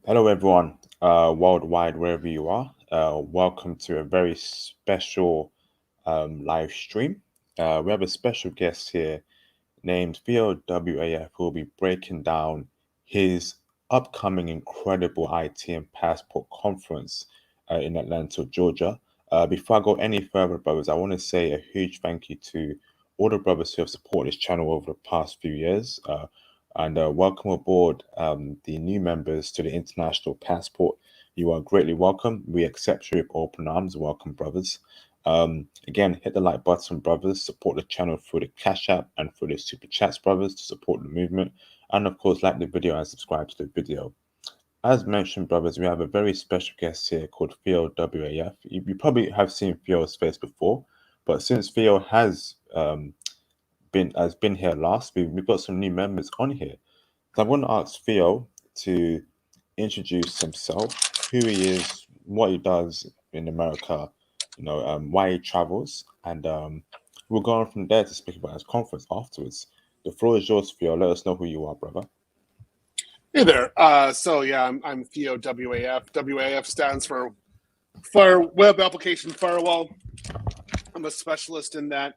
Hello, everyone, worldwide, wherever you are. Welcome to a very special live stream. We have a special guest here named Theo Waf, who will be breaking down his upcoming incredible IT and passport conference in Atlanta, Georgia. Before I go any further, brothers, I want to say a huge thank you to all the brothers who have supported this channel over the past few years. And welcome aboard the new members to the International Passport. You are greatly welcome. We accept you with open arms. Welcome, brothers. Again, hit the like button, brothers. Support the channel through the Cash App and through the Super Chats, brothers, to support the movement. And of course, like the video and subscribe to the video. As mentioned, brothers, we have a very special guest here called Theo Waf. You probably have seen Theo's face before, but since Theo has been here last, we've got some new members on here. So I'm going to ask Theo to introduce himself, who he is, what he does in America, why he travels, and we'll go on from there to speak about his conference afterwards. The floor is yours, Theo. Let us know who you are, brother. Hey there. I'm Theo WAF. WAF stands for Web Application Firewall. I'm a specialist in that.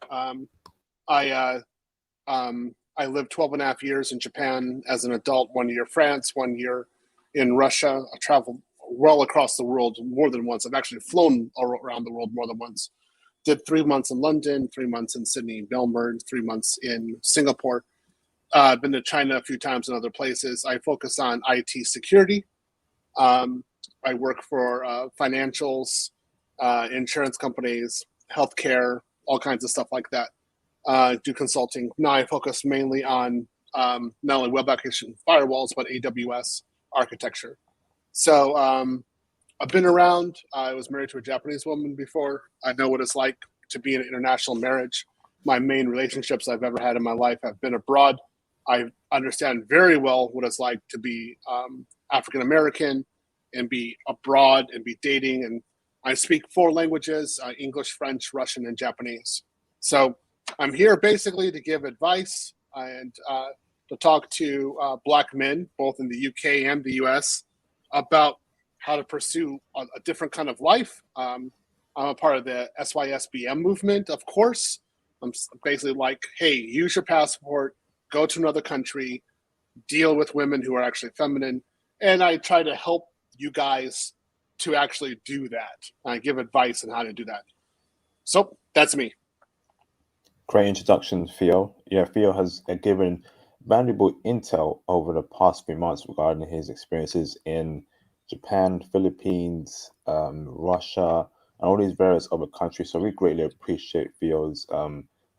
I lived 12 and a half years in Japan as an adult, 1 year France, 1 year in Russia. I traveled well across the world more than once. I've actually flown around the world more than once. Did 3 months in London, 3 months in Sydney, Melbourne, 3 months in Singapore. I've been to China a few times and other places. I focus on IT security. I work for financials, insurance companies, healthcare, all kinds of stuff like that. Do consulting. Now I focus mainly on not only web application firewalls, but AWS architecture. So I've been around. I was married to a Japanese woman before. I know what it's like to be in an international marriage. My main relationships I've ever had in my life have been abroad. I understand very well what it's like to be African American and be abroad and be dating. And I speak 4 languages: English, French, Russian, and Japanese. So I'm here basically to give advice and to talk to Black men, both in the UK and the US, about how to pursue a different kind of life. I'm a part of the SYSBM movement, of course. I'm basically like, hey, use your passport, go to another country, deal with women who are actually feminine. And I try to help you guys to actually do that. I give advice on how to do that. So that's me. Great introduction, Theo. Yeah, Theo has given valuable intel over the past few months regarding his experiences in Japan, Philippines, Russia, and all these various other countries. So we greatly appreciate Theo's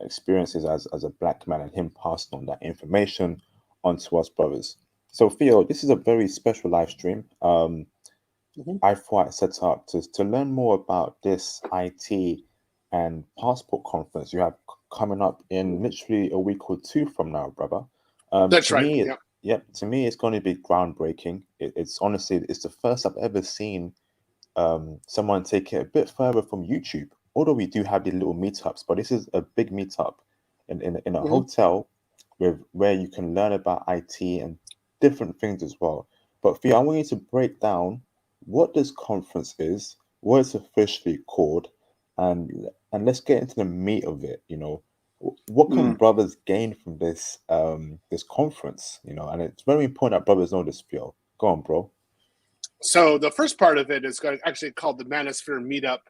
experiences as a Black man and him passing on that information onto us, brothers. So Theo, this is a very special live stream. I thought I set up to learn more about this IT and passport conference you have coming up in literally a week or 2 from now, brother. That's To right. me, Yeah. to me, it's going to be groundbreaking. It's honestly, it's the first I've ever seen someone take it a bit further from YouTube. Although we do have the little meetups, but this is a big meetup in a Mm-hmm. hotel with where you can learn about IT and different things as well. But Theo, I want you to break down what this conference is, what it's officially called, and let's get into the meat of it. What can Mm. brothers gain from this conference? And it's very important that brothers know this, Theo. Go on, bro. So the first part of it is actually called the Manosphere Meetup.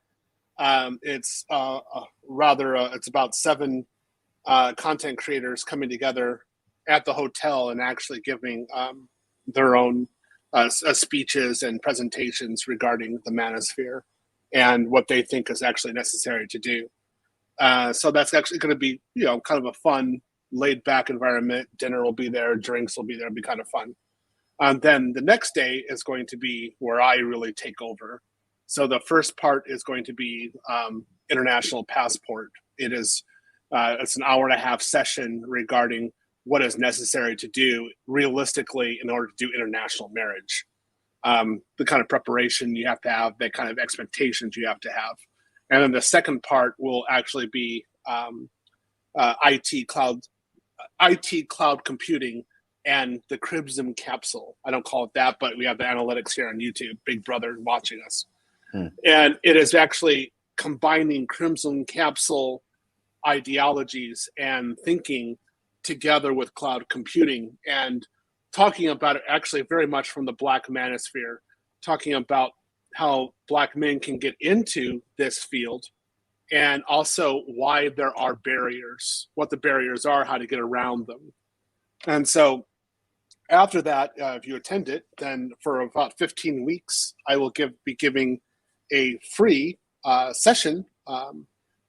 It's it's about 7 content creators coming together at the hotel and actually giving their own speeches and presentations regarding the manosphere and what they think is actually necessary to do. So that's actually going to be, kind of a fun, laid back environment. Dinner will be there, drinks will be there, it'll be kind of fun. And then the next day is going to be where I really take over. So the first part is going to be international passport. It's an hour-and-a-half session regarding what is necessary to do realistically in order to do international marriage. The kind of preparation you have to have, the kind of expectations you have to have. And then the second part will actually be IT cloud computing and the Crimson Capsule. I don't call it that, but we have the analytics here on YouTube, Big Brother watching us. And it is actually combining Crimson Capsule ideologies and thinking together with cloud computing, and talking about it actually very much from the Black manosphere, talking about how Black men can get into this field, and also why there are barriers, what the barriers are, how to get around them. And so after that, if you attend it, then for about 15 weeks, I will be giving a free session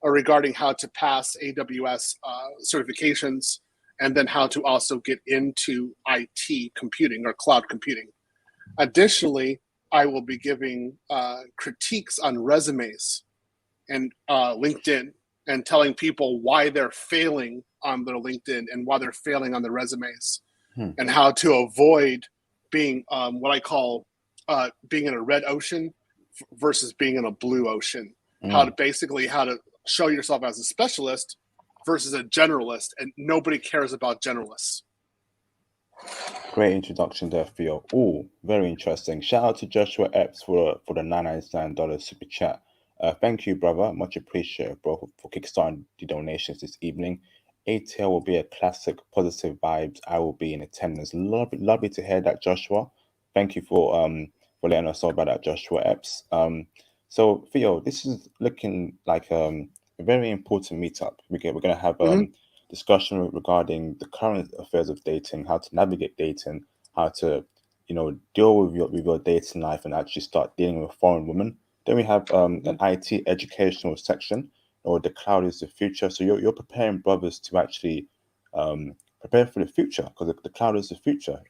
regarding how to pass AWS certifications, and then how to also get into IT computing or cloud computing. Additionally, I will be giving critiques on resumes and LinkedIn, and telling people why they're failing on their LinkedIn and why they're failing on their resumes, and how to avoid being what I call being in a red ocean versus being in a blue ocean. How to show yourself as a specialist versus a generalist, and nobody cares about generalists. Great introduction there, Theo. Oh, very interesting. Shout out to Joshua Epps for the $99 super chat. Thank you, brother. Much appreciated, bro, for kickstarting the donations this evening. ATL will be a classic, positive vibes. I will be in attendance. Lovely to hear that, Joshua. Thank you for letting us know about that, Joshua Epps. So Theo, this is looking like a very important meetup. We're going to have discussion regarding the current affairs of dating, how to navigate dating, how to deal with your dating life, and actually start dealing with foreign women. Then we have an IT educational section, or the cloud is the future. So you're preparing brothers to actually prepare for the future, because the cloud is the future.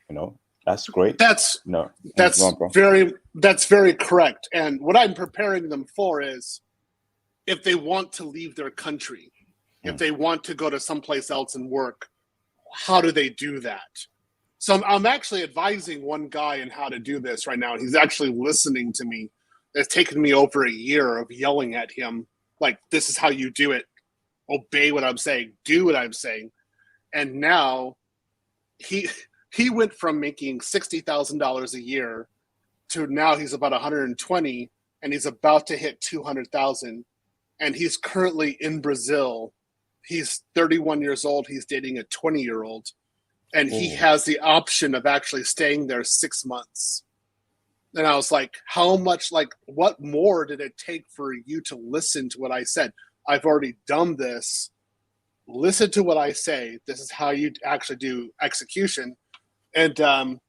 That's great. That's very correct. And what I'm preparing them for is, if they want to leave their country, if they want to go to someplace else and work, how do they do that? So I'm actually advising one guy on how to do this right now, and he's actually listening to me. It's taken me over a year of yelling at him, like, this is how you do it. Obey what I'm saying. Do what I'm saying. And now he went from making $60,000 a year to now he's about 120, and he's about to hit 200,000. And he's currently in Brazil. He's 31 years old. He's dating a 20-year-old. And he has the option of actually staying there 6 months. And I was like, what more did it take for you to listen to what I said? I've already done this. Listen to what I say. This is how you actually do execution. And, on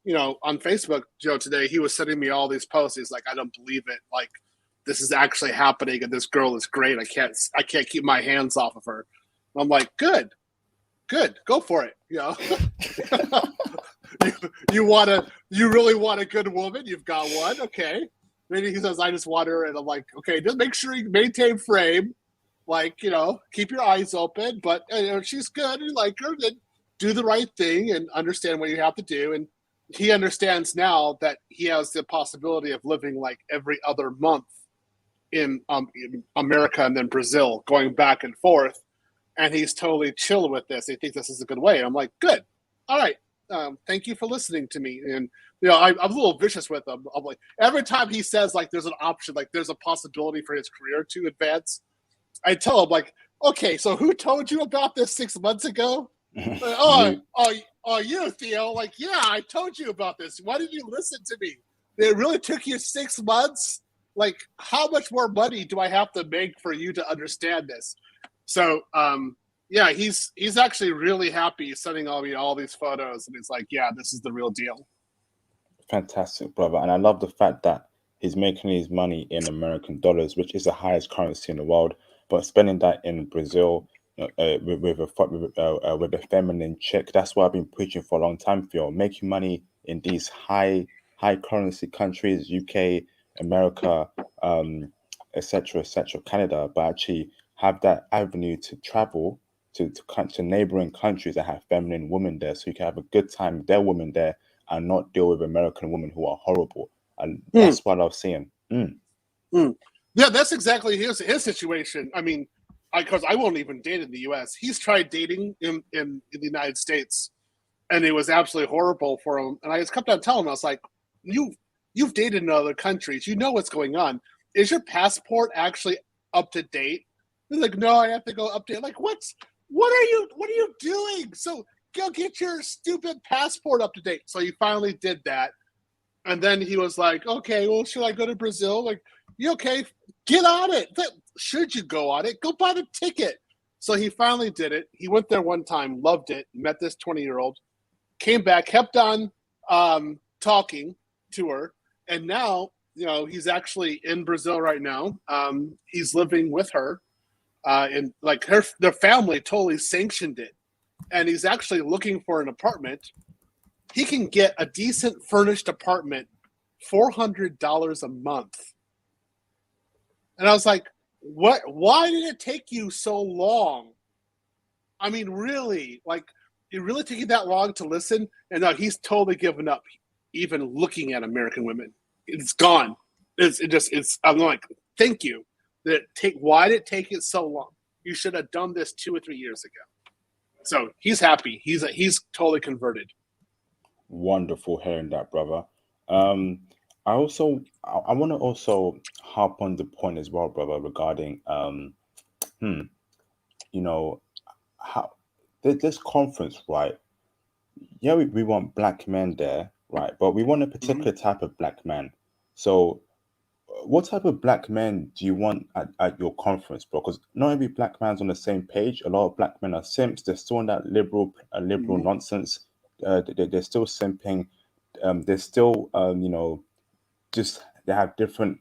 Facebook, today, he was sending me all these posts. He's like, I don't believe it. Like, this is actually happening, and this girl is great. I can't keep my hands off of her. I'm like, good, go for it. You really want a good woman? You've got one, okay. Maybe he says, I just want her, and I'm like, okay, just make sure you maintain frame, keep your eyes open. But she's good, and like her, then do the right thing and understand what you have to do. And he understands now that he has the possibility of living like every other month in America and then Brazil, going back and forth, and he's totally chill with this. He thinks this is a good way. And I'm like, good, all right, thank you for listening to me. And I'm a little vicious with him. I'm like, every time he says like there's an option, like there's a possibility for his career to advance, I tell him like, okay, so who told you about this 6 months ago? You, Theo. Like, yeah, I told you about this. Why didn't you listen to me? It really took you 6 months. Like, how much more money do I have to make for you to understand this? So, he's actually really happy. He's sending all these photos, and he's like, yeah, this is the real deal. Fantastic, brother. And I love the fact that he's making his money in American dollars, which is the highest currency in the world, but spending that in Brazil with a feminine chick. That's what I've been preaching for a long time, Phil. Making money in these high currency countries, UK, America, etc., Canada, but actually have that avenue to travel to neighboring countries that have feminine women there, so you can have a good time with their women there and not deal with American women who are horrible. And that's what I was seeing. Yeah, that's exactly his situation. I mean, because I won't even date in the U.S. He's tried dating in the United States, and it was absolutely horrible for him. And I just kept on telling him, I was like, you've dated in other countries, you know what's going on. Is your passport actually up to date? He's like, no, I have to go update. Like, what are you doing? So go get your stupid passport up to date. So he finally did that. And then he was like, okay, well, should I go to Brazil? Like, you okay? Get on it. Should you go on it? Go buy the ticket. So he finally did it. He went there one time, loved it, met this 20-year-old, came back, kept on talking to her. And now, he's actually in Brazil right now. He's living with her. And like their family totally sanctioned it. And he's actually looking for an apartment. He can get a decent furnished apartment, $400 a month. And I was like, what? Why did it take you so long? I mean, really, like, it really took you that long to listen? And now he's totally given up even looking at American women. It's gone. I'm like, thank you. Why did it take it so long? You should have done this 2 or 3 years ago. So he's happy. He's totally converted. Wonderful hearing that, brother. I want to also harp on the point as well, brother, regarding how this conference, right? Yeah, we want black men there, right? But we want a particular type of black man. So what type of black men do you want at your conference, bro? Because not every black man's on the same page. A lot of black men are simps. They're still on that liberal nonsense. They're still simping. They're still, just they have different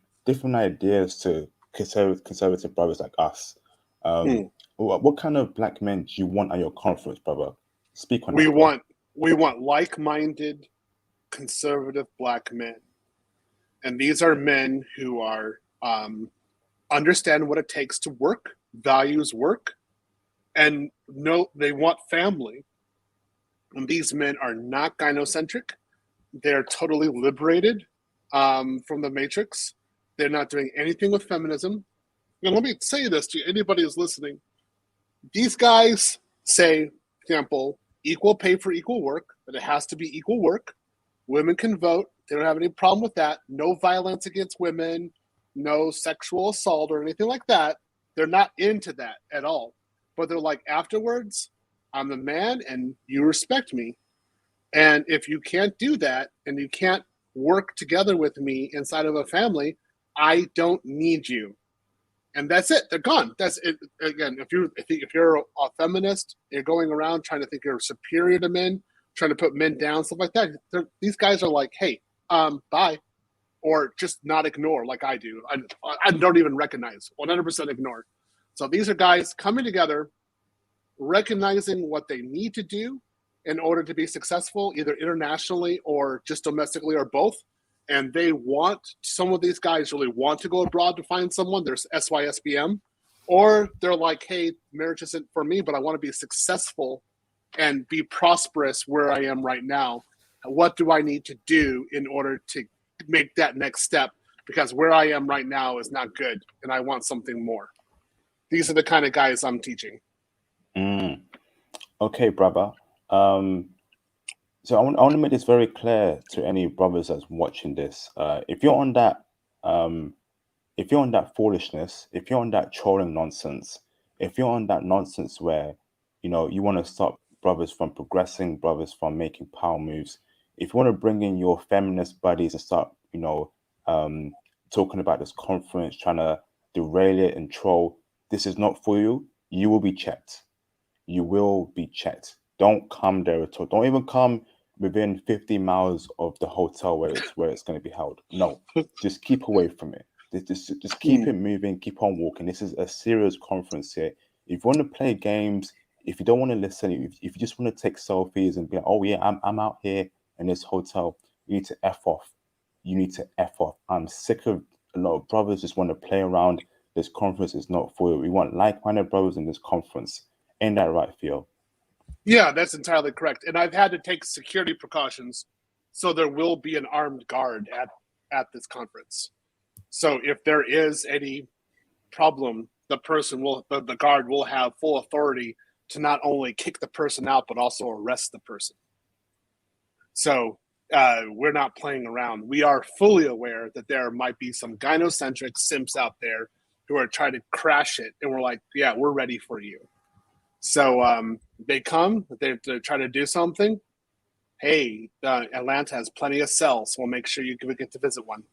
ideas to conservative brothers like us. What kind of black men do you want at your conference, brother? Speak on that. We want like-minded, conservative black men. And these are men who are understand what it takes to work, values work, and know they want family. And these men are not gynocentric. They're totally liberated from the matrix. They're not doing anything with feminism. And let me say this to anybody who's listening. These guys say, for example, equal pay for equal work, that it has to be equal work. Women can vote. They don't have any problem with that. No violence against women, no sexual assault or anything like that. They're not into that at all. But they're like, afterwards, I'm the man and you respect me. And if you can't do that and you can't work together with me inside of a family, I don't need you. And that's it. They're gone. That's it. Again, if you're a feminist, you're going around trying to think you're superior to men, trying to put men down, stuff like that. These guys are like, hey, bye, or just not ignore like I do. I don't even recognize. 100% ignore. So these are guys coming together, recognizing what they need to do in order to be successful, either internationally or just domestically or both. And some of these guys really want to go abroad to find someone. There's SYSBM. Or they're like, hey, marriage isn't for me, but I want to be successful and be prosperous where I am right now. What do I need to do in order to make that next step? Because where I am right now is not good, and I want something more. These are the kind of guys I'm teaching. Okay, brother. So I want to make this very clear to any brothers that's watching this. If you're on that foolishness, if you're on that trolling nonsense, if you're on that nonsense where you want to stop brothers from progressing, brothers from making power moves, if you want to bring in your feminist buddies and start talking about this conference, trying to derail it and troll, this is not for you. You will be checked. You will be checked. Don't come there at all. Don't even come within 50 miles of the hotel where it's going to be held. No, just keep away from it. Just keep it moving. Keep on walking. This is a serious conference here. If you want to play games, if you don't want to listen, if you just want to take selfies and be like, oh yeah, I'm out here in this hotel, you need to F off. You need to F off. I'm sick of a lot of brothers just want to play around. This conference is not for you. We want like-minded brothers in this conference. Ain't that right, Theo? Yeah, that's entirely correct. And I've had to take security precautions, so there will be an armed guard at this conference. So if there is any problem, the guard will have full authority to not only kick the person out, but also arrest the person. So we're not playing around. We are fully aware that there might be some gynocentric simps out there who are trying to crash it, and we're like, yeah, we're ready for you. So they come, they try to do something. Hey, Atlanta has plenty of cells, so we'll make sure you get to visit one.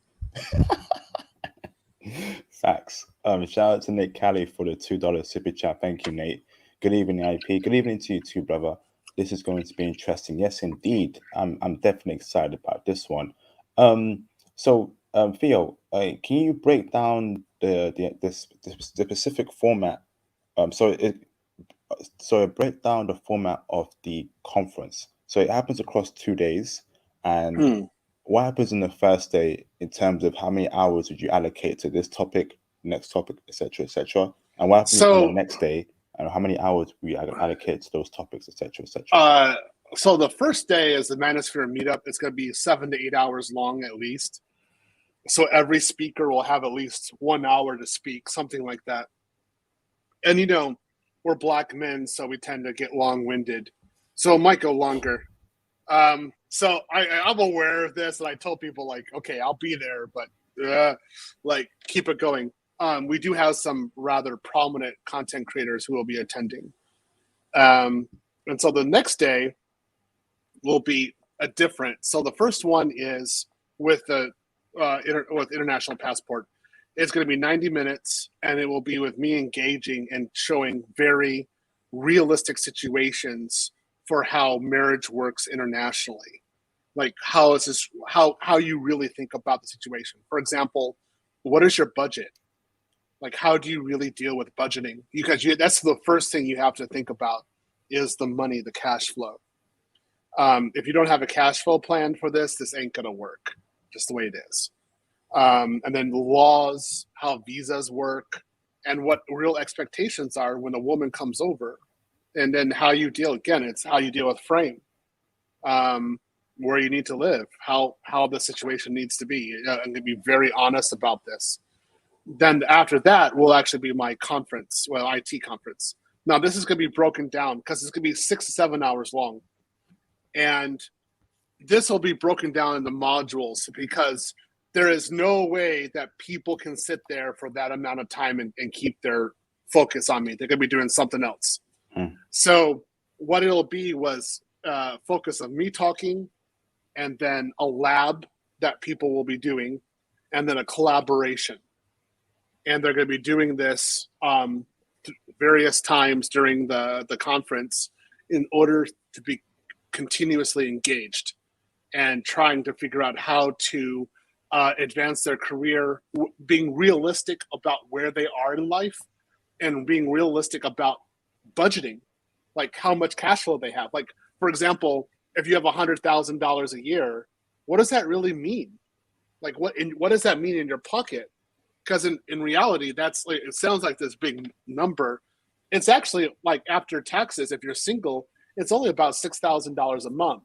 Facts. Shout out to Nick Callie for the $2 super chat. Thank you, Nate. Good evening, IP. Good evening to you too, brother. This is going to be interesting. Yes, indeed. I'm definitely excited about this one. Theo, can you break down the specific format? Break down the format of the conference. So it happens across 2 days, and what happens in the first day in terms of how many hours would you allocate to this topic, next topic, etc., etc., and what happens on the next day, and how many hours we allocate to those topics, etc., etc. So the first day is the Manosphere meetup. It's going to be 7 to 8 hours long at least. So every speaker will have at least 1 hour to speak, something like that. And we're Black men, so we tend to get long-winded. So it might go longer. So I'm aware of this, and I told people, like, okay, I'll be there, but keep it going. We do have some rather prominent content creators who will be attending. And so the next day will be a different. So the first one is with the with International Passport. It's going to be 90 minutes, and it will be with me engaging and showing very realistic situations for how marriage works internationally. Like how you really think about the situation. For example, what is your budget? Like, how do you really deal with budgeting? Because that's the first thing you have to think about is the money, the cash flow. If you don't have a cash flow plan for this ain't gonna work, just the way it is. And then the laws, how visas work, and what real expectations are when a woman comes over, and then how you deal. Again, it's how you deal with frame, where you need to live, how the situation needs to be. I'm going to be very honest about this. Then after that will actually be my conference, IT conference. Now this is going to be broken down because it's going to be 6 to 7 hours long, and this will be broken down into modules because there is no way that people can sit there for that amount of time and keep their focus on me. They're going to be doing something else. So what it'll be was focus of me talking, and then a lab that people will be doing, and then a collaboration. And they're going to be doing this various times during the conference in order to be continuously engaged and trying to figure out how to advance their career, being realistic about where they are in life, and being realistic about budgeting, like how much cash flow they have. Like, for example, if you have $100,000 a year, what does that really mean? Like, what does that mean in your pocket? Because in reality, it sounds like this big number. It's actually, like, after taxes, if you're single, it's only about $6,000 a month.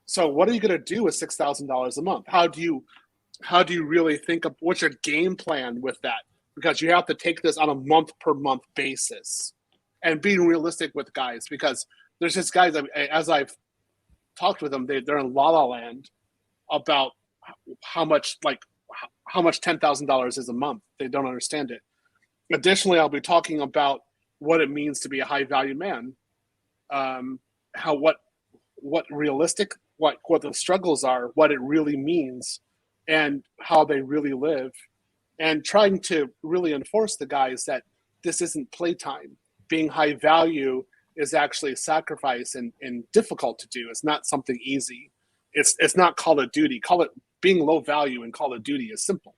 So what are you going to do with $6,000 a month? How do you really think of what's your game plan with that? Because you have to take this on a month per month basis, and being realistic with guys, because there's just guys, as I've talked with them, they're in la la land about how much $10,000 is a month. They don't understand it. Additionally, I'll be talking about what it means to be a high value man, what the struggles are, what it really means, and how they really live, and trying to really enforce the guys that this isn't playtime. Being high value is actually a sacrifice and difficult to do. It's not something easy. It's not Call of Duty. Being low value in Call of Duty is simple.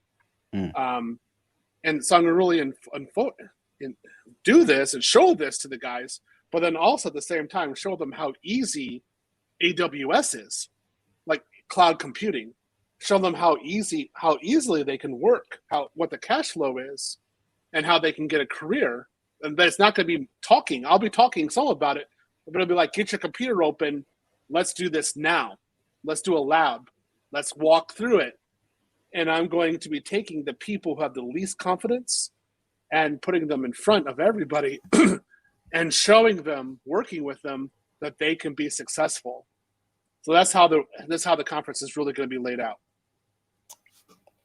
And so I'm going to really do this and show this to the guys, but then also at the same time show them how easy AWS is, like cloud computing. Show them how easily they can work, what the cash flow is, and how they can get a career. And it's not going to be talking. I'll be talking some about it, but it'll be like, get your computer open. Let's do this now. Let's do a lab. Let's walk through it. And I'm going to be taking the people who have the least confidence and putting them in front of everybody and showing them, working with them, that they can be successful. So that's how the conference is really going to be laid out.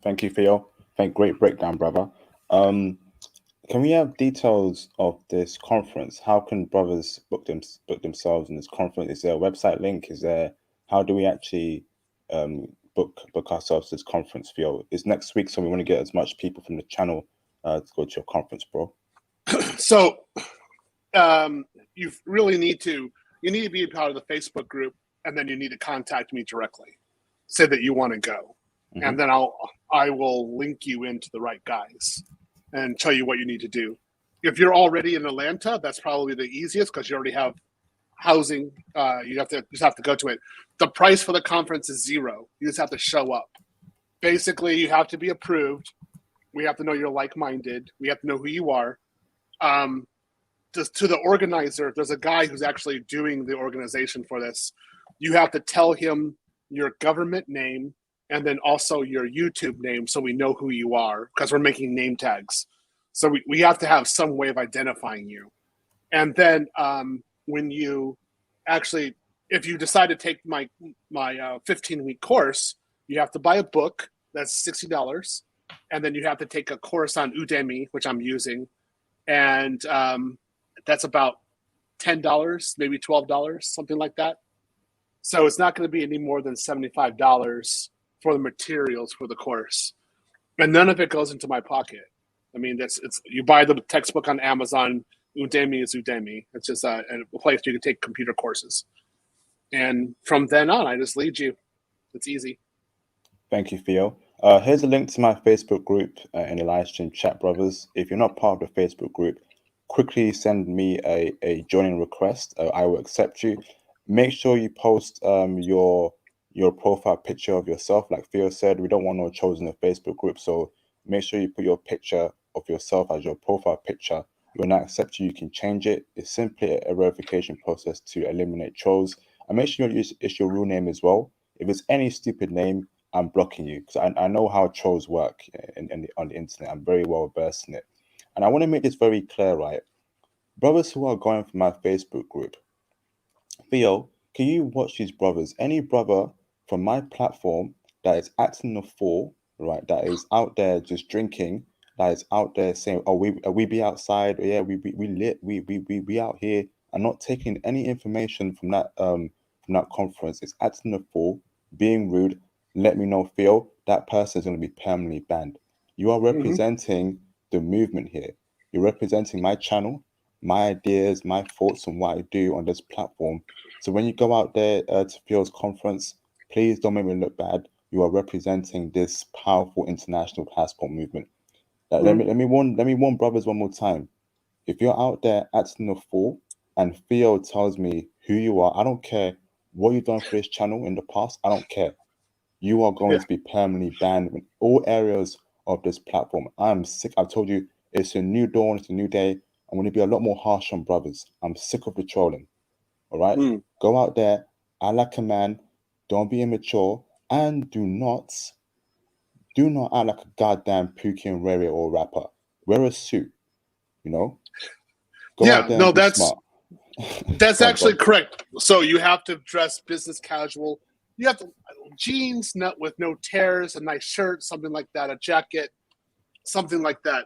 Thank you, Theo. Great breakdown, brother. Can we have details of this conference? How can brothers book themselves in this conference? Is there a website link? How do we actually book ourselves to this conference, Theo? It's next week, so we want to get as much people from the channel to go to your conference, bro. So you really need to be a part of the Facebook group, and then you need to contact me directly. Say that you want to go, and then I will link you into the right guys and tell you what you need to do. If you're already in Atlanta, that's probably the easiest because you already have housing. You just have to go to it. The price for the conference is $0. You just have to show up. Basically, you have to be approved. We have to know you're like-minded. We have to know who you are. To the organizer, there's a guy who's actually doing the organization for this. You have to tell him your government name and then also your YouTube name so we know who you are, because we're making name tags. So we have to have some way of identifying you. And then when you actually, if you decide to take my 15-week course, you have to buy a book. That's $60. And then you have to take a course on Udemy, which I'm using. And that's about $10, maybe $12, something like that. So it's not going to be any more than $75 for the materials for the course, and none of it goes into my pocket. I mean, it's you buy the textbook on Amazon. Udemy is Udemy. It's just a place you can take computer courses, and from then on, I just lead you. It's easy. Thank you, Theo. Here's a link to my Facebook group in the live stream chat, brothers. If you're not part of the Facebook group, quickly send me a joining request. I will accept you. Make sure you post your profile picture of yourself. Like Theo said, we don't want no trolls in the Facebook group, so make sure you put your picture of yourself as your profile picture. When I accept you, you can change it. It's simply a verification process to eliminate trolls. And make sure it's your real name as well. If it's any stupid name, I'm blocking you, because I know how trolls work on the internet. I'm very well versed in it. And I want to make this very clear, right? Brothers who are going for my Facebook group, Theo, can you watch these brothers? Any brother from my platform that is acting a fool, right? That is out there just drinking, that is out there saying, "Oh, we be outside, yeah, we lit, we out here," and not taking any information from that conference. It's acting a fool, being rude. Let me know, Theo. That person is going to be permanently banned. You are representing the movement here. You're representing my channel, my ideas, my thoughts on what I do on this platform. So when you go out there to Theo's conference, please don't make me look bad. You are representing this powerful international passport movement. Let me warn brothers one more time. If you're out there acting a fool and Theo tells me who you are, I don't care what you've done for this channel in the past. I don't care. You are going to be permanently banned in all areas of this platform. I'm sick. I've told you, it's a new dawn. It's a new day. I'm going to be a lot more harsh on brothers. I'm sick of the trolling. All right? Go out there, act like a man. Don't be immature. And do not act like a goddamn Pookie and Rere or rapper. Wear a suit, you know? Go out there and be smart. That's actually correct. So you have to dress business casual. You have to jeans, with no tears, a nice shirt, something like that, a jacket, something like that.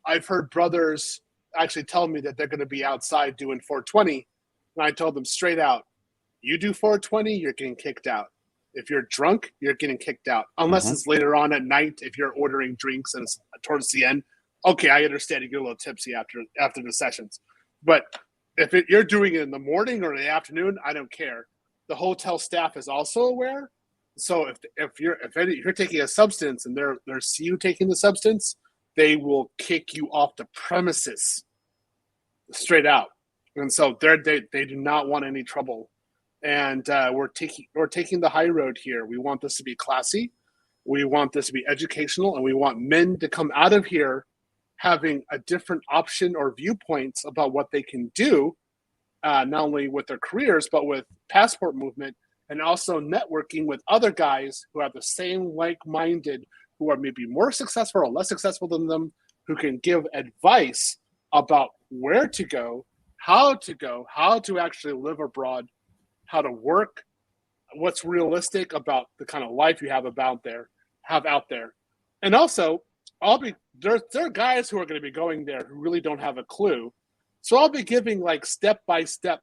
I've heard brothers actually tell me that they're going to be outside doing 420, and I told them straight out, you do 420, you're getting kicked out. If you're drunk, you're getting kicked out. Unless it's later on at night, if you're ordering drinks and it's towards the end. Okay, I understand you get a little tipsy after the sessions. But if you're doing it in the morning or in the afternoon, I don't care. The hotel staff is also aware. So if you're taking a substance and they see you taking the substance, they will kick you off the premises straight out. And so they do not want any trouble. And we're taking the high road here. We want this to be classy. We want this to be educational, and we want men to come out of here having a different option or viewpoints about what they can do, not only with their careers, but with passport movement, and also networking with other guys who have the same like-minded, who are maybe more successful or less successful than them, who can give advice about where to go, how to actually live abroad, how to work, what's realistic about the kind of life you have out there. And also, there are guys who are going to be going there who really don't have a clue. So I'll be giving like step-by-step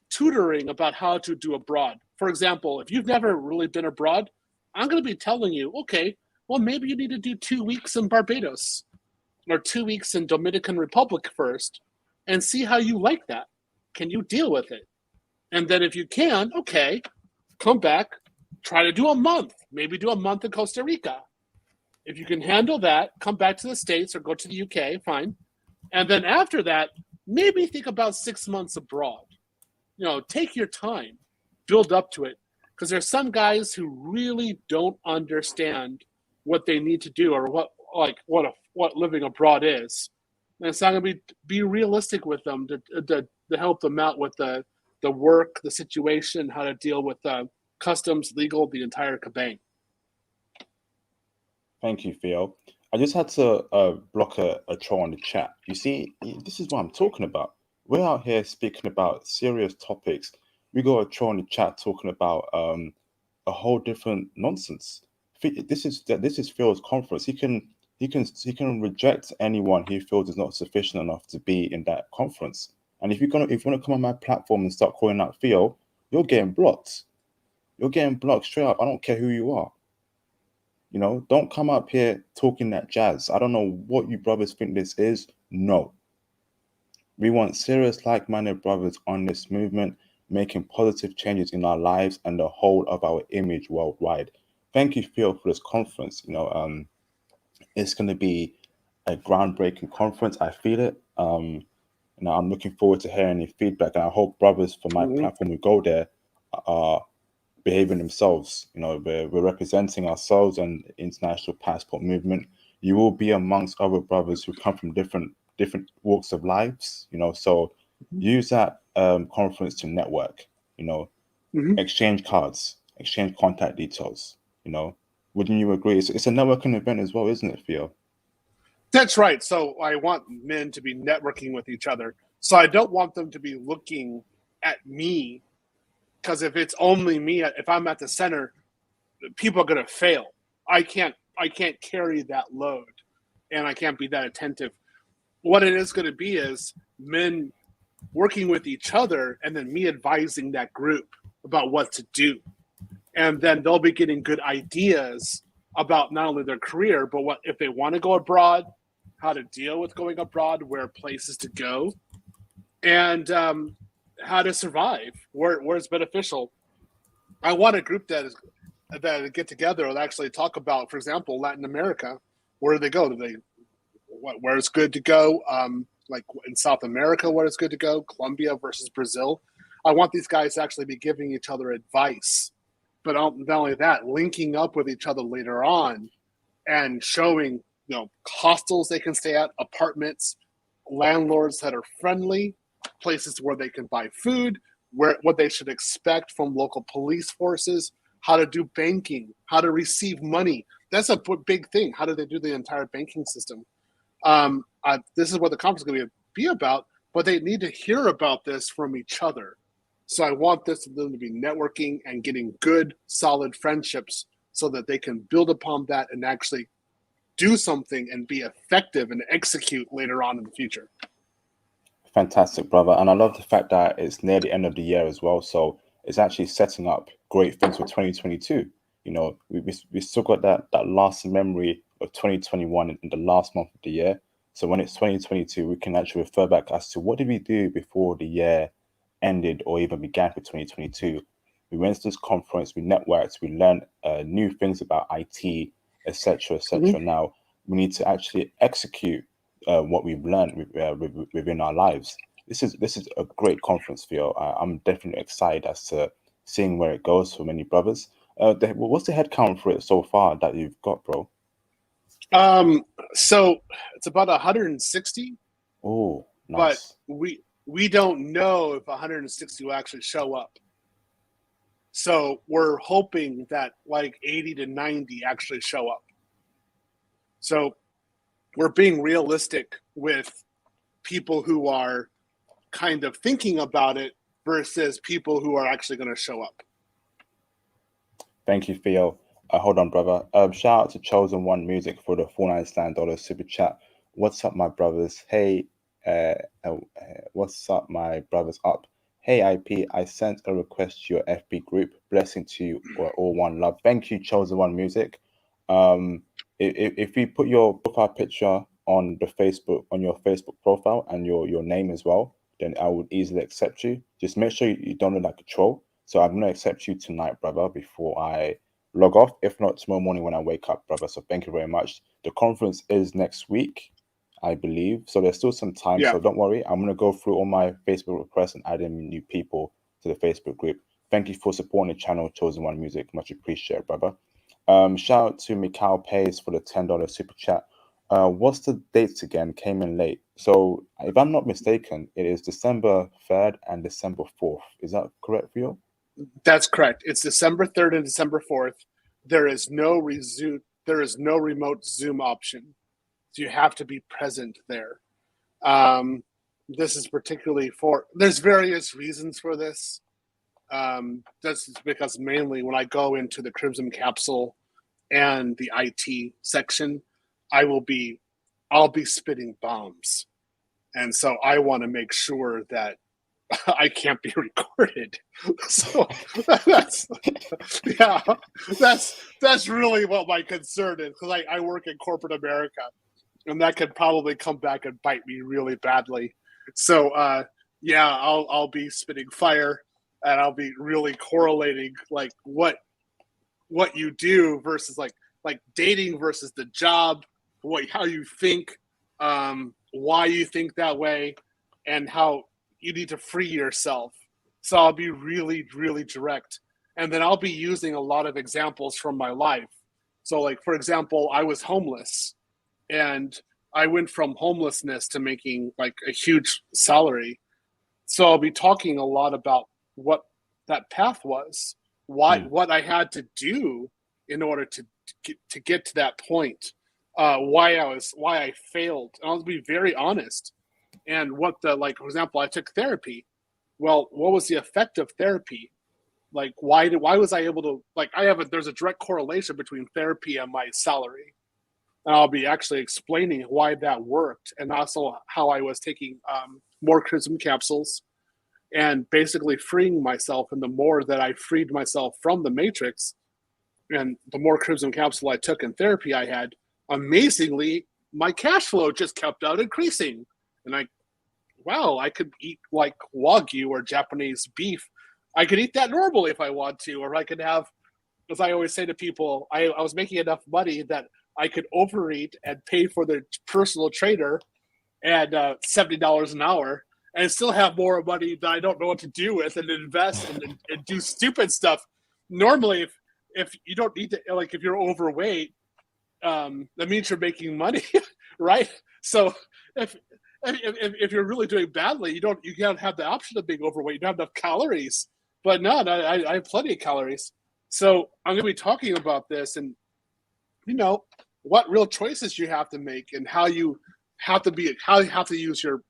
tutoring about how to do abroad. For example, if you've never really been abroad, I'm going to be telling you, okay, well, maybe you need to do 2 weeks in Barbados or 2 weeks in Dominican Republic first and see how you like that. Can you deal with it? And then if you can, okay, come back, try to do a month, maybe do a month in Costa Rica. If you can handle that, come back to the States or go to the UK, fine. And then after that, maybe think about 6 months abroad. Take your time, build up to it. Because there's some guys who really don't understand what they need to do or what living abroad is. And it's not going to be realistic with them to help them out with the work, the situation, how to deal with customs, legal, the entire kabang. Thank you, Theo. I just had to block a troll on the chat. You see, this is what I'm talking about. We're out here speaking about serious topics. We got a troll in the chat talking about a whole different nonsense. This is Phil's conference. He can reject anyone he feels is not sufficient enough to be in that conference. And if you want to come on my platform and start calling out Theo, you're getting blocked. You're getting blocked straight up. I don't care who you are. Don't come up here talking that jazz. I don't know what you brothers think this is. No. We want serious, like-minded brothers on this movement, making positive changes in our lives and the whole of our image worldwide. Thank you, Phil, for this conference. It's going to be a groundbreaking conference. I feel it. I'm looking forward to hearing any feedback, and I hope brothers from my platform who go there are behaving themselves. We're representing ourselves and the international passport movement. You will be amongst other brothers who come from different walks of lives. So use that conference to network. Exchange cards, exchange contact details. Wouldn't you agree? It's a networking event as well, isn't it, Theo? That's right. So I want men to be networking with each other. So I don't want them to be looking at me, because if it's only me, if I'm at the center, people are going to fail. I can't carry that load, and I can't be that attentive. What it is going to be is men working with each other, and then me advising that group about what to do. And then they'll be getting good ideas about not only their career, but what if they want to go abroad, how to deal with going abroad, where places to go, and how to survive, where it's beneficial. I want a group that get together and actually talk about, for example, Latin America. Where do they go? Where it's good to go? Like in South America, where it's good to go? Colombia versus Brazil. I want these guys to actually be giving each other advice, but not only that, linking up with each other later on and showing hostels they can stay at, apartments, landlords that are friendly, places where they can buy food, what they should expect from local police forces, how to do banking, how to receive money. That's a big thing. How do they do the entire banking system? This is what the conference is going to be about, but they need to hear about this from each other. So I want them to be networking and getting good, solid friendships so that they can build upon that and actually do something and be effective and execute later on in the future. Fantastic, brother. And I love the fact that it's near the end of the year as well. So it's actually setting up great things for 2022. We still got that last memory of 2021 in the last month of the year. So when it's 2022, we can actually refer back as to what did we do before the year ended or even began for 2022. We went to this conference, we networked, we learned new things about IT, etc., etc. Now we need to actually execute what we've learned within our lives. This is a great conference, Theo. I'm definitely excited as to seeing where it goes for many brothers. What's the head count for it so far that you've got, bro? So it's about 160. Oh, nice. But we don't know if 160 will actually show up. So we're hoping that like 80 to 90 actually show up. So we're being realistic with people who are kind of thinking about it versus people who are actually going to show up. Thank you, Theo. Hold on, brother. Shout out to Chosen One Music for the $499 super chat. What's up, my brothers? Hey, uh, what's up, my brothers? Up. Hey, IP. I sent a request to your FB group. Blessing to you, or all one love. Thank you, Chosen One Music. If you put your profile picture on the Facebook on your Facebook profile and your name as well, then I would easily accept you. Just make sure you don't look like a troll. So I'm gonna accept you tonight, brother, before I log off. If not, tomorrow morning when I wake up, brother. So thank you very much. The conference is next week, I believe. So there's still some time. Yeah. So don't worry. I'm gonna go through all my Facebook requests and add in new people to the Facebook group. Thank you for supporting the channel, Chosen One Music. Much appreciated, brother. Shout out to Mikhail Pays for the $10 super chat. What's the dates again? Came in late. So if I'm not mistaken, it is December 3rd and December 4th. Is that correct for you? That's correct. It's December 3rd and December 4th. There is no remote Zoom option. So you have to be present there. This is particularly there's various reasons for this. This is because mainly when I go into the Crimson Capsule and the IT section, I'll be spitting bombs. And so I want to make sure that I can't be recorded. So that's really what my concern is, because I work in corporate America, and that could probably come back and bite me really badly. So I'll be spitting fire, and I'll be really correlating like what you do versus like dating versus the job, how you think, why you think that way, and how you need to free yourself. So I'll be really, really direct. And then I'll be using a lot of examples from my life. So like, for example, I was homeless, and I went from homelessness to making like a huge salary. So I'll be talking a lot about what that path was, what I had to do in order to get to that point, why I failed. And I'll be very honest. And for example, I took therapy. Well, what was the effect of therapy? Like, why was I able to, there's a direct correlation between therapy and my salary. And I'll be actually explaining why that worked, and also how I was taking more Crimson Capsules and basically freeing myself. And the more that I freed myself from the Matrix, and the more Crimson Capsule I took in therapy I had, amazingly, my cash flow just kept on increasing. And I could eat like Wagyu or Japanese beef. I could eat that normally if I want to, or I could have, as I always say to people, I was making enough money that I could overeat and pay for the personal trainer at $70 an hour, and still have more money that I don't know what to do with, and invest and do stupid stuff. Normally, if you don't need to, like, if you're overweight, that means you're making money, right? So if you're really doing badly, you can't have the option of being overweight. You don't have enough calories. But no, I have plenty of calories. So I'm going to be talking about this, and what real choices you have to make, and how you have to use your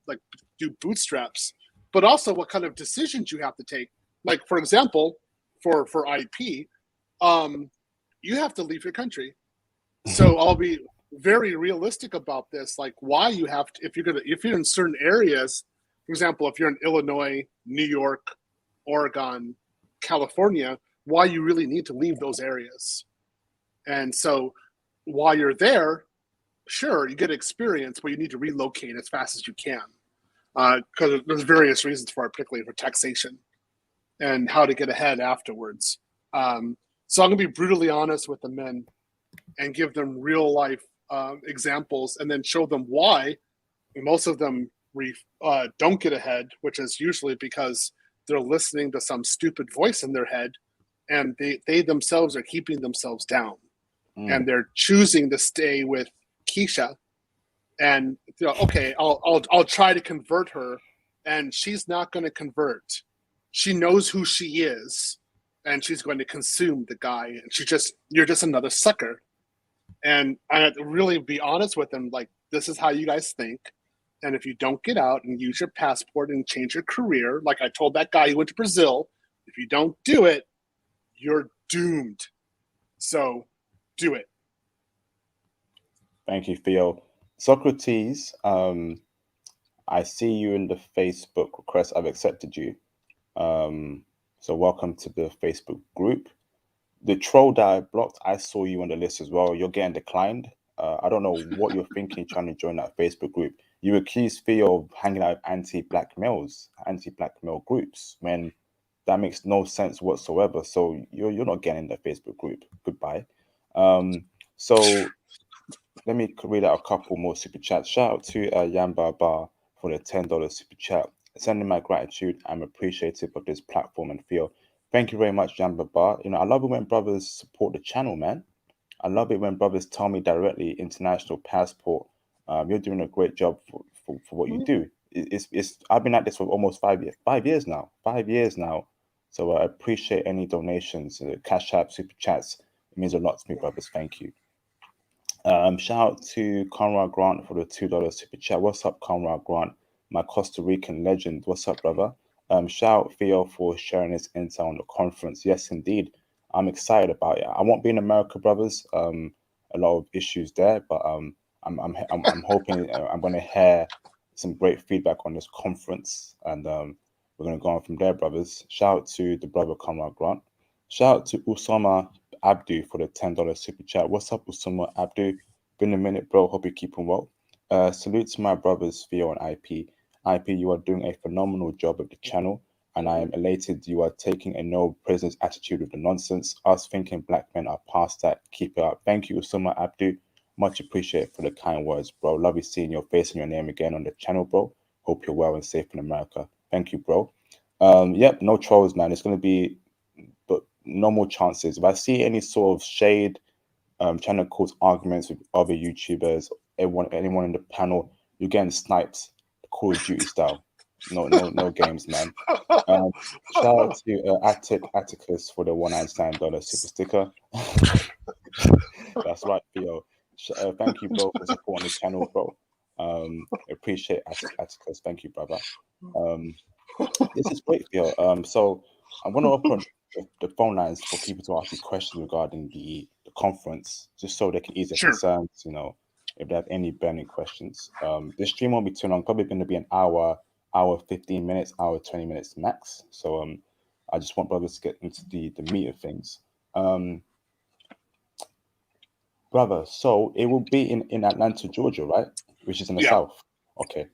do bootstraps, but also what kind of decisions you have to take. Like, for example, for IP, you have to leave your country. So I'll be very realistic about this, like why you have to, if you're in certain areas, for example, if you're in Illinois, New York, Oregon, California, why you really need to leave those areas. And so while you're there, sure, you get experience, but you need to relocate as fast as you can, because there's various reasons for it, particularly for taxation and how to get ahead afterwards. So I'm going to be brutally honest with the men and give them real life examples, and then show them why most of them don't get ahead, which is usually because they're listening to some stupid voice in their head, and they themselves are keeping themselves down, and they're choosing to stay with Keisha. And okay, I'll try to convert her, and she's not going to convert. She knows who she is, and she's going to consume the guy, and you're just another sucker. And I have to really be honest with them, like, this is how you guys think. And if you don't get out and use your passport and change your career, like I told that guy who went to Brazil, if you don't do it, you're doomed. So do it. Thank you, Theo. Socrates, I see you in the Facebook request. I've accepted you. So welcome to the Facebook group. The troll that I blocked, I saw you on the list as well. You're getting declined. I don't know what you're thinking trying to join that Facebook group. You accused Theo of hanging out with anti-black males, anti-black male groups, when that makes no sense whatsoever. So you're not getting in the Facebook group. Goodbye. So let me read out a couple more super chats. Shout out to Yamba Bar for the $10 super chat. Sending my gratitude. I'm appreciative of this platform and feel. Thank you very much, Yamba Bar. I love it when brothers support the channel, man. I love it when brothers tell me directly, international passport. You're doing a great job for what you do. It's I've been at this for almost 5 years. 5 years now. 5 years now. So I appreciate any donations, cash app, super chats. It means a lot to me, brothers. Thank you. Shout out to Conrad Grant for the $2 super chat. What's up, Conrad Grant? My Costa Rican legend. What's up, brother? Shout out Theo for sharing his intel on the conference. Yes, indeed. I'm excited about it. I won't be in America, brothers. A lot of issues there, but I'm hoping I'm going to hear some great feedback on this conference, and we're going to go on from there, brothers. Shout out to the brother Conrad Grant. Shout out to Usama Abdu for the $10 super chat. What's up, Usama Abdu? Been a minute, bro. Hope you're keeping well. Salute to my brothers, Theo and IP. IP, you are doing a phenomenal job of the channel, and I am elated you are taking a no prisoners attitude with the nonsense. Us thinking black men are past that. Keep it up. Thank you, Usama Abdu. Much appreciated for the kind words, bro. Love you seeing your face and your name again on the channel, bro. Hope you're well and safe in America. Thank you, bro. Yep, no trolls, man. It's going to be but no more chances. If I see any sort of shade, trying to cause arguments with other YouTubers, anyone in the panel, you're getting sniped, Call of Duty style. No games, man. Shout out to Atticus for the $199 super sticker. That's right, Theo. Thank you, bro, for supporting the channel, bro. Appreciate Atticus. Thank you, brother. This is great, Theo. So I'm going to open the phone lines for people to ask you questions regarding the conference, just so they can ease their Sure. concerns, if they have any burning questions. This stream won't be too long, probably going to be an hour, 15 minutes, hour, 20 minutes max. So I just want brothers to get into the meat of things. Brother, so it will be in Atlanta, Georgia, right? Which is in the South. Okay.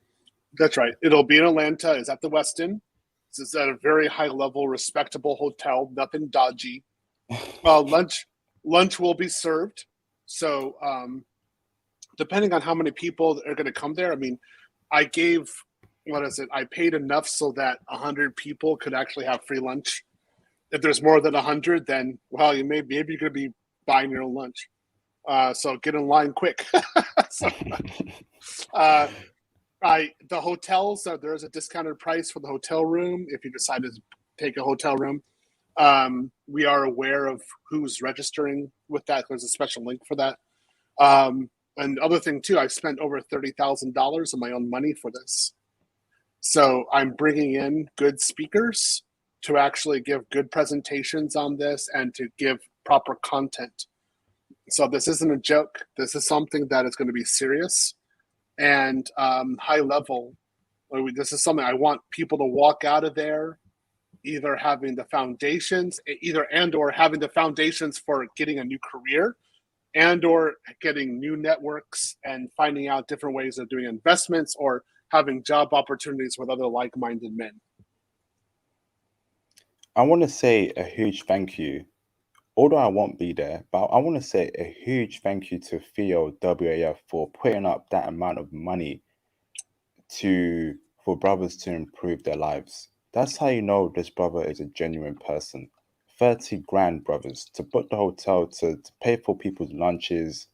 That's right. It'll be in Atlanta. It's at the Westin. It's at a very high level, respectable hotel. Nothing dodgy. Lunch will be served. So depending on how many people are going to come there, I mean, I gave I paid enough so that 100 people could actually have free lunch. If there's more than 100, then well, maybe you're going to be buying your own lunch. So get in line quick. The hotels, there's a discounted price for the hotel room if you decide to take a hotel room. We are aware of who's registering with that. There's a special link for that. And the other thing too, I've spent over $30,000 of my own money for this. So I'm bringing in good speakers to actually give good presentations on this and to give proper content. So this isn't a joke. This is something that is going to be serious and high level. This is something I want people to walk out of there either having the foundations, or having the foundations for getting a new career, and or getting new networks and finding out different ways of doing investments or having job opportunities with other like-minded men. I want to say a huge thank you. Although I won't be there, but I want to say a huge thank you to Theo WAF for putting up that amount of money for brothers to improve their lives. That's how you know this brother is a genuine person. 30 grand, brothers, to book the hotel, to pay for people's lunches.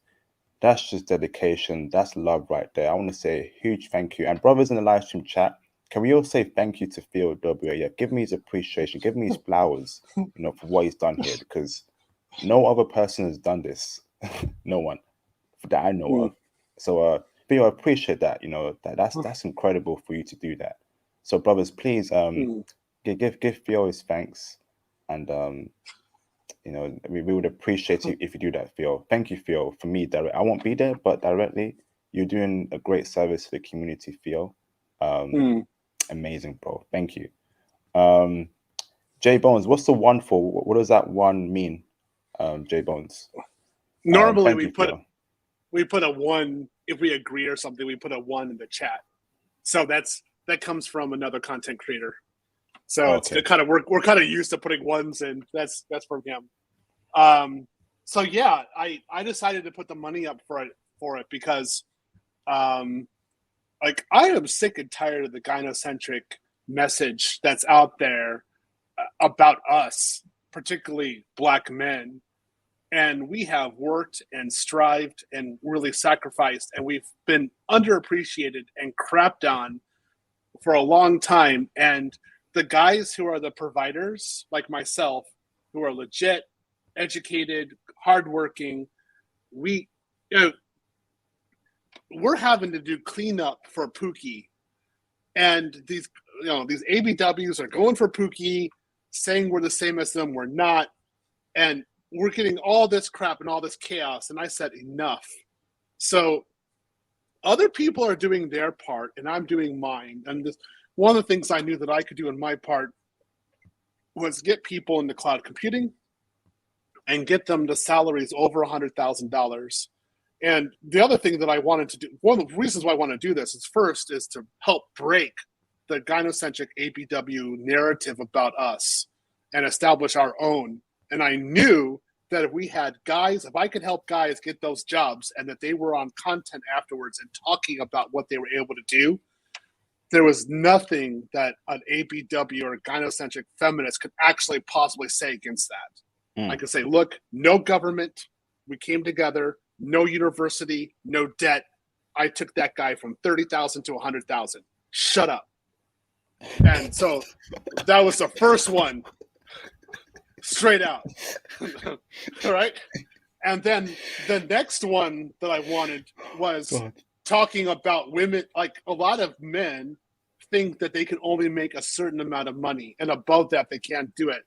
That's just dedication. That's love right there. I want to say a huge thank you. And brothers in the live stream chat, can we all say thank you to Theo WAF? Give me his appreciation. Give me his flowers, for what he's done here, because no other person has done this. No one that I know of. So Theo, I appreciate that. That's incredible for you to do that. So brothers, please give Theo his thanks, and we would appreciate it if you do that, Theo. Thank you, Theo. For me, I won't be there, but directly, you're doing a great service to the community, Theo. Amazing, bro. Thank you. J Bones, what's the one for? What does that one mean, J Bones? Normally thank we you, put Theo. we put a 1 if we agree or something. We put a 1 in the chat. So that comes from another content creator. So it's kind of we're kind of used to putting 1s in. That's from him. So yeah, I decided to put the money up for it because like I am sick and tired of the gynocentric message that's out there about us, particularly Black men. And we have worked and strived and really sacrificed, and we've been underappreciated and crapped on for a long time. And the guys who are the providers, like myself, who are legit, educated, hardworking, we're having to do cleanup for Pookie. And these ABWs are going for Pookie, saying we're the same as them. We're not. And we're getting all this crap and all this chaos. And I said, enough. So other people are doing their part and I'm doing mine. And one of the things I knew that I could do in my part was get people into cloud computing and get them to salaries over $100,000. And the other thing that I wanted to do, one of the reasons why I want to do this is to help break the gynocentric ABW narrative about us and establish our own. And I knew that if I could help guys get those jobs and that they were on content afterwards and talking about what they were able to do, there was nothing that an ABW or a gynocentric feminist could actually possibly say against that. I could say, look, no government, we came together, no university, no debt. I took that guy from 30,000 to 100,000. Shut up. And so that was the first one. Straight out. All right. And then the next one that I wanted was talking about women. Like a lot of men think that they can only make a certain amount of money and above that they can't do it.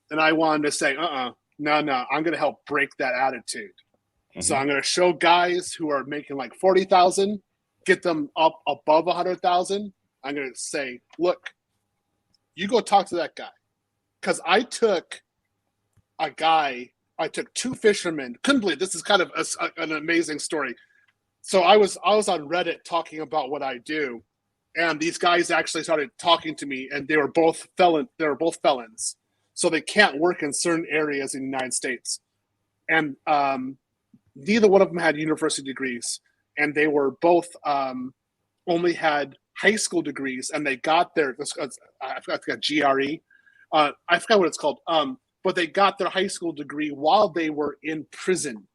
And I wanted to say, no, I'm going to help break that attitude. Mm-hmm. So I'm going to show guys who are making like 40,000, get them up above 100,000. I'm going to say, look, you go talk to that guy. Because I took two fishermen. Couldn't believe this is kind of an amazing story. So I was on Reddit talking about what I do, and these guys actually started talking to me, and they were both felons, so they can't work in certain areas in the United States. And neither one of them had university degrees, and they were both only had high school degrees, and they got their I forgot GRE. I forgot what it's called. But they got their high school degree while they were in prison.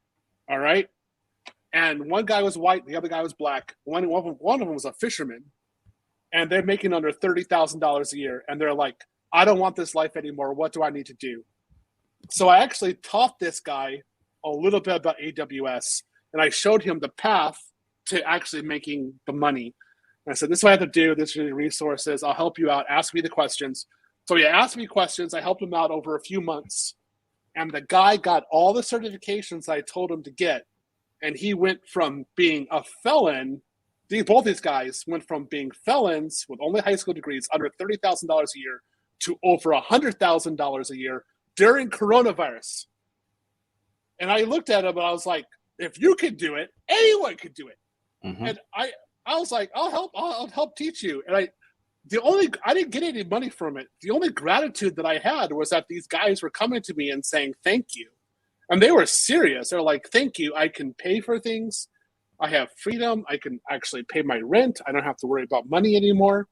All right. And one guy was white, the other guy was black. One of them was a fisherman, and they're making under $30,000 a year. And they're like, I don't want this life anymore. What do I need to do? So I actually taught this guy a little bit about AWS, and I showed him the path to actually making the money. And I said, this is what I have to do. This are the resources. I'll help you out. Ask me the questions. So he asked me questions. I helped him out over a few months. And the guy got all the certifications I told him to get. And he went from being a felon. Both these guys went from being felons with only high school degrees under $30,000 a year to over $100,000 a year during coronavirus. And I looked at him and I was like, if you could do it, anyone could do it. Mm-hmm. And I was like, I'll help teach you. And I didn't get any money from it. The only gratitude that I had was that these guys were coming to me and saying, thank you. And they were serious. They're like, thank you. I can pay for things. I have freedom. I can actually pay my rent. I don't have to worry about money anymore.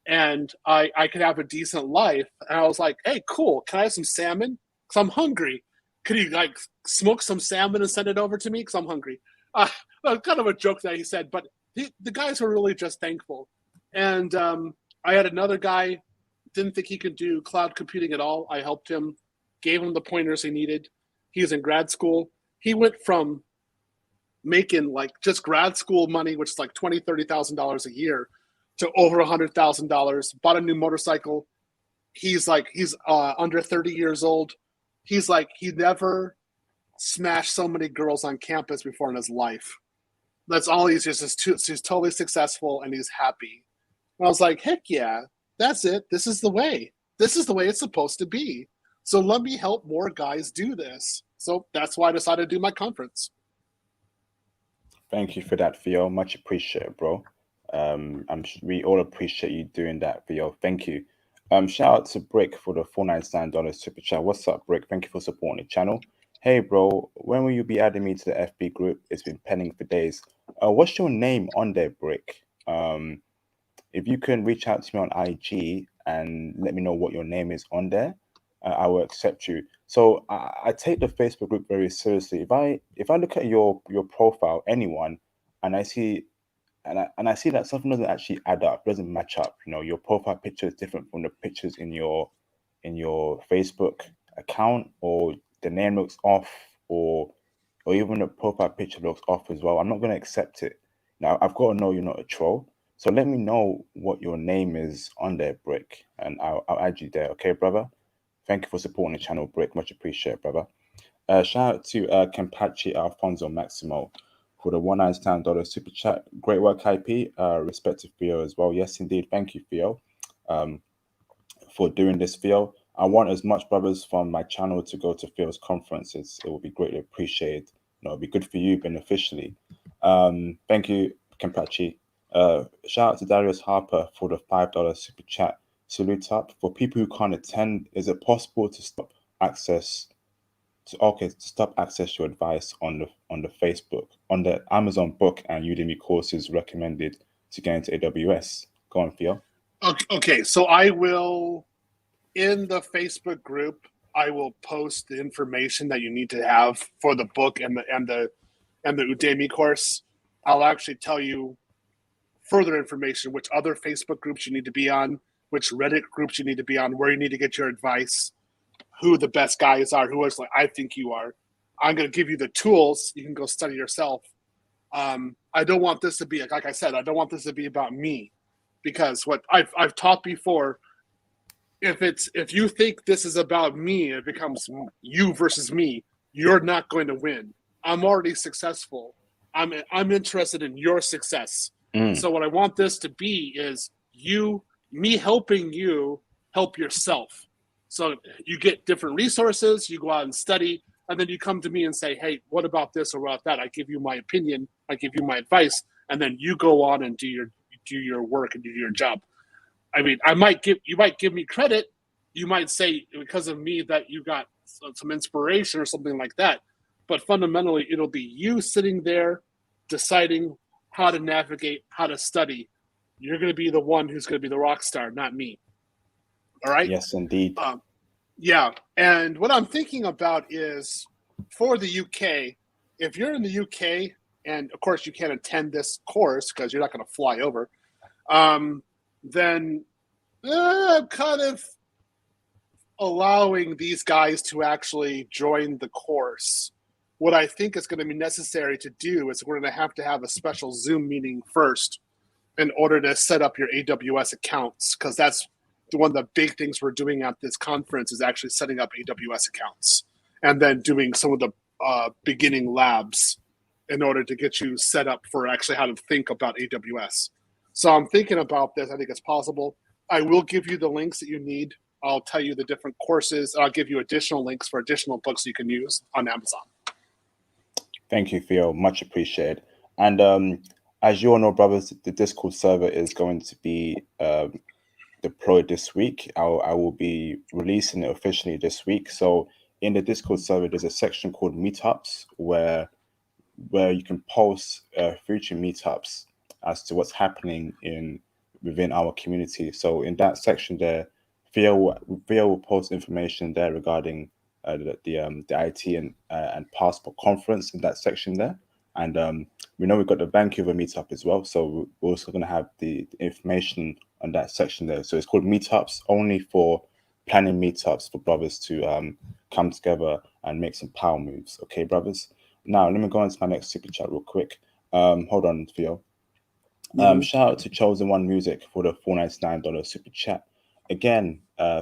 And I could have a decent life. And I was like, hey, cool. Can I have some salmon? Because I'm hungry. Could you like smoke some salmon and send it over to me? Because I'm hungry. Kind of a joke that he said, but the guys were really just thankful. And I had another guy, didn't think he could do cloud computing at all. I helped him, gave him the pointers he needed. He was in grad school. He went from making like just grad school money, which is like $20,000, $30,000 a year, to over $100,000, bought a new motorcycle. He's under 30 years old. he's like, he never smashed so many girls on campus before in his life. That's all he's just, he's totally successful and he's happy. And I was like, heck yeah, that's it. This is the way. This is the way it's supposed to be. So let me help more guys do this. So that's why I decided to do my conference. Thank you for that, Theo. Much appreciated, bro. We all appreciate you doing that, Theo. Thank you. Shout out to Brick for the $4.99 super chat. What's up, Brick? Thank you for supporting the channel. Hey, bro, when will you be adding me to the FB group? It's been pending for days. What's your name on there, Brick? If you can reach out to me on IG and let me know what your name is on there, I will accept you. So I take the Facebook group very seriously. If I look at your profile, anyone, and I see I see that something doesn't actually add up, doesn't match up. You know, your profile picture is different from the pictures in your Facebook account, or the name looks off, or even the profile picture looks off as well. I'm not going to accept it. Now I've got to know you're not a troll. So let me know what your name is on there, Brick, and I'll add you there. Okay, brother? Thank you for supporting the channel, Brick. Much appreciated, brother. Shout out to Campachi Alfonso Maximo for the $1.99 super chat. Great work, IP. Respect to Theo as well. Yes, indeed. Thank you, Theo, for doing this, Theo. I want as much brothers from my channel to go to Theo's conferences. It will be greatly appreciated. You know, it'll be good for you beneficially. Thank you, Campachi. Shout out to Darius Harper for the $5 super chat. Salute up. For people who can't attend, is it possible to stop access your advice on the Facebook, on the Amazon book and Udemy courses recommended to get into AWS? Go on, Theo. Okay, so I will, in the Facebook group, I will post the information that you need to have for the book and the Udemy course. I'll actually tell you further information, which other Facebook groups you need to be on, which Reddit groups you need to be on, where you need to get your advice, who the best guys are, who is like I think you are. I'm going to give you the tools. You can go study yourself. I don't want this to be, like I said, I don't want this to be about me, because what I've taught before, if you think this is about me, it becomes you versus me. You're not going to win. I'm already successful. I'm interested in your success. So what I want this to be is me helping you help yourself. So you get different resources, you go out and study, and then you come to me and say, hey, what about this or about that? I give you my opinion, I give you my advice, and then you go on and do your work and do your job. I mean, you might give me credit. You might say because of me that you got some inspiration or something like that. But fundamentally, it'll be you sitting there deciding how to navigate, how to study. You're going to be the one who's going to be the rock star, not me. All right? Yes, indeed. Yeah. And what I'm thinking about is for the UK, if you're in the UK, and of course you can't attend this course because you're not going to fly over, then I'm kind of allowing these guys to actually join the course. What I think is going to be necessary to do is we're going to have a special Zoom meeting first in order to set up your AWS accounts, because that's one of the big things we're doing at this conference is actually setting up AWS accounts and then doing some of the beginning labs in order to get you set up for actually how to think about AWS. So I'm thinking about this. I think it's possible. I will give you the links that you need. I'll tell you the different courses. I'll give you additional links for additional books you can use on Amazon. Thank you, Theo. Much appreciated. And as you all know, brothers, the Discord server is going to be deployed this week. I will be releasing it officially this week. So in the Discord server, there's a section called Meetups where you can post future meetups as to what's happening within our community. So in that section there, Theo will post information there regarding the IT and Passport conference in that section there. And we know we've got the Vancouver meetup as well. So we're also going to have the information on that section there. So it's called Meetups, only for planning meetups for brothers to come together and make some power moves. Okay, brothers? Now, let me go into my next super chat real quick. Hold on, Theo. Shout out to Chosen One Music for the $4.99 super chat. Again,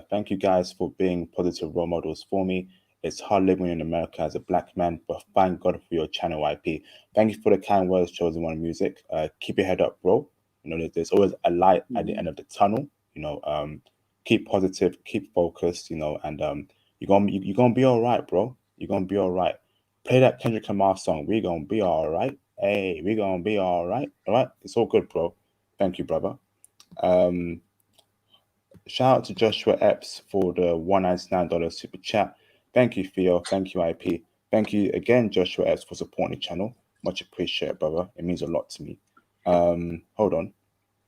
thank you guys for being positive role models for me. It's hard living in America as a black man, but thank God for your channel, YP. Thank you for the kind words, Chosen One Music. Keep your head up, bro. You know, there's always a light at the end of the tunnel. You know, keep positive, keep focused. You know, and you're gonna be all right, bro. You're gonna be all right. Play that Kendrick Lamar song. We're gonna be all right. Hey, we're gonna be all right. All right, it's all good, bro. Thank you, brother. Shout out to Joshua Epps for the $199 super chat. Thank you, Theo. Thank you, IP. Thank you again, Joshua Epps, for supporting the channel. Much appreciated, brother. It means a lot to me. Hold on.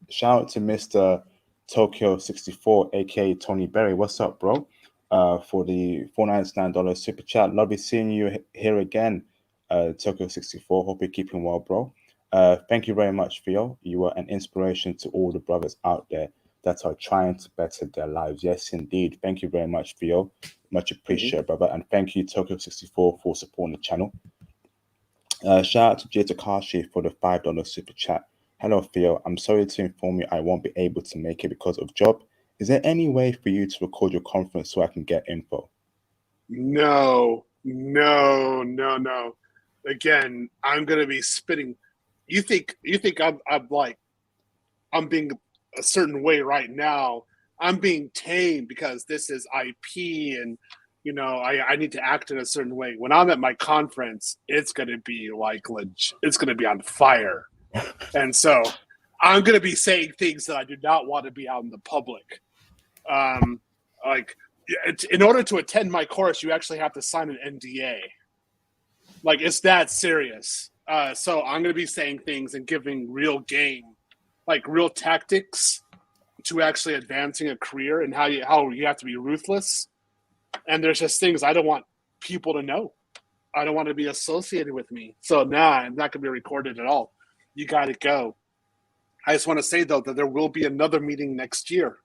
Shout out to Mr. Tokyo 64, aka Tony Berry. What's up, bro? For the $499 super chat. Lovely seeing you here again, Tokyo 64. Hope you're keeping well, bro. Thank you very much, Theo. You are an inspiration to all the brothers out there that are trying to better their lives. Yes, indeed. Thank you very much, Theo. Much appreciated, brother. And thank you, Tokyo 64, for supporting the channel. Shout out to Jay Takashi for the $5 super chat. Hello, Theo. I'm sorry to inform you I won't be able to make it because of job. Is there any way for you to record your conference so I can get info? No. Again, I'm gonna be spitting. You think I'm being a certain way right now. I'm being tame because this is IP and you know I need to act in a certain way. When I'm at my conference, it's gonna be it's gonna be on fire. And so I'm gonna be saying things that I do not want to be out in the public. Like in order to attend my course, you actually have to sign an NDA. Like it's that serious. So I'm gonna be saying things and giving real game, like real tactics to actually advancing a career and how you have to be ruthless. And there's just things I don't want people to know. I don't want to be associated with me. So I'm not gonna be recorded at all. You got to go. I just want to say though that there will be another meeting next year.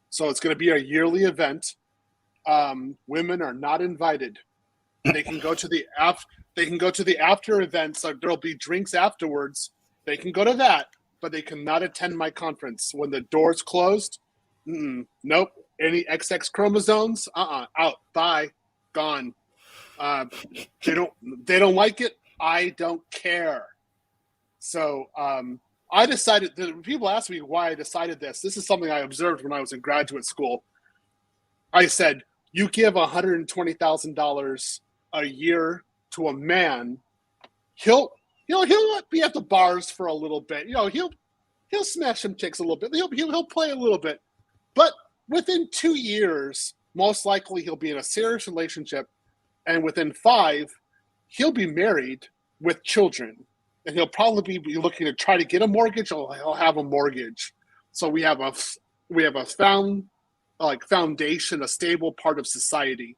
So it's going to be a yearly event. Women are not invited. They can go to the after events. So there'll be drinks afterwards. They can go to that, but they cannot attend my conference when the doors closed. Nope. Any XX chromosomes? Out. Bye. Gone. They don't like it. I don't care. So I decided. People ask me why I decided this. This is something I observed when I was in graduate school. I said, you give $120,000 a year to a man, he'll be at the bars for a little bit. You know, he'll smash some chicks a little bit. He'll play a little bit, but within 2 years, most likely he'll be in a serious relationship, and within 5, he'll be married with children, and he'll probably be looking to try to get a mortgage. Or he'll have a mortgage. So we have a foundation, a stable part of society.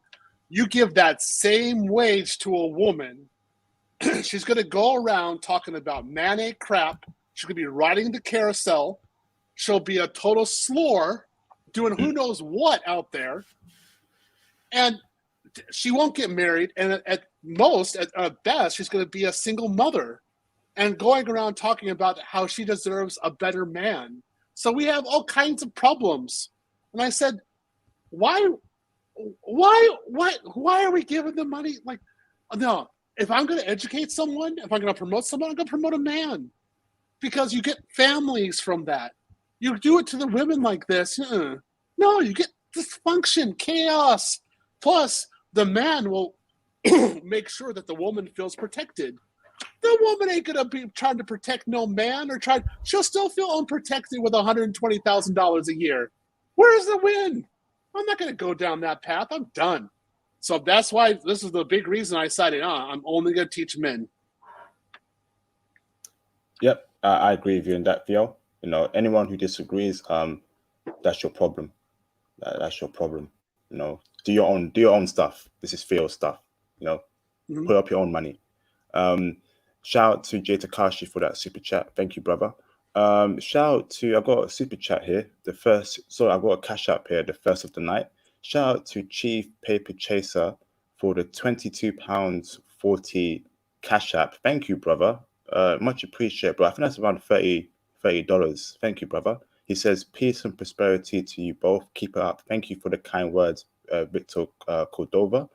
You give that same wage to a woman, she's going to go around talking about mayonnaise crap. She's going to be riding the carousel. She'll be a total slore, doing who knows what out there. And she won't get married. And at best, she's going to be a single mother and going around talking about how she deserves a better man. So we have all kinds of problems. And I said, why are we giving them money? Like, no, if I'm going to educate someone, if I'm going to promote someone, I'm going to promote a man, because you get families from that. You do it to the women like this. No, you get dysfunction, chaos. Plus, the man will make sure that the woman feels protected. The woman ain't going to be trying to protect no man she'll still feel unprotected with $120,000 a year. Where's the win? I'm not going to go down that path. I'm done. So that's why this is the big reason I decided, I'm only going to teach men. Yep, I agree with you in that, Theo. You know, anyone who disagrees, that's your problem. That's your problem. You know, do your own stuff. This is Theo's stuff. You know, put up your own money. Shout out to Jay Takashi for that super chat. Thank you, brother. Shout out to, I got a super chat here. I got a cash app here, the first of the night. Shout out to Chief Paper Chaser for the £22.40 cash app. Thank you, brother. Much appreciated, bro. I think that's around $30. Thank you, brother. He says, peace and prosperity to you both. Keep it up. Thank you for the kind words, Victor Cordova.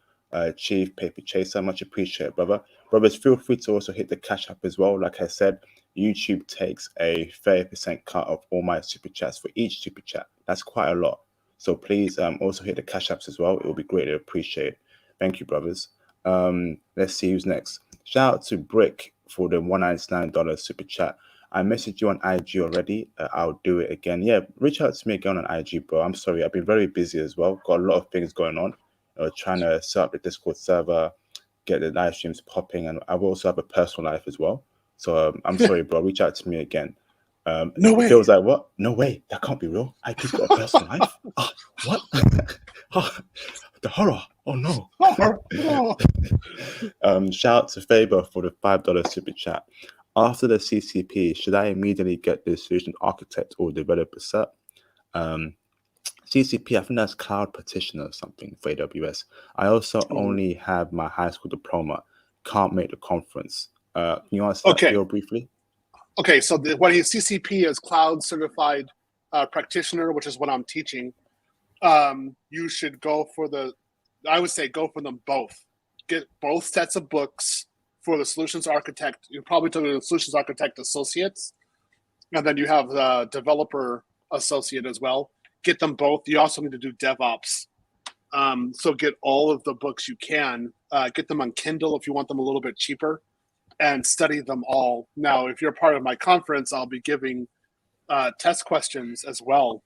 Chief Paper Chaser. Much appreciated, brother. Brothers, feel free to also hit the cash app as well. Like I said, YouTube takes a 30% cut of all my super chats for each super chat. That's quite a lot. So please also hit the cash apps as well. It will be greatly appreciated. Thank you, brothers. Let's see who's next. Shout out to Brick for the $199 super chat. I messaged you on IG already. I'll do it again. Yeah, reach out to me again on IG, bro. I'm sorry. I've been very busy as well. Got a lot of things going on. Trying to set up the Discord server, get the live streams popping, and I also have a personal life as well. So I'm sorry, bro. Reach out to me again. No way. It feels like, what? No way. That can't be real. IP's got a personal life. Oh, what? Oh, the horror. Oh no. Shout out to Faber for the $5 super chat. After the CCP, should I immediately get the solution architect or developer cert? CCP, I think that's cloud practitioner or something for AWS. I also only have my high school diploma. Can't make the conference. Can you answer that, Theo, briefly? Okay, so what his CCP is cloud certified practitioner, which is what I'm teaching. You should go for I would say go for them both. Get both sets of books for the solutions architect. You probably took the solutions architect associates, and then you have the developer associate as well. Get them both. You also need to do DevOps. So get all of the books you can. Get them on Kindle if you want them a little bit cheaper, and study them all. Now, if you're part of my conference, I'll be giving test questions as well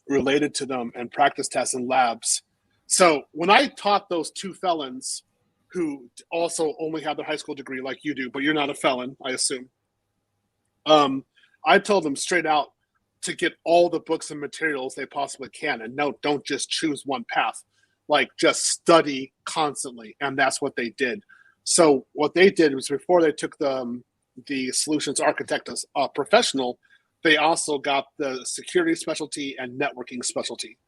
related to them and practice tests and labs. So when I taught those two felons who also only have their high school degree like you do, but you're not a felon, I assume, I told them straight out to get all the books and materials they possibly can. And no, don't just choose one path. Like, just study constantly. And that's what they did. So what they did was, before they took the solutions architect as a professional, they also got the security specialty and networking specialty.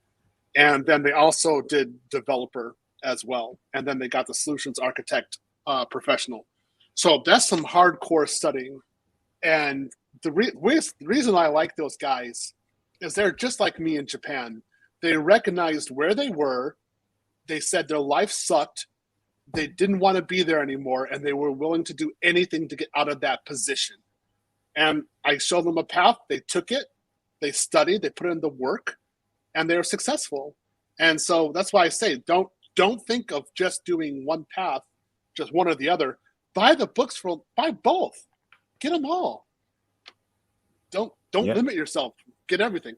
And then they also did developer as well. And then they got the solutions architect professional. So that's some hardcore studying. And the reason I like those guys is they're just like me in Japan. They recognized where they were. They said their life sucked. They didn't want to be there anymore, and they were willing to do anything to get out of that position. And I showed them a path. They took it. They studied. They put in the work, and they were successful. And so that's why I say don't think of just doing one path, just one or the other. Buy the books buy both. Get them all. Don't limit yourself. Get everything.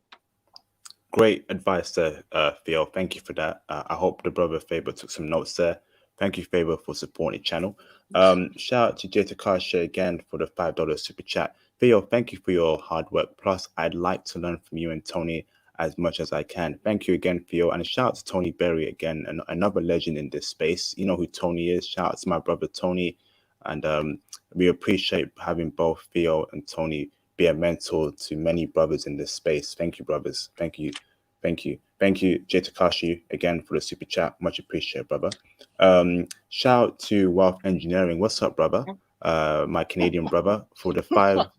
Great advice there, Theo. Thank you for that. I hope the brother Faber took some notes there. Thank you, Faber, for supporting the channel. Shout out to Jay Takashi again for the $5 super chat. Theo, thank you for your hard work. Plus, I'd like to learn from you and Tony as much as I can. Thank you again, Theo. And shout out to Tony Berry again, another legend in this space. You know who Tony is. Shout out to my brother Tony. And we appreciate having both Theo and Tony be a mentor to many brothers in this space. Thank you, brothers. Thank you. Thank you. Thank you, Jay Takashi, again for the super chat. Much appreciated, brother. Shout out to Wealth Engineering. What's up, brother? My Canadian brother, for the $5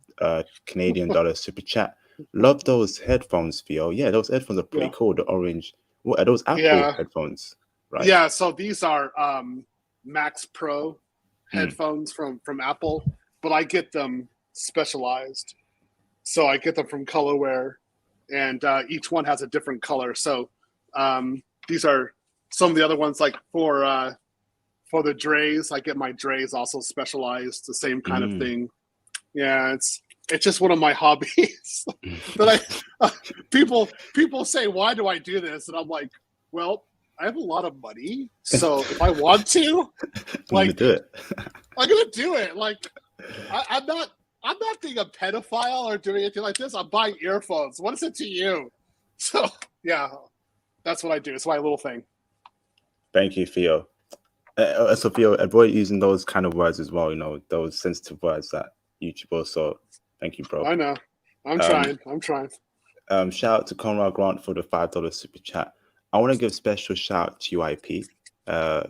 Canadian super chat. Love those headphones, Theo. Yeah, those headphones are pretty cool. The orange. What are those Apple headphones? Right. Yeah, so these are Max Pro headphones from Apple, but I get them specialized. So I get them from Colorware, and each one has a different color. So these are some of the other ones, like for the Dre's. I get my Dre's also specialized, the same kind of thing. Yeah, it's just one of my hobbies. But people say, why do I do this? And I'm like, well, I have a lot of money, so if I want to, like, I'm gonna do it. I'm gonna do it. Like, I'm not being a pedophile or doing anything like this. I'm buying earphones. What is it to you? So yeah, that's what I do. It's my little thing. Thank you, Theo. So Theo, avoid using those kind of words as well. You know, those sensitive words that YouTube also. Thank you, bro. I know. I'm trying. Shout out to Conrad Grant for the $5 super chat. I want to give special shout out to UIP,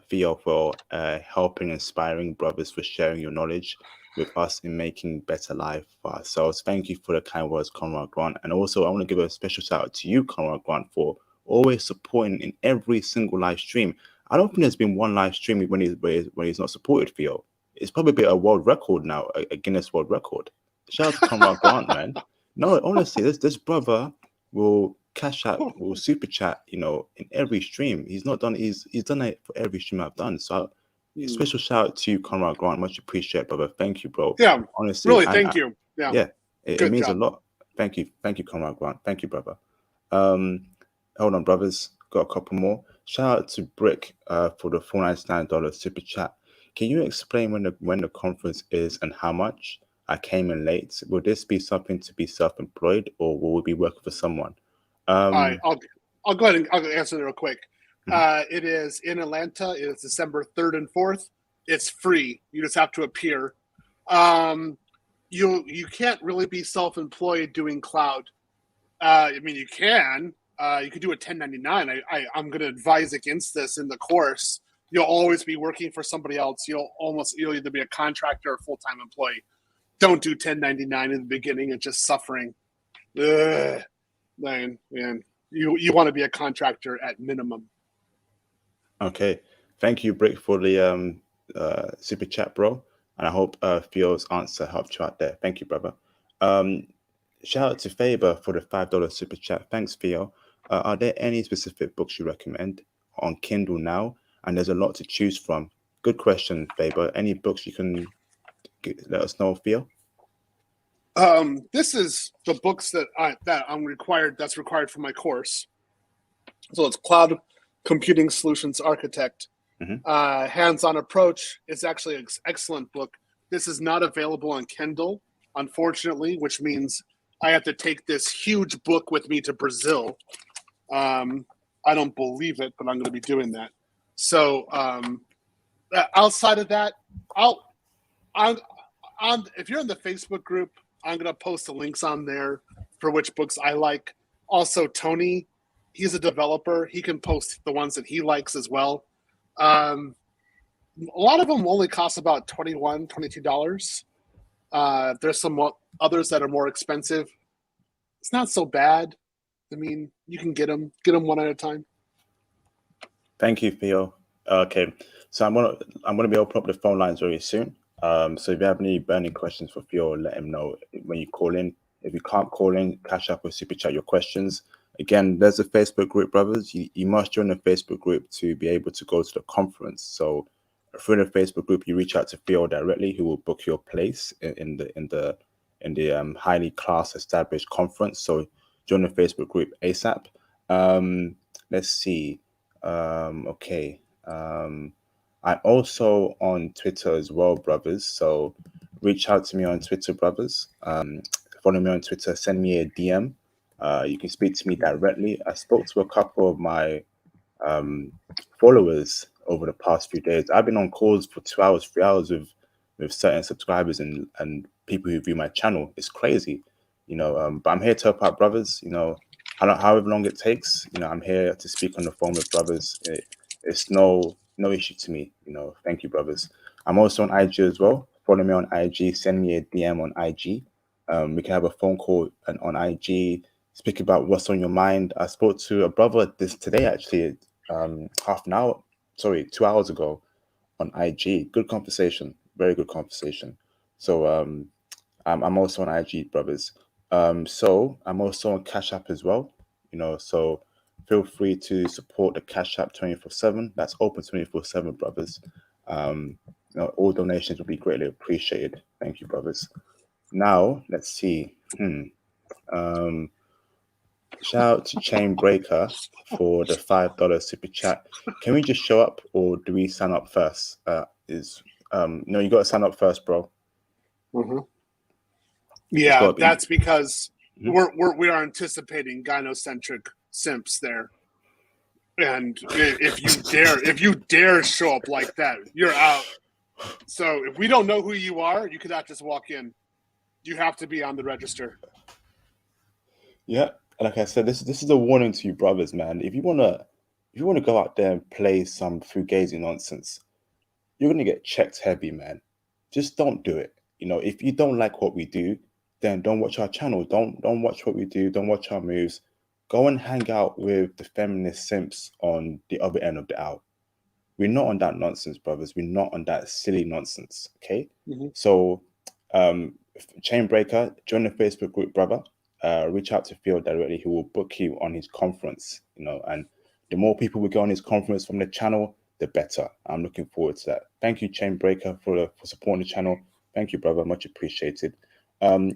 Theo, for helping inspiring brothers, for sharing your knowledge with us in making better life for ourselves. Thank you for the kind words, Conrad Grant. And also, I want to give a special shout out to you, Conrad Grant, for always supporting in every single live stream. I don't think there's been one live stream when he's not supported Theo. It's probably a world record now, a Guinness World Record. Shout out to Conrad Grant, man. No, honestly, this brother will cash out, will super chat, in every stream. He's done it for every stream I've done. So special shout out to you, Conrad Grant. Much appreciated, brother. Thank you, bro. Yeah, Honestly, really, thank you. Yeah, it means a lot. Thank you, Conrad Grant. Thank you, brother. Hold on, brothers. Got a couple more. Shout out to Brick for the $499 super chat. Can you explain when the conference is and how much? I came in late. Will this be something to be self-employed, or will we be working for someone? All right, I'll go ahead and I'll answer that real quick. Mm-hmm. It is in Atlanta. It is December 3rd and 4th. It's free. You just have to appear. You can't really be self-employed doing cloud. I mean, you can. You could do a 1099. I'm going to advise against this in the course. You'll always be working for somebody else. You'll either be a contractor or full-time employee. Don't do 1099 in the beginning. It's just suffering. Ugh. Man, you want to be a contractor at minimum. Okay, thank you, Brick, for the super chat, bro. And I hope Theo's answer helped you out there. Thank you, brother. Shout out to Faber for the $5 super chat. Thanks, Theo. Are there any specific books you recommend on Kindle now? And there's a lot to choose from. Good question, Faber. Any books you can let us know, Theo? This is the books that I'm required. That's required for my course. So it's Cloud Computing Solutions Architect. Mm-hmm. Hands-on approach. It's actually an excellent book. This is not available on Kindle, unfortunately, which means I have to take this huge book with me to Brazil. I don't believe it, but I'm going to be doing that. So outside of that, if you're in the Facebook group, I'm going to post the links on there for which books I like. Also, Tony, he's a developer. He can post the ones that he likes as well. A lot of them only cost about $21, $22. There's some others that are more expensive. It's not so bad. I mean, you can get them one at a time. Thank you, Theo. Okay, so I'm gonna be opening up the phone lines very soon. So if you have any burning questions for Theo, let him know when you call in. If you can't call in, cash up or super chat your questions. Again, there's a Facebook group, brothers. You must join the Facebook group to be able to go to the conference. So through the Facebook group, you reach out to Theo directly, who will book your place in the highly class established conference. So join the Facebook group ASAP. Let's see. Okay. I'm also on Twitter as well, brothers. So reach out to me on Twitter, brothers. Follow me on Twitter. Send me a DM. You can speak to me directly. I spoke to a couple of my followers over the past few days. I've been on calls for 2 hours, 3 hours with certain subscribers and people who view my channel. It's crazy, but I'm here to help out brothers, however long it takes. I'm here to speak on the phone with brothers. It's no issue to me. Thank you, brothers. I'm also on IG as well. Follow me on IG. Send me a DM on IG. We can have a phone call on IG. Speak about what's on your mind. I spoke to a brother today, actually, 2 hours ago on IG. Good conversation, very good conversation. So I'm also on IG, brothers. So I'm also on Cash App as well. So feel free to support the Cash App 24/7. That's open 24/7, brothers. All donations will be greatly appreciated. Thank you, brothers. Now let's see. Shout out to Chain Breaker for the $5 super chat. Can we just show up, or do we sign up first? No, you got to sign up first, bro. Mm-hmm. Yeah, that's because we are anticipating gynocentric simps there, and if you dare show up like that, you're out. So if we don't know who you are, you cannot just walk in. You have to be on the register. Yeah, like I said, this is a warning to you, brothers, man. If you wanna go out there and play some fugazi nonsense, you're gonna get checked heavy, man. Just don't do it. If you don't like what we do, then don't watch our channel. Don't watch what we do. Don't watch our moves. Go and hang out with the feminist simps on the other end of the aisle. we're not on that nonsense, brothers. We're not on that silly nonsense. Okay. Mm-hmm. So, Chainbreaker, join the Facebook group, brother. Reach out to Theo directly. He will book you on his conference. And the more people we get on his conference from the channel, the better. I'm looking forward to that. Thank you, Chainbreaker, for supporting the channel. Thank you, brother. Much appreciated.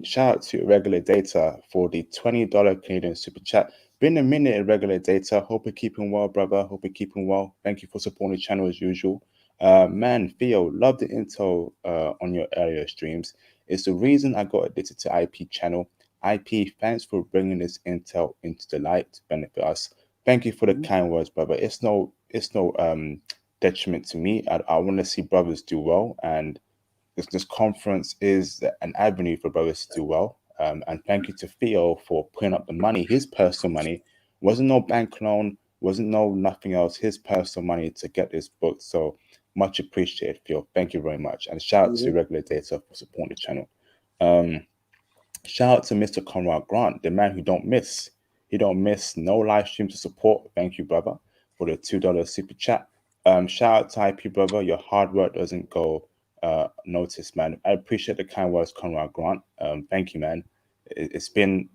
Shout out to Regular Data for the $20 Canadian super chat. Been a minute, Regular Data. Hope you're keeping well, brother. Hope you're keeping well. Thank you for supporting the channel as usual. Man, Theo, love the intel on your earlier streams. It's the reason I got addicted to IP channel. IP, thanks for bringing this intel into the light to benefit us. Thank you for the kind words, brother. It's no detriment to me. I want to see brothers do well, and this conference is an avenue for brothers to do well. And thank you to Theo for putting up the money, his personal money. Wasn't no bank loan, wasn't no nothing else, his personal money to get this book. So much appreciated, Theo. Thank you very much. And shout out to Regular Data for supporting the channel. Shout out to Mr. Conrad Grant, the man who don't miss. He don't miss no live stream to support. Thank you, brother, for the $2 super chat. Shout out to IP, brother. Your hard work doesn't go noticed, man. I appreciate the kind words, Conrad Grant. Thank you, man. I've been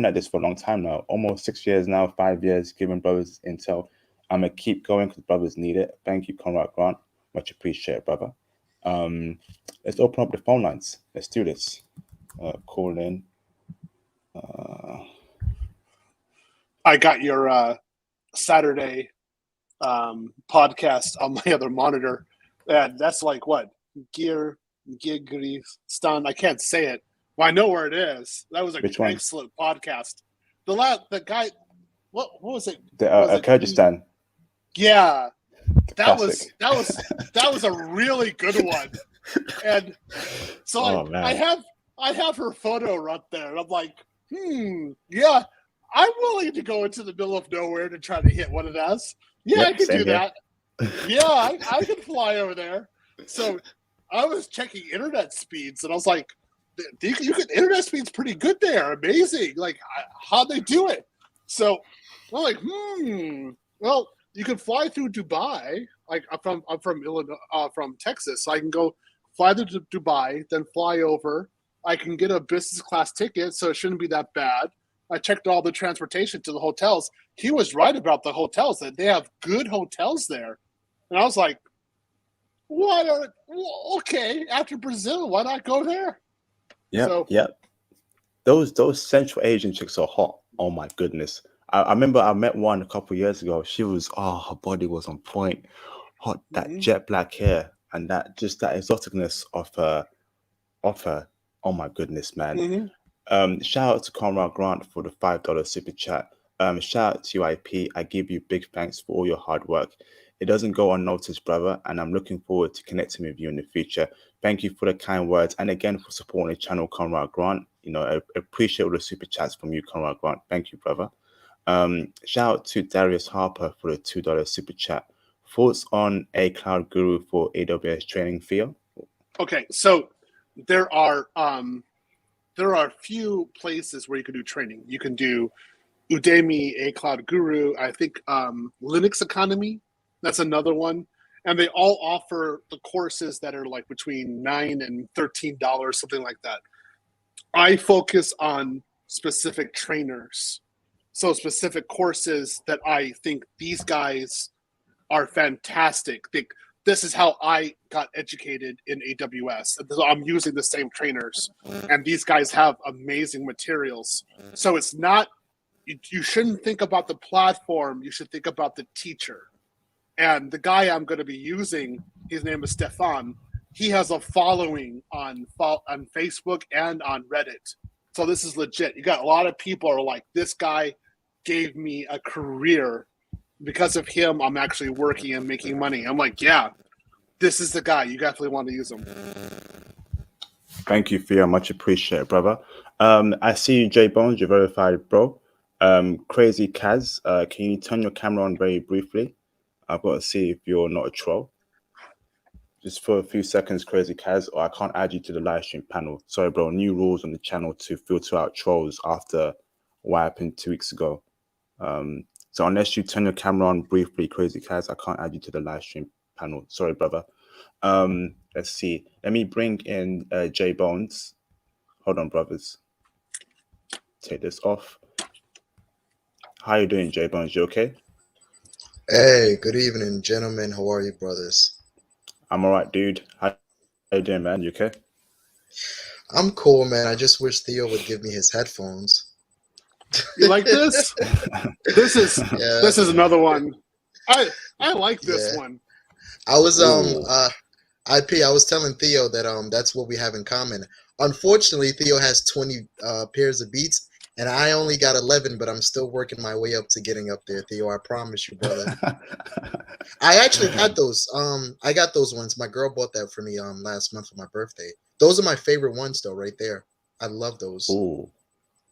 at this for a long time now, almost 6 years now, 5 years, giving brothers intel. I'm gonna keep going because brothers need it. Thank you, Conrad Grant. Much appreciated, brother. Let's open up the phone lines. Let's do this. Call in. I got your Saturday podcast on my other monitor, and that's like what Gigistan. I can't say it. Well, I know where it is. That was an excellent podcast. The guy, what was it? Kyrgyzstan. Yeah, that was a really good one. And so I have her photo right there, and I'm like, yeah, I'm willing to go into the middle of nowhere to try to hit one of those. Yeah, I can do that. Yeah, I can fly over there. So I was checking internet speeds, and I was like, you can internet speeds pretty good there. Amazing. Like, how'd they do it? So I'm like, well, you can fly through Dubai. Like, I'm from Illinois, from Texas, so I can go fly to Dubai, then fly over. I can get a business class ticket, so it shouldn't be that bad. I checked all the transportation to the hotels. He was right about the hotels, that they have good hotels there. And I was like, okay, after Brazil, why not go there? Yeah. Those Central Asian chicks are hot. Oh my goodness. I remember I met one a couple of years ago. She was, her body was on point. Hot, that jet black hair and that exoticness of her. Oh my goodness, man. Shout out to Conrad Grant for the $5 super chat. Shout out to UIP. I give you big thanks for all your hard work. It doesn't go unnoticed, brother, and I'm looking forward to connecting with you in the future. Thank you for the kind words, and again for supporting the channel, Conrad Grant. I appreciate all the super chats from you, Conrad Grant. Thank you, brother. Shout out to Darius Harper for the $2 super chat. Thoughts on a cloud guru for AWS training, Theo? Okay, so there are a few places where you can do training. You can do Udemy, A Cloud Guru. I think Linux Economy, that's another one. And they all offer the courses that are like between $9 and $13, something like that. I focus on specific trainers. So specific courses that I think these guys are fantastic. This is how I got educated in AWS. I'm using the same trainers, and these guys have amazing materials. So it's not, you shouldn't think about the platform, you should think about the teacher. And the guy I'm going to be using, his name is Stefan. He has a following on Facebook and on Reddit. So this is legit. You got a lot of people are like, this guy gave me a career. Because of him, I'm actually working and making money. I'm like, yeah, this is the guy. You definitely want to use him. Thank you, Theo. Much appreciated, brother. I see you, J Bones. You're verified, bro. Crazy Kaz, can you turn your camera on very briefly? I've got to see if you're not a troll. Just for a few seconds, Crazy Kaz, or I can't add you to the live stream panel. Sorry, bro. New rules on the channel to filter out trolls after what happened 2 weeks ago. So unless you turn your camera on briefly, Crazy Cats, I can't add you to the live stream panel. Sorry, brother. Let's see. Let me bring in J Bones. Hold on, brothers. Take this off. How you doing, J Bones? You okay? Hey, good evening, gentlemen. How are you, brothers? I'm all right, dude. How you doing, man? You okay? I'm cool, man. I just wish Theo would give me his headphones. You like this? This is another one. I like this one. I was Ooh. IP. I was telling Theo that that's what we have in common. Unfortunately, Theo has 20 pairs of Beats, and I only got 11, but I'm still working my way up to getting up there, Theo. I promise you, brother. I actually got those. I got those ones. My girl bought that for me last month for my birthday. Those are my favorite ones, though, right there. I love those. Ooh,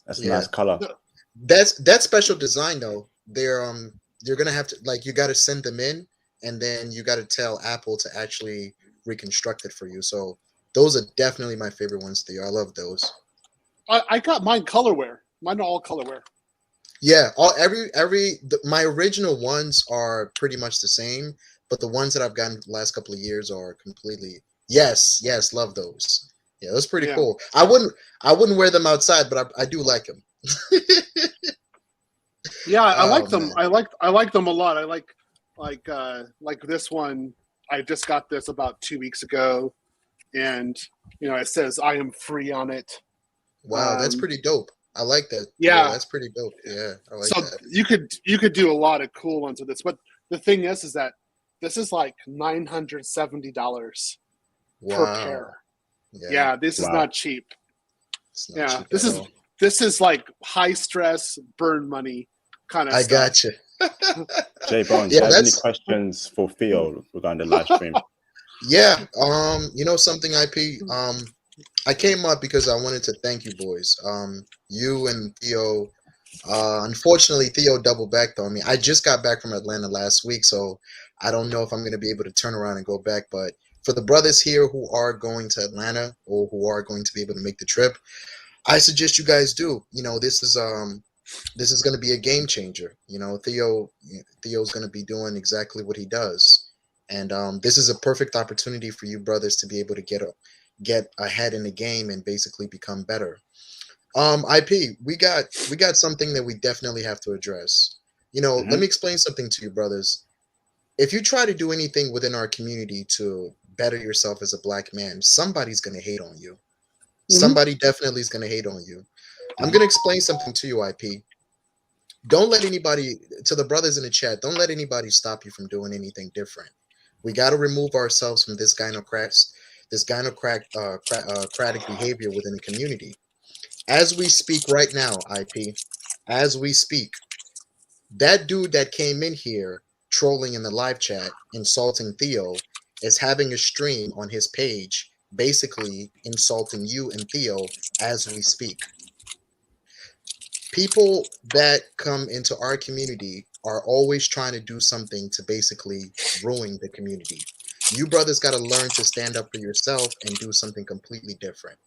that's a nice color. That's special design though. You're gonna have to, like, you got to send them in, and then you got to tell Apple to actually reconstruct it for you. So those are definitely my favorite ones, Theo. I love those. I got mine colorware. Mine are all colorware. Yeah, my original ones are pretty much the same, but the ones that I've gotten the last couple of years are completely yes, love those. Yeah, that's pretty cool. I wouldn't wear them outside, but I do like them. Yeah, I like them. Man. I like them a lot. I like this one. I just got this about 2 weeks ago, and it says "I am free" on it. Wow, that's pretty dope. I like that. Yeah, that's pretty dope. Yeah, I like so that. you could do a lot of cool ones with this, but the thing is that this is like $970 per pair. Yeah, this is not cheap. Not cheap this is like high stress burn money kind of stuff. I got you. Jay Bones, do you have any questions for Theo regarding the live stream? Yeah, something, IP. I came up because I wanted to thank you boys. You and Theo. Unfortunately, Theo double backed on me. I just got back from Atlanta last week, so I don't know if I'm going to be able to turn around and go back. But for the brothers here who are going to Atlanta or who are going to be able to make the trip, I suggest you guys do. This is going to be a game changer. Theo's going to be doing exactly what he does, and this is a perfect opportunity for you brothers to be able to get ahead in the game and basically become better. IP, we got something that we definitely have to address. Let me explain something to you, brothers. If you try to do anything within our community to better yourself as a black man, somebody's going to hate on you. Somebody definitely is going to hate on you. I'm going to explain something to you, IP. Don't let anybody, to the brothers in the chat, don't let anybody stop you from doing anything different. We got to remove ourselves from this gynocratic behavior within the community. As we speak right now, IP, as we speak, that dude that came in here trolling in the live chat, insulting Theo, is having a stream on his page, basically insulting you and Theo as we speak. People that come into our community are always trying to do something to basically ruin the community. You brothers got to learn to stand up for yourself and do something completely different.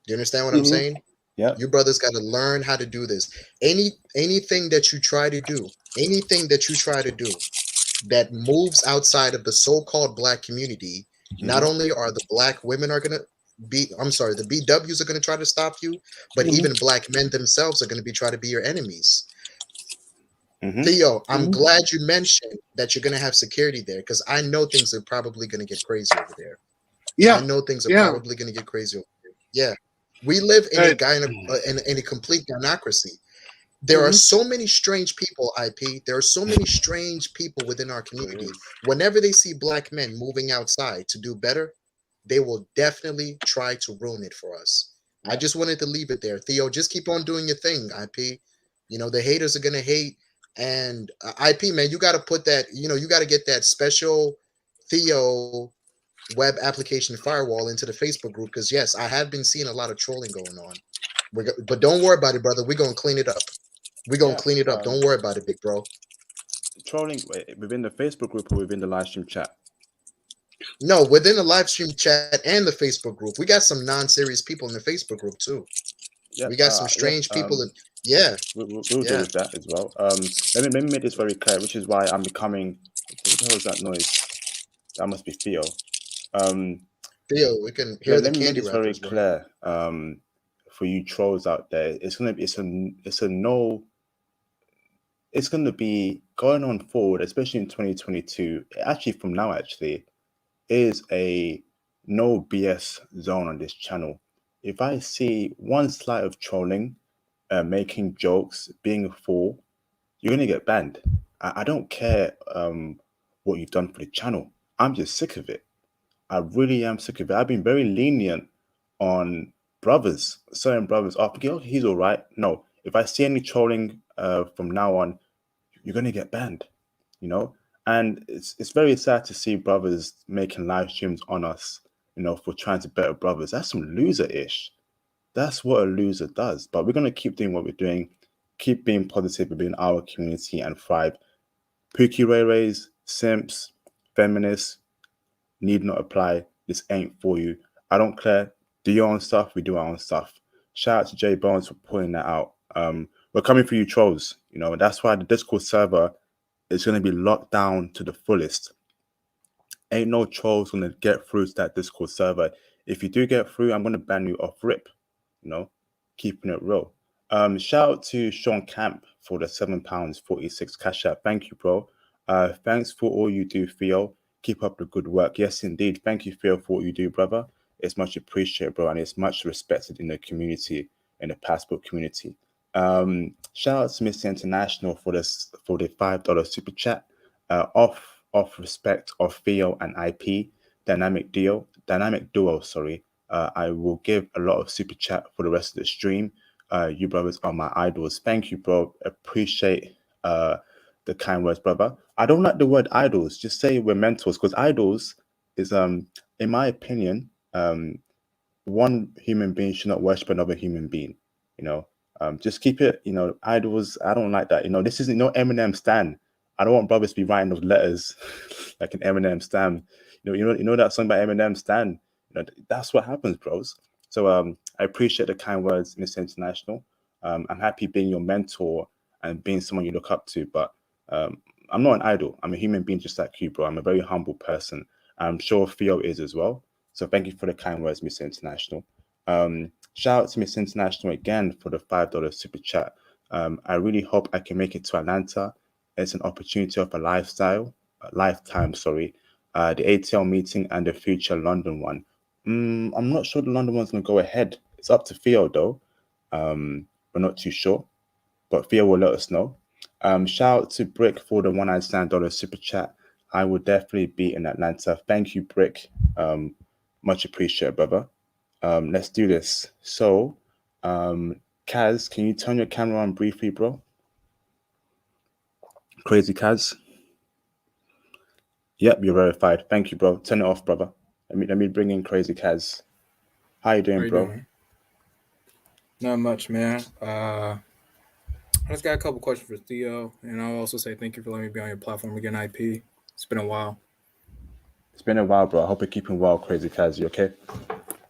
Do you understand what I'm saying? Yeah. You brothers got to learn how to do this. Anything that you try to do that moves outside of the so-called black community, not only are the black women are going to be, the BWs are going to try to stop you, but even black men themselves are going to try to be your enemies. Theo, I'm glad you mentioned that you're going to have security there, because I know things are probably going to get crazy over there. Yeah, I know things are probably going to get crazy over there. Yeah, we live in a complete gynocracy. There are so many strange people, IP. There are so many strange people within our community. Whenever they see black men moving outside to do better, they will definitely try to ruin it for us. I just wanted to leave it there. Theo, just keep on doing your thing, IP. The haters are going to hate. And IP, man, you got to put that, you got to get that special Theo web application firewall into the Facebook group, because, yes, I have been seeing a lot of trolling going on. But don't worry about it, brother. We're going to clean it up. We're going to clean it up. Don't worry about it, big bro. Trolling within the Facebook group or within the live stream chat? No, within the live stream chat and the Facebook group. We got some non-serious people in the Facebook group too. Yeah, We got some strange people. Yeah, we'll deal yeah. with that as well. Let me make this very clear, which is why I'm becoming. What the hell is that noise? That must be Theo. Um, Theo, we can hear the let me make candy this very wrappers, bro. clear. For you trolls out there, it's a no. It's gonna be going on forward, especially in 2022. Actually, from now, actually, is a no BS zone on this channel. If I see one slight of trolling, making jokes, being a fool, you're gonna get banned. I don't care what you've done for the channel. I'm just sick of it. I really am sick of it. I've been very lenient on brothers, certain brothers. Oh, okay, he's all right. No, if I see any trolling from now on, you're gonna get banned. You know, and it's very sad to see brothers making live streams on us. For trying to better brothers. That's some loser-ish. That's what a loser does. But we're gonna keep doing what we're doing, keep being positive within our community and thrive. Pookie Ray Rays, simps, feminists, need not apply. This ain't for you. I don't care. Do your own stuff. We do our own stuff. Shout out to Jay Bones for pointing that out. We're coming for you trolls. That's why the Discord server is going to be locked down to the fullest. Ain't no trolls going to get through to that Discord server. If you do get through, I'm going to ban you off rip. Keeping it real. Shout out to Sean Camp for the £7.46 cash out. Thank you, bro. Thanks for all you do, Theo. Keep up the good work. Yes, indeed. Thank you, Theo, for what you do, brother. It's much appreciated, bro, and it's much respected in the community, in the passport community. Shout out to Mr. International for the $5 super chat. Off respect of Theo and IP dynamic duo. Sorry. I will give a lot of super chat for the rest of the stream. You brothers are my idols. Thank you, bro. Appreciate the kind words, brother. I don't like the word idols. Just say we're mentors, because idols is in my opinion, one human being should not worship another human being. Just keep it. Idols. I don't like that. This isn't no Eminem stan. I don't want brothers to be writing those letters like an Eminem stan. You know that song by Eminem stan. That's what happens, bros. So I appreciate the kind words, Mr. International. I'm happy being your mentor and being someone you look up to, but I'm not an idol. I'm a human being just like you, bro. I'm a very humble person. I'm sure Theo is as well. So thank you for the kind words, Mr. International. Shout out to Mr. International again for the $5 super chat. I really hope I can make it to Atlanta. It's an opportunity of a lifetime. Sorry. The ATL meeting and the future London one. I'm not sure the London one's gonna go ahead. It's up to Theo though. We're not too sure, but Theo will let us know. Shout out to Brick for the $199 super chat. I will definitely be in Atlanta. Thank you, Brick. Much appreciated, brother. Let's do this. So, Kaz, can you turn your camera on briefly, bro? Crazy Kaz. Yep, you're verified. Thank you, bro. Turn it off, brother. Let me bring in Crazy Kaz. How you doing, bro? Doing? Not much, man. I just got a couple questions for Theo, and I'll also say thank you for letting me be on your platform again, IP. It's been a while. It's been a while, bro. I hope you're keeping well, Crazy Kaz. You okay?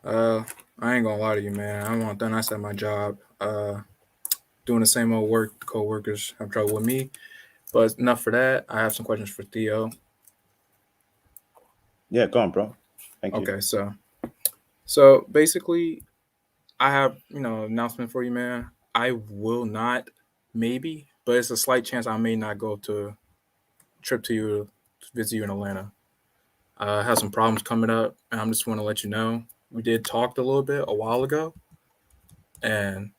I ain't gonna lie to you, man. I want done. I said my job. Doing the same old work. The co-workers have trouble with me. But enough for that. I have some questions for Theo. Yeah, go on, bro. Thank you. Okay, so basically, I have an announcement for you, man. I will not, maybe, but it's a slight chance I may not go to trip to visit you in Atlanta. I have some problems coming up, and I'm just want to let you know. We did talk a little bit a while ago, and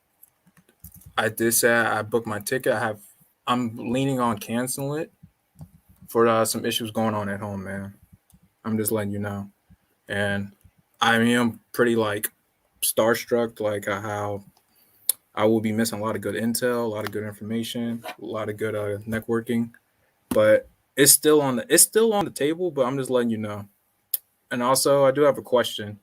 I did say I booked my ticket. I'm leaning on canceling it for some issues going on at home, man. I'm just letting you know, and I am pretty starstruck, how I will be missing a lot of good intel, a lot of good information, a lot of good networking, but it's still on the table. But I'm just letting you know. And also, I do have a question.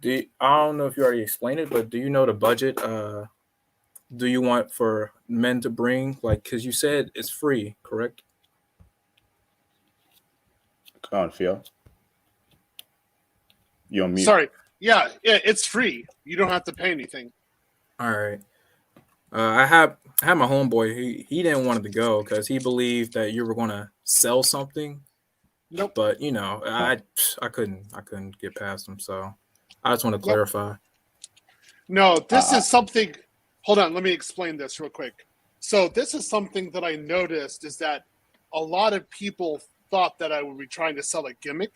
I don't know if you already explained it, but do you know the budget? Do you want for men to bring, because you said it's free, correct? Come on, Theo. You're on mute. Sorry. Yeah, it's free. You don't have to pay anything. All right. I had my homeboy. He didn't want it to go because he believed that you were gonna sell something. Nope. But I couldn't get past him. So I just want to Nope. clarify. No, this is something. Hold on, let me explain this real quick. So this is something that I noticed is that a lot of people thought that I would be trying to sell a gimmick,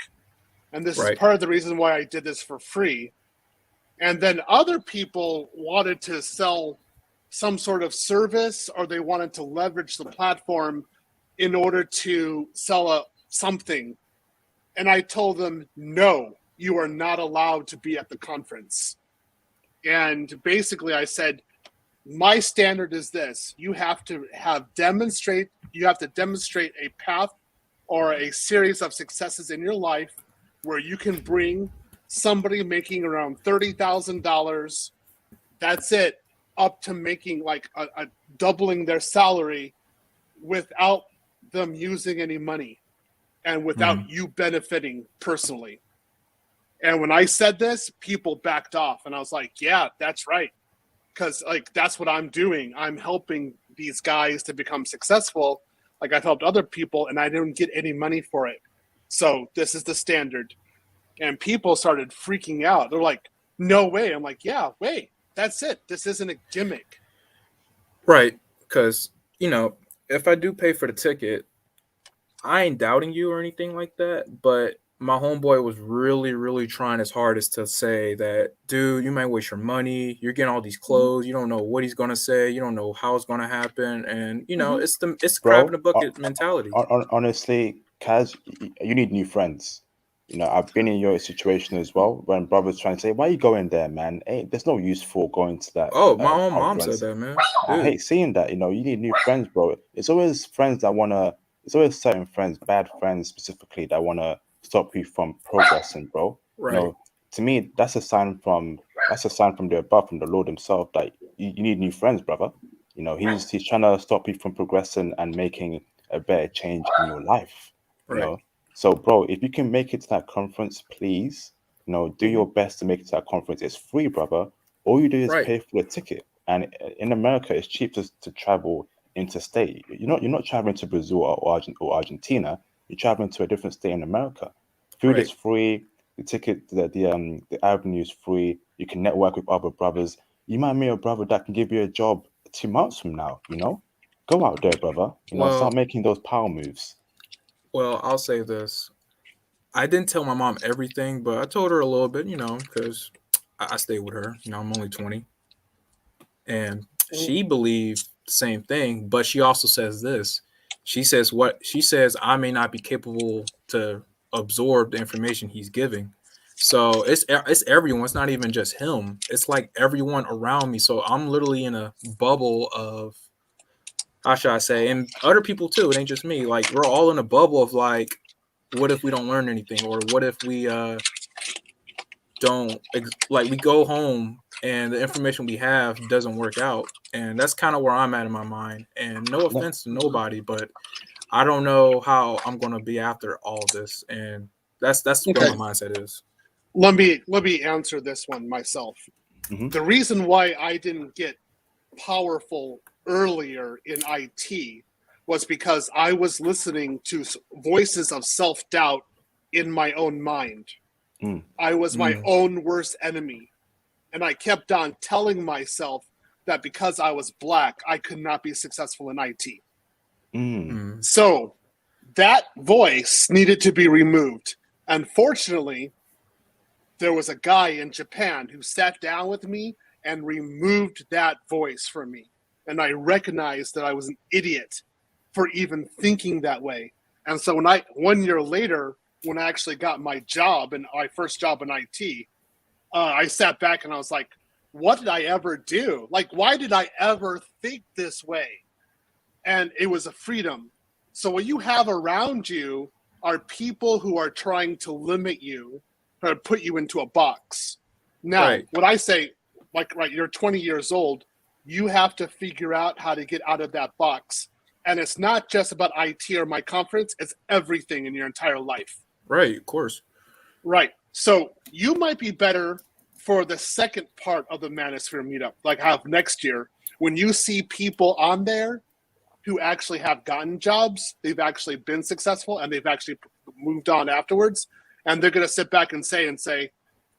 and this is Right. part of the reason why I did this for free. And then other people wanted to sell some sort of service, or they wanted to leverage the platform in order to sell something. And I told them, no, you are not allowed to be at the conference. And basically I said, my standard is this: you have to demonstrate a path or a series of successes in your life where you can bring somebody making around $30,000, that's it, up to making like a doubling their salary without them using any money and without you benefiting personally. And when I said this, people backed off, and I was like, yeah, that's right. Because like that's what I'm doing. I'm helping these guys to become successful. Like I've helped other people, and I didn't get any money for it. So this is the standard. And people started freaking out. They're like, no way. I'm like, yeah, wait, that's it. This isn't a gimmick. Right. Because, if I do pay for the ticket, I ain't doubting you or anything like that. But my homeboy was really, really trying his hardest to say that, dude, you might waste your money. You're getting all these clothes. You don't know what he's going to say. You don't know how it's going to happen. And, it's the crab in the bucket mentality. Honestly, Kaz, you need new friends. I've been in your situation as well when brothers trying to say, why are you going there, man? Hey, there's no use for going to that Oh, my own mom conference. said that, man. I hate seeing that. You need new friends, bro. It's always friends that it's always certain friends, bad friends specifically, that want to stop you from progressing, bro. Right. To me, that's a sign from the above, from the Lord himself, that you need new friends, brother. He's trying to stop you from progressing and making a better change in your life. Right. So, bro, if you can make it to that conference, please, do your best to make it to that conference. It's free, brother. All you do is pay for the ticket. And in America, it's cheap to travel interstate. You're not traveling to Brazil or Argentina. You're traveling to a different state in America. Food is free. The ticket, the avenue is free. You can network with other brothers. You might meet a brother that can give you a job 2 months from now. Go out there, brother. Start making those power moves. Well, I'll say this. I didn't tell my mom everything, but I told her a little bit, because I stayed with her. I'm only 20. And she believed the same thing, but she also says this. She says I may not be capable to absorb the information he's giving. So it's everyone. It's not even just him. It's like everyone around me. So I'm literally in a bubble of, how should I say, and other people too. It ain't just me. Like we're all in a bubble of like, what if we don't learn anything, or what if we don't we go home and the information we have doesn't work out. And that's kind of where I'm at in my mind. And no offense to nobody, but I don't know how I'm going to be after all this. And that's where my mindset is. Let me answer this one myself. The reason why I didn't get powerful earlier in IT was because I was listening to voices of self-doubt in my own mind. I was my own worst enemy. And I kept on telling myself that because I was black, I could not be successful in IT. So that voice needed to be removed. Unfortunately, there was a guy in Japan who sat down with me and removed that voice from me. And I recognized that I was an idiot for even thinking that way. And so 1 year later, when I actually got my first job in IT, I sat back and I was like, what did I ever do? Like, why did I ever think this way? And it was a freedom. So what you have around you are people who are trying to limit you, or put you into a box. Now, what I say, you're 20 years old, you have to figure out how to get out of that box. And it's not just about IT or my conference, it's everything in your entire life. Right, of course. Right. So you might be better for the second part of the Manosphere meetup, like I have next year, when you see people on there who actually have gotten jobs, they've actually been successful, and they've actually moved on afterwards, and they're going to sit back and say,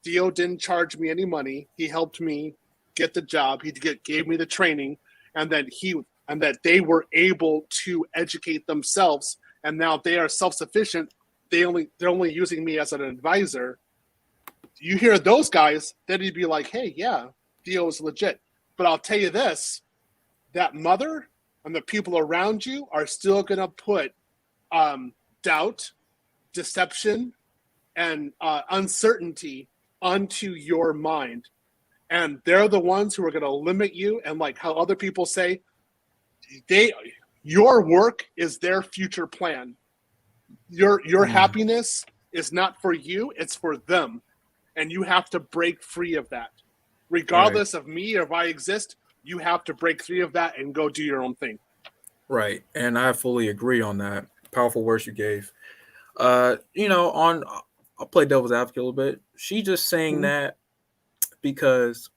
Theo didn't charge me any money. He helped me get the job. He gave me the training, and that they were able to educate themselves, and now they are self-sufficient. They're only using me as an advisor. You hear those guys, then you'd be like, hey, yeah, Theo is legit. But I'll tell you this, that mother and the people around you are still going to put doubt, deception, and uncertainty onto your mind. And they're the ones who are going to limit you. And like how other people say, your work is their future plan. Your happiness is not for you, it's for them. And you have to break free of that. Regardless of me or if I exist, you have to break free of that and go do your own thing. Right. And I fully agree on that. Powerful words you gave. I'll play devil's advocate a little bit. She just saying that because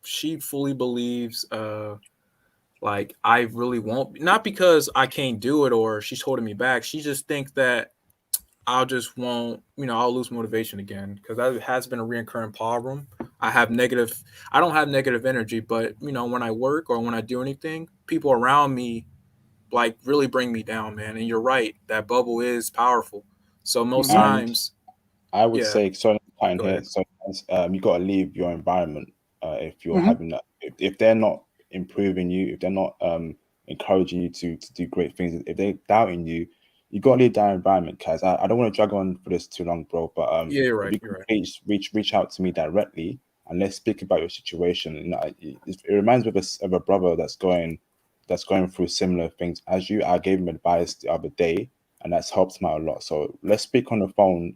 she fully believes like I really won't, not because I can't do it or she's holding me back. She just thinks that I'll just won't, I'll lose motivation again, because that has been a recurring problem. I don't have negative energy, but when I work or when I do anything, people around me like really bring me down, man. And you're right, that bubble is powerful. So most times, I would yeah, say, sorry, go here. ahead. So you got to leave your environment if you're Mhm. having that. If they're not improving you, if they're not encouraging you to do great things, if they're doubting you, you got to leave that environment, Kaz. I don't want to drag on for this too long, bro. But Yeah, you're if right. you You're can right. please reach out to me directly and let's speak about your situation. It reminds me of a brother that's going through similar things as you. I gave him advice the other day, and that's helped him out a lot. So let's speak on the phone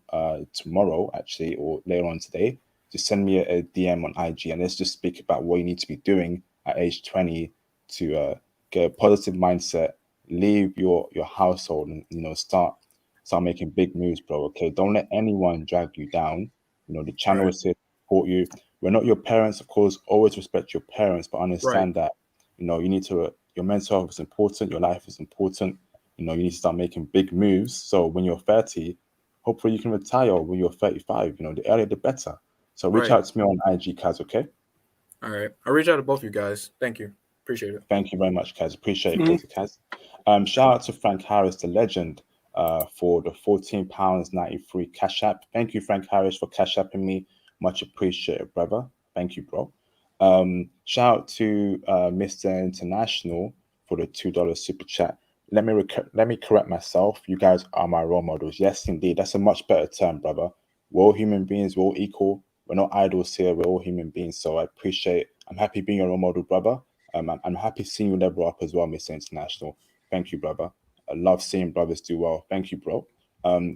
tomorrow, actually, or later on today. Just send me a DM on IG, and let's just speak about what you need to be doing at age 20 to get a positive mindset, leave your household, and start making big moves, bro. Okay, don't let anyone drag you down. The channel Right. is here to support you. We're not your parents, of course. Always respect your parents, but Right. understand that you need to. Your mental health is important. Your life is important. You need to start making big moves. So when you're 30, hopefully you can retire when you're 35. The earlier the better. So reach Right. out to me on IG, Kaz, okay? All right. I'll reach out to both of you guys. Thank you. Appreciate it. Thank you very much, Kaz. Appreciate it, Mhm. Crazy Kaz. Shout out to Frank Harris, the legend, for the £14.93 Cash App. Thank you, Frank Harris, for Cash Apping me. Much appreciated, brother. Thank you, bro. Shout out to Mr. International for the $2 super chat. Let me correct myself. You guys are my role models. Yes, indeed. That's a much better term, brother. We're all human beings. We're all equal. We're not idols here. We're all human beings. So I'm happy being your role model, brother. I'm happy seeing you level up as well, Mr. International. Thank you, brother. I love seeing brothers do well. Thank you, bro.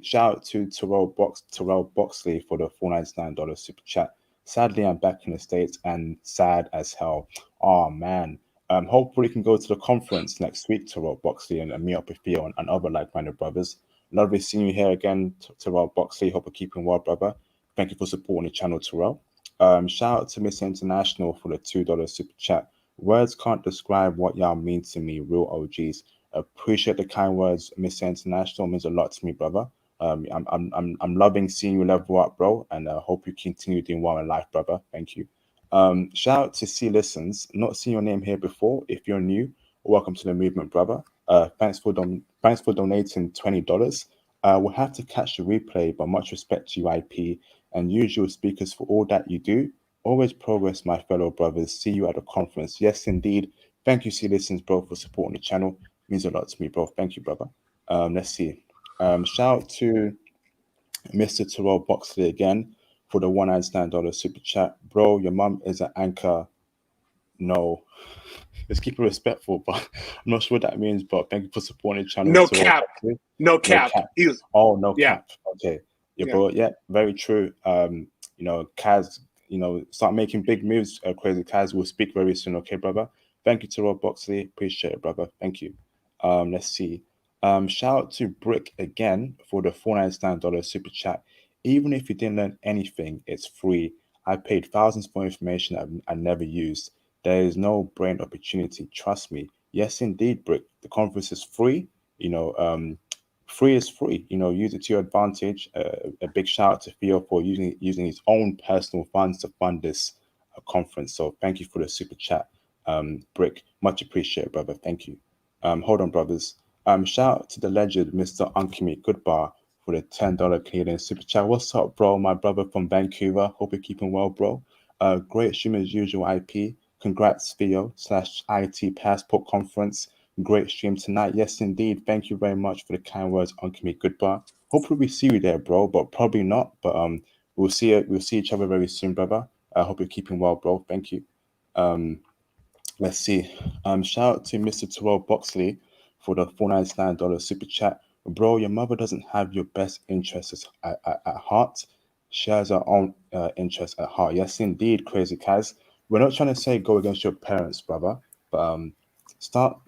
Shout out to Terrell Boxley for the $499 super chat. Sadly, I'm back in the States and sad as hell. Oh man. Hopefully, we can go to the conference next week, Terrell Boxley, and meet up with Theo and other like-minded brothers. Lovely seeing you here again, Terrell Boxley. Hope you're keeping well, brother. Thank you for supporting the channel, Terrell. Shout out to Mr. International for the $2 super chat. Words can't describe what y'all mean to me, real OGs. Appreciate the kind words, Mr. International. Means a lot to me, brother. I'm loving seeing you level up, bro, and hope you continue doing well in life, brother. Thank you. Shout out to C Listens. Not seen your name here before. If you're new, welcome to the movement, brother. Thanks for donating $20. We'll have to catch the replay, but much respect to you, IP, and usual speakers for all that you do. Always progress, my fellow brothers. See you at the conference. Yes, indeed. Thank you, C Listens, bro, for supporting the channel. Means a lot to me, bro. Thank you, brother. Let's see. Shout out to Mr. Terrell Boxley again for the $199 super chat. Bro, your mum is an anchor. No. Let's keep it respectful, but I'm not sure what that means. But thank you for supporting the channel, No Terrell cap. Boxley. No No cap. cap. He was, Oh, no yeah. cap. Okay. Yeah, Yeah. bro. Yeah, very true. Kaz, start making big moves, Crazy Kaz. We'll speak very soon, okay, brother? Thank you to Rob Boxley. Appreciate it, brother. Thank you. Let's see. Shout out to Brick again for the $499 super chat. Even if you didn't learn anything, it's free. I paid thousands for information I never used. There is no brain opportunity. Trust me. Yes, indeed, Brick. The conference is free. Free is free. Use it to your advantage. A big shout out to Theo for using his own personal funds to fund this conference. So thank you for the super chat, Brick. Much appreciated, brother. Thank you. Hold on, brothers. Shout out to the legend, Mr. Unkimi Goodbar, for the $10 Canadian super chat. What's up, bro? My brother from Vancouver. Hope you're keeping well, bro. Great stream as usual, IP. Congrats, Theo /IT Passport Conference. Great stream tonight. Yes, indeed. Thank you very much for the kind words, Unkimi Goodbar. Hopefully we see you there, bro, but probably not. But we'll see each other very soon, brother. I hope you're keeping well, bro. Thank you. Let's see. Shout out to Mr. Terrell Boxley for the $499 super chat. Bro, your mother doesn't have your best interests at heart. She has her own interests at heart. Yes, indeed, Crazy Kaz. We're not trying to say go against your parents, brother, but start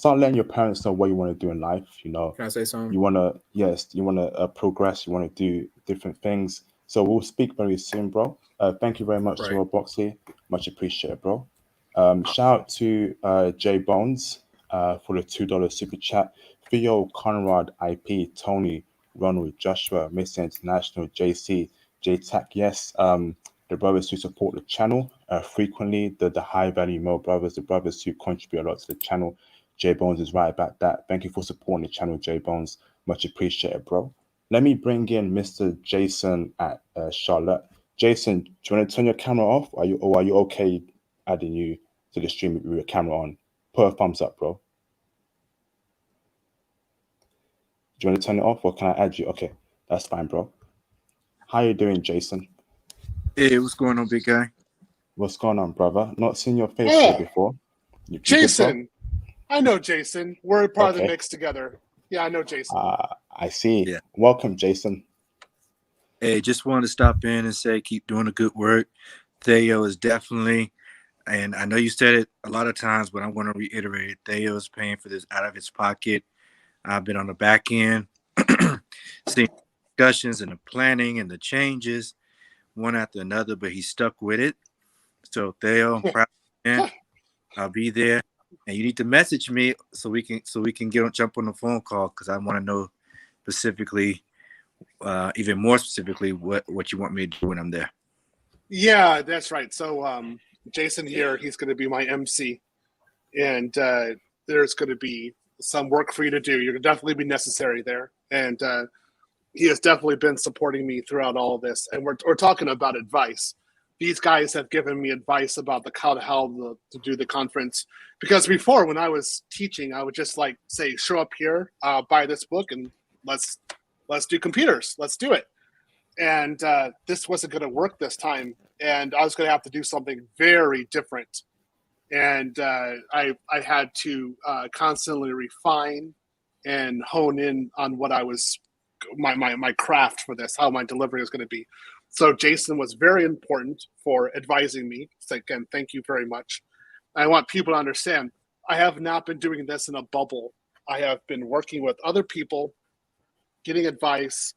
letting your parents know what you want to do in life. Can I say something? You want to progress. You want to do different things. So we'll speak very soon, bro. Thank you very much, Right. Terrell Boxley. Much appreciated, bro. Shout out to Jay Bones for the $2 super chat. Theo, Conrad, IP, Tony, Ronald, Joshua, Mr. International, JC, JTAC. Yes, the brothers who support the channel frequently, the high value male brothers, the brothers who contribute a lot to the channel. Jay Bones is right about that. Thank you for supporting the channel, Jay Bones. Much appreciated, bro. Let me bring in Mr. Jason at Charlotte. Jason, do you want to turn your camera off? Are you okay adding you to the stream with your camera on? Put a thumbs up, bro. Do you want to turn it off or can I add you? Okay, that's fine, bro. How you doing, Jason? Hey, what's going on, big guy? What's going on, brother? Not seen your face here before. You Jason. good, I know Jason. We're part of the Okay. mix together. Yeah, I know Jason. I see. Yeah. Welcome, Jason. Hey, just wanted to stop in and say keep doing the good work. Theo is definitely, and I know you said it a lot of times, but I'm going to reiterate it. Theo is paying for this out of his pocket. I've been on the back end, seeing discussions and the planning and the changes, one after another, but he's stuck with it. So Theo, I'm proud of you, man. I'll be there, and you need to message me so we can jump on the phone call because I want to know specifically, even more specifically, what you want me to do when I'm there. Yeah, that's right. So Jason here, he's going to be my MC, and there's going to be some work for you to do. You're going to definitely be necessary there, and he has definitely been supporting me throughout all of this. And we're talking about advice. These guys have given me advice about how to do the conference. Because before, when I was teaching, I would just like say, show up here, buy this book, and let's do computers. Let's do it. And this wasn't going to work this time. And I was going to have to do something very different. And I had to constantly refine and hone in on what I was, my craft for this, how my delivery was going to be. So Jason was very important for advising me. So again, thank you very much. I want people to understand, I have not been doing this in a bubble. I have been working with other people, getting advice,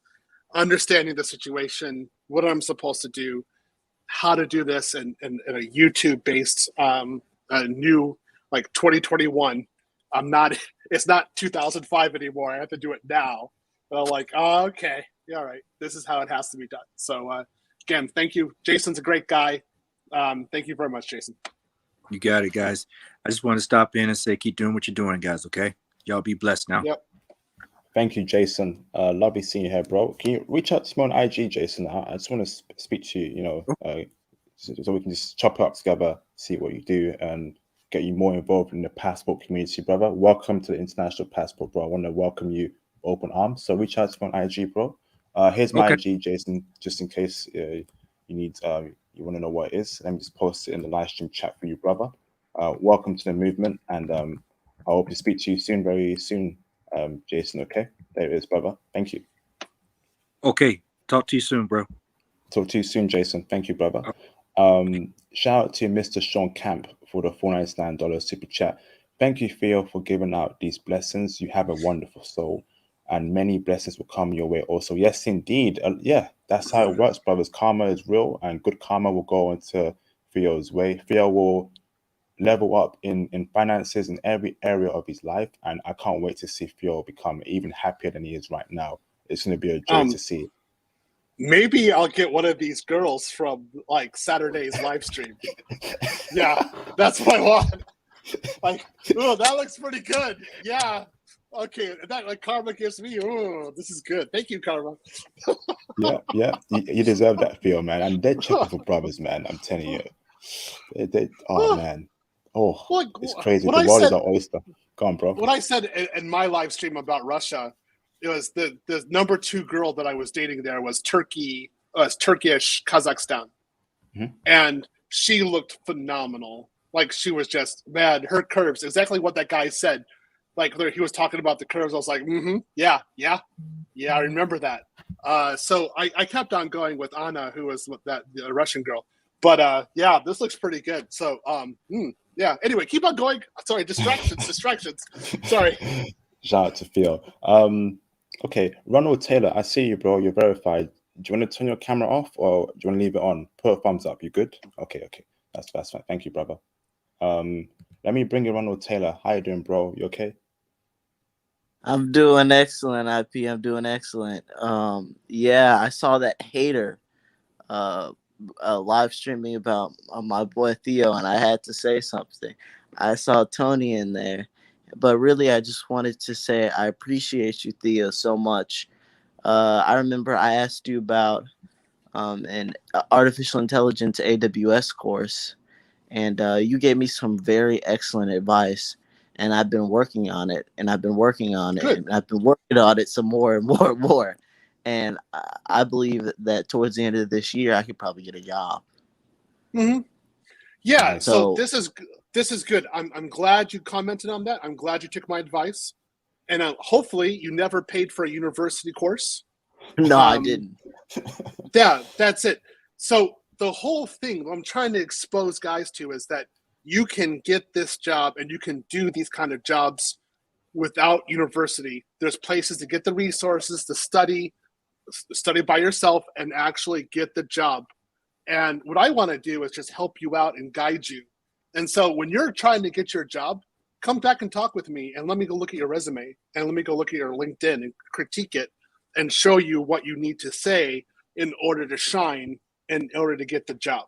understanding the situation, what I'm supposed to do, how to do this in a YouTube-based new, like 2021. It's not 2005 anymore. I have to do it now. But I'm like, oh, okay, yeah, all right. This is how it has to be done. So again, thank you. Jason's a great guy. Thank you very much, Jason. You got it, guys. I just want to stop in and say keep doing what you're doing, guys, okay? Y'all be blessed now. Yep. Thank you, Jason. Lovely seeing you here, bro. Can you reach out to me on IG, Jason? I just want to speak to you, so we can just chop it up together, see what you do, and get you more involved in the passport community, brother. Welcome to the International Passport, bro. I want to welcome you open arms. So reach out to me on IG, bro. Here's my IG, Jason, just in case you need, you want to know what it is. Let me just post it in the live stream chat for you, brother. Welcome to the movement, and I hope to speak to you soon, very soon, Jason. Okay, there it is, brother. Thank you. Okay, talk to you soon, bro. Talk to you soon, Jason. Thank you, brother. Shout out to Mr. Sean Camp for the $499 super chat. Thank you, Theo, for giving out these blessings. You have a wonderful soul, and many blessings will come your way also. Yes, indeed. Yeah, That's how it works, brothers. Karma is real, and good karma will go into Theo's way. Theo will level up in finances in every area of his life, and I can't wait to see Theo become even happier than he is right now. It's going to be a joy to see. Maybe I'll get one of these girls from like Saturday's live stream. Yeah, that's what I want. Like, oh, that looks pretty good. Yeah. Okay, that like karma gives me. Oh, this is good. Thank you, karma. Yeah. You deserve that, Theo, man. And they're checking for brothers, man. I'm telling you. Oh man. Oh, Like, it's crazy. what The I world is said, our oyster. Go on, bro. what I said in my live stream about Russia, it was the number 2 girl that I was dating there was Turkish Kazakhstan, and she looked phenomenal. Like she was just man, her curves exactly what that guy said. Like he was talking about the curves, I was like, yeah, I remember that. So I kept on going with Anna, who was the Russian girl. But yeah, this looks pretty good. So yeah. Anyway, keep on going. Sorry, distractions. Sorry. Shout out to Theo. Okay, Ronald Taylor, I see you, bro. You're verified. Do you want to turn your camera off or do you want to leave it on? Put a thumbs up. You good? Okay. That's fine. Thank you, brother. Let me bring you Ronald Taylor. How you doing, bro? You okay? I'm doing excellent, IP. I'm doing excellent. Yeah, I saw that hater live streaming about my boy Theo, and I had to say something. I saw Tony in there, but really, I just wanted to say I appreciate you, Theo, so much. I remember I asked you about an artificial intelligence AWS course, and you gave me some very excellent advice. And I've been working on it, and I've been working on it, and I've been working on it some more and more and more. And I believe that towards the end of this year, I could probably get a job. Yeah. So this is good. I'm glad you commented on that. I'm glad you took my advice, and hopefully you never paid for a university course. No, I didn't. Yeah, that's it. So the whole thing I'm trying to expose guys to is that you can get this job and you can do these kind of jobs without university. There's places to get the resources to study by yourself and actually get the job. And what I want to do is just help you out and guide you. And so when you're trying to get your job, come back and talk with me and let me go look at your resume and let me go look at your LinkedIn and critique it and show you what you need to say in order to shine, in order to get the job.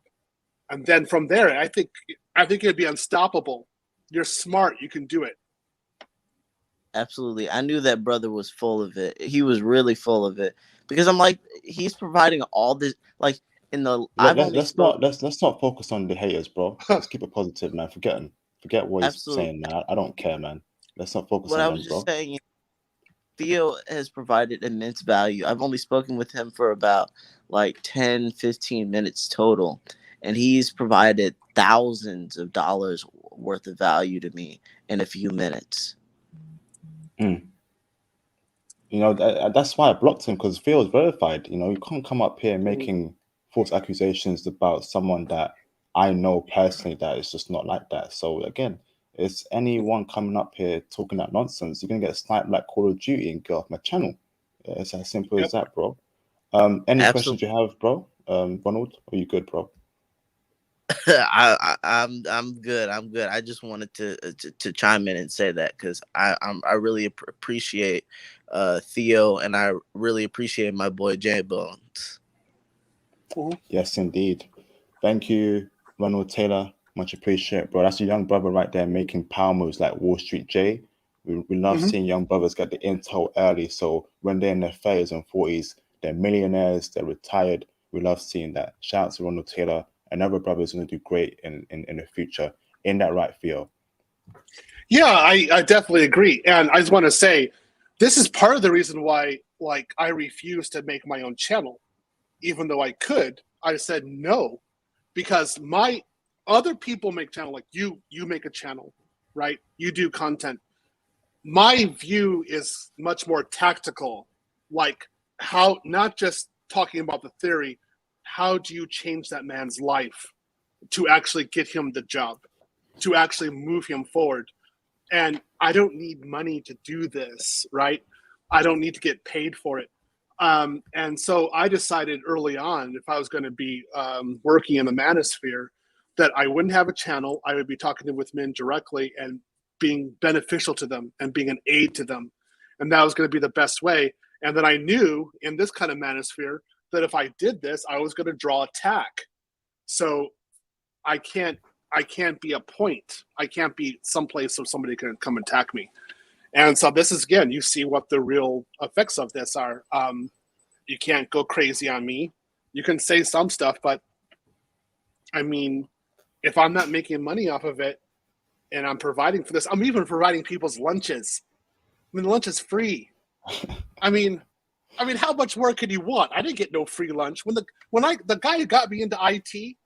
And then from there, I think it'd be unstoppable. You're smart. You can do it. Absolutely. I knew that brother was full of it. He was really full of it because I'm like, he's providing all this, like in the, let's not focus on the haters, bro. Let's keep it positive, man. Forget what he's saying, man. I don't care, man. Let's not focus on them, bro. What I was just saying, Theo has provided immense value. I've only spoken with him for about like 10, 15 minutes total. And he's provided thousands of dollars worth of value to me in a few minutes. You know, that's why I blocked him, because Theo is verified. You know, you can't come up here making false accusations about someone that I know personally that is just not like that. So again, it's anyone coming up here talking that nonsense, you're gonna get sniped like Call of Duty and get off my channel. Yeah, it's as simple as that, bro. Any questions you have, bro? Ronald, are you good, bro? I'm good. I just wanted to chime in and say that because I really appreciate Theo, and I really appreciate my boy J Bones. Yes, indeed. Thank you, Ronald Taylor. Much appreciated, bro. That's a young brother right there making power moves like Wall Street J. We love seeing young brothers get the intel early, so when they're in their 30s and 40s, they're millionaires, they're retired. We love seeing that. Shout out to Ronald Taylor. Another brother is going to do great in the future. In that right, Theo? Yeah, I definitely agree. And I just want to say, this is part of the reason why, like, I refuse to make my own channel. Even though I could, I said no, because my other people make channel, like you make a channel, right? You do content. My view is much more tactical, like how, not just talking about the theory, how do you change that man's life to actually get him the job, to actually move him forward? And I don't need money to do this, right? I don't need to get paid for it. And so I decided early on, if I was going to be working in the manosphere, that I wouldn't have a channel. I would be talking with men directly and being beneficial to them and being an aid to them. And that was going to be the best way. And then I knew in this kind of manosphere that if I did this, I was going to draw attack. So I can't be a point. I can't be someplace where somebody can come attack me. And so this is, again, you see what the real effects of this are. You can't go crazy on me. You can say some stuff, but I mean, if I'm not making money off of it and I'm providing for this, I'm even providing people's lunches. I mean, lunch is free. I mean, how much more could you want? I didn't get no free lunch. The guy who got me into IT,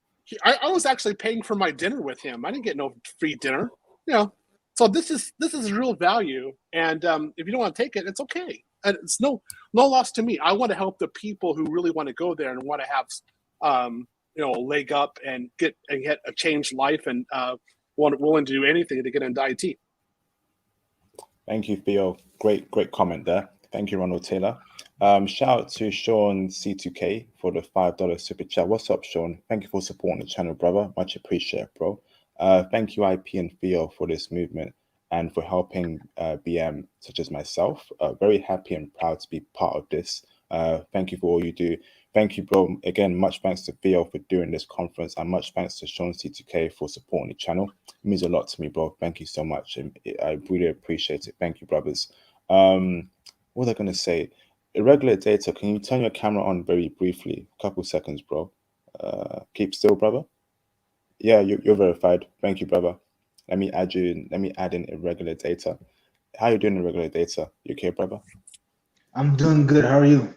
I was actually paying for my dinner with him. I didn't get no free dinner. You know, so this is real value. And if you don't want to take it, it's okay. And it's no loss to me. I want to help the people who really want to go there and want to have a leg up and get a changed life and willing to do anything to get into IT. Thank you, Theo. Great comment there. Thank you, Ronald Taylor. Shout out to Sean C2K for the $5 super chat. What's up, Sean? Thank you for supporting the channel, brother. Much appreciated, bro. Thank you, IP and Theo, for this movement and for helping BM such as myself. Very happy and proud to be part of this. Thank you for all you do. Thank you, bro. Again, much thanks to Theo for doing this conference, and much thanks to Sean C2K for supporting the channel. It means a lot to me, bro. Thank you so much. And I really appreciate it. Thank you, brothers. What was I going to say? Irregular data, can you turn your camera on very briefly? A couple seconds, bro. Keep still, brother. Yeah, you're verified. Thank you, brother. Let me add in irregular data. How you doing, irregular data? You okay, brother? I'm doing good. How are you?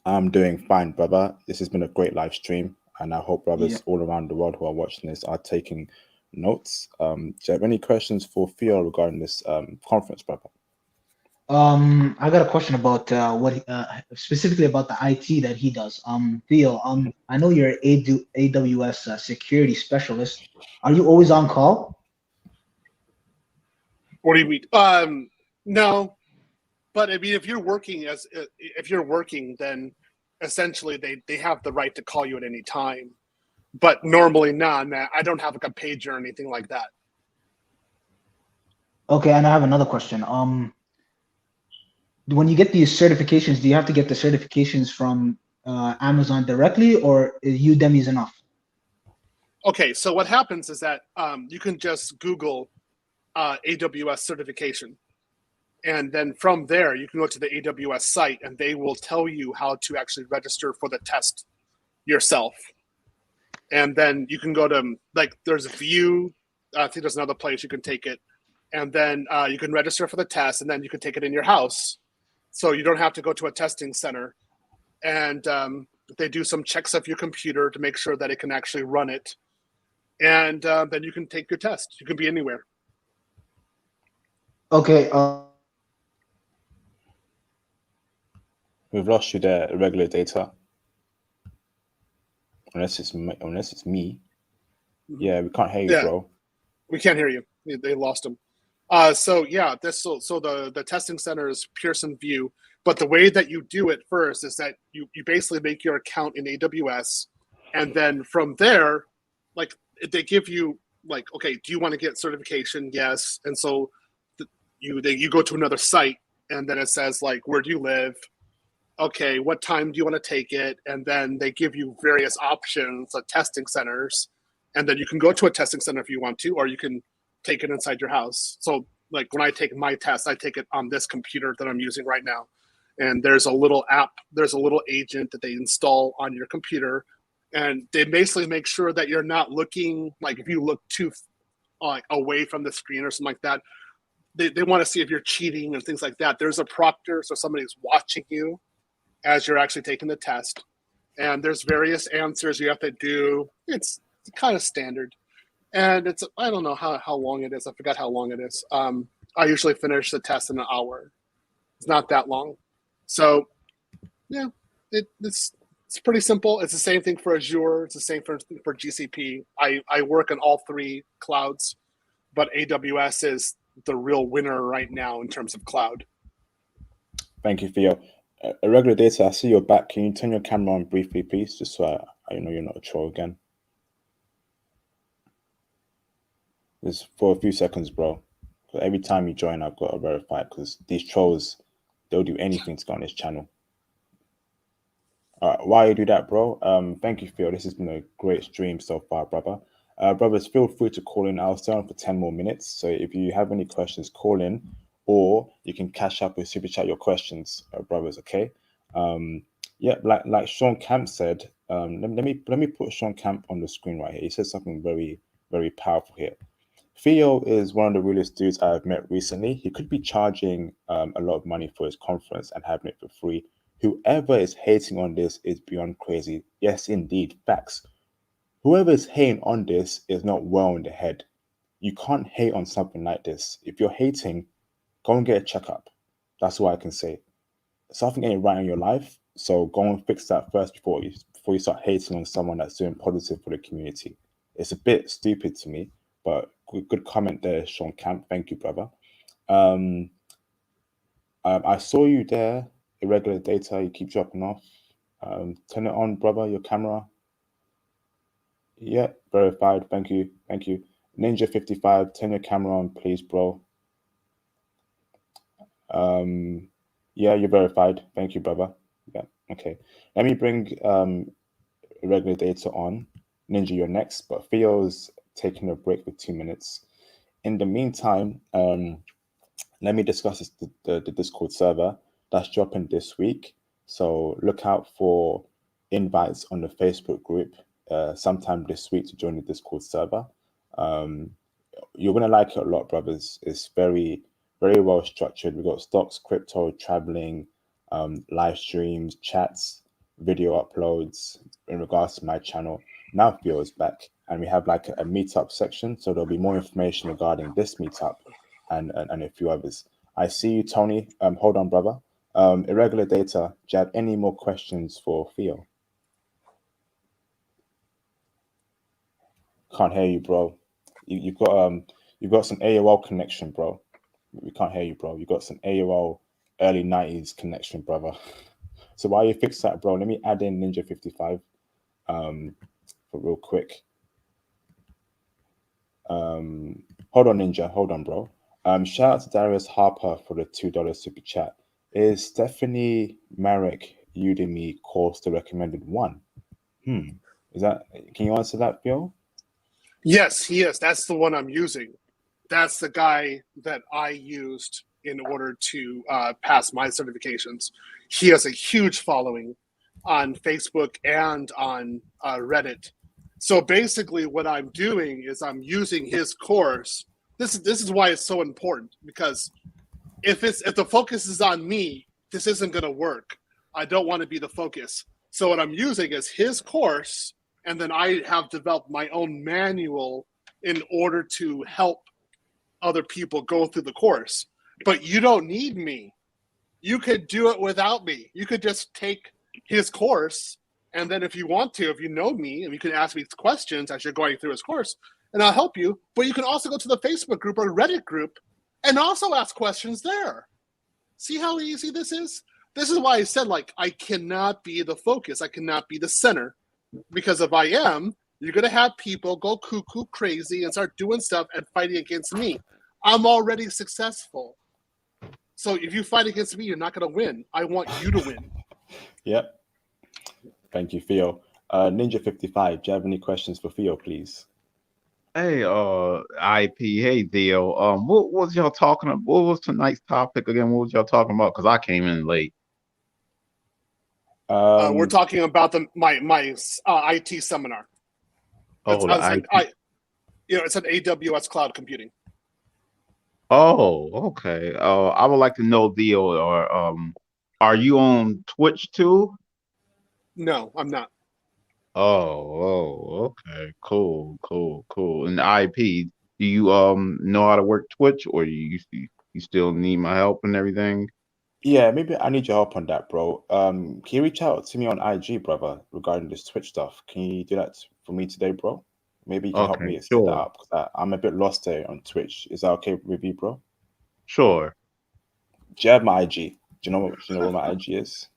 I'm doing fine, brother. This has been a great live stream, and I hope brothers all around the world who are watching this are taking notes. Do you have any questions for Theo regarding this conference, brother? I got a question about specifically about the IT that he does. Theo, I know you're an AWS security specialist. Are you always on call? What do you mean? No, but I mean, if you're working, then essentially they have the right to call you at any time. But normally, I don't have like a pager or anything like that. Okay, and I have another question. When you get these certifications, do you have to get the certifications from Amazon directly, or is Udemy enough? Okay, so what happens is that you can just Google AWS certification. And then from there, you can go to the AWS site and they will tell you how to actually register for the test yourself. And then you can go to, like, there's a View. I think there's another place you can take it. And then you can register for the test, and then you can take it in your house. So you don't have to go to a testing center. And they do some checks of your computer to make sure that it can actually run it. And then you can take your test. You can be anywhere. Okay. We've lost you there, irregular data. Unless it's me. Mm-hmm. Yeah, we can't hear you, bro. We can't hear you. They lost him. So the testing center is Pearson View, but the way that you do it first is that you basically make your account in AWS, and then from there, like, they give you, like, okay, do you want to get certification? Yes. And so you go to another site, and then it says, like, where do you live? Okay, what time do you want to take it? And then they give you various options of testing centers, and then you can go to a testing center if you want to, or you can take it inside your house. So, like, when I take my test, I take it on this computer that I'm using right now. And there's a little app, there's a little agent that they install on your computer. And they basically make sure that you're not looking, like, if you look too away from the screen or something like that, they want to see if you're cheating and things like that. There's a proctor, so somebody's watching you as you're actually taking the test. And there's various answers you have to do. It's kind of standard. And it's, I don't know how long it is. I forgot how long it is. I usually finish the test in an hour. It's not that long. So, yeah, it's pretty simple. It's the same thing for Azure. It's the same for GCP. I work in all three clouds, but AWS is the real winner right now in terms of cloud. Thank you, Theo. Irregular data, I see you're back. Can you turn your camera on briefly, please? Just so I know you're not a troll again. Just for a few seconds, bro. Every time you join, I've got to verify because these trolls, they'll do anything to get on this channel. All right, while you do that, bro, thank you, Phil. This has been a great stream so far, brother. Brothers, feel free to call in. I'll stay on for 10 more minutes. So if you have any questions, call in, or you can cash up or super chat your questions, brothers. Okay. Yeah, like Sean Camp said. Let me put Sean Camp on the screen right here. He said something very, very powerful here. Theo is one of the realest dudes I've met recently. He could be charging a lot of money for his conference and having it for free. Whoever is hating on this is beyond crazy. Yes, indeed, facts. Whoever is hating on this is not well in the head. You can't hate on something like this. If you're hating, go and get a checkup. That's what I can say. Something ain't right in your life, so go and fix that first before you start hating on someone that's doing positive for the community. It's a bit stupid to me, but good comment there, Sean Camp. Thank you, brother. I saw you there. Irregular data, you keep dropping off. Turn it on, brother, your camera. Yeah, verified. Thank you. Thank you. Ninja55, turn your camera on, please, bro. Yeah, you're verified. Thank you, brother. Yeah, okay. Let me bring irregular data on. Ninja, you're next, but Theo's taking a break for 2 minutes. In the meantime, let me discuss the Discord server that's dropping this week. So look out for invites on the Facebook group sometime this week to join the Discord server. You're gonna like it a lot, brothers. It's very, very well structured. We've got stocks, crypto, traveling, live streams, chats, video uploads in regards to my channel. Now Theo is back, and we have like a meetup section, so there'll be more information regarding this meetup and a few others. I see you, Tony. Hold on, brother. Irregular data. Do you have any more questions for Theo? Can't hear you, bro. You've got some AOL connection, bro. We can't hear you, bro. You got some AOL early 90s connection, brother. So while you fix that, bro, let me add in Ninja55 for real quick. Hold on, Ninja. Hold on, bro. Shout out to Darius Harper for the $2 super chat. Is Stephanie Marek Udemy course the recommended one? Is that? Can you answer that, Phil? Yes, he is. That's the one I'm using. That's the guy that I used in order to pass my certifications. He has a huge following on Facebook and on Reddit. So basically, what I'm doing is I'm using his course. This is why it's so important, because if the focus is on me, this isn't going to work. I don't want to be the focus. So what I'm using is his course, and then I have developed my own manual in order to help other people go through the course. But you don't need me. You could do it without me. You could just take his course, and then if you want to, if you know me, and you can ask me questions as you're going through his course, and I'll help you. But you can also go to the Facebook group or Reddit group and also ask questions there. See how easy this is? This is why I said, like, I cannot be the focus. I cannot be the center. Because if I am, you're going to have people go cuckoo crazy and start doing stuff and fighting against me. I'm already successful. So if you fight against me, you're not going to win. I want you to win. Yep. Thank you, Theo. Ninja55, do you have any questions for Theo, please? Hey, IP. Hey, Theo. What was y'all talking about? What was tonight's topic again? What was y'all talking about? Because I came in late. We're talking about my IT seminar. Oh, It's an AWS cloud computing. Oh, okay. I would like to know, Theo, or are you on Twitch too? No, I'm not. Oh, okay. Cool. And IP, do you know how to work Twitch, or you still need my help and everything? Yeah, maybe I need your help on that, bro. Can you reach out to me on IG, brother, regarding this Twitch stuff? Can you do that for me today, bro? Maybe you can help me set that up, because I'm a bit lost there on Twitch. Is that okay with you, bro? Sure. Do you have my IG? Do you know where my IG is?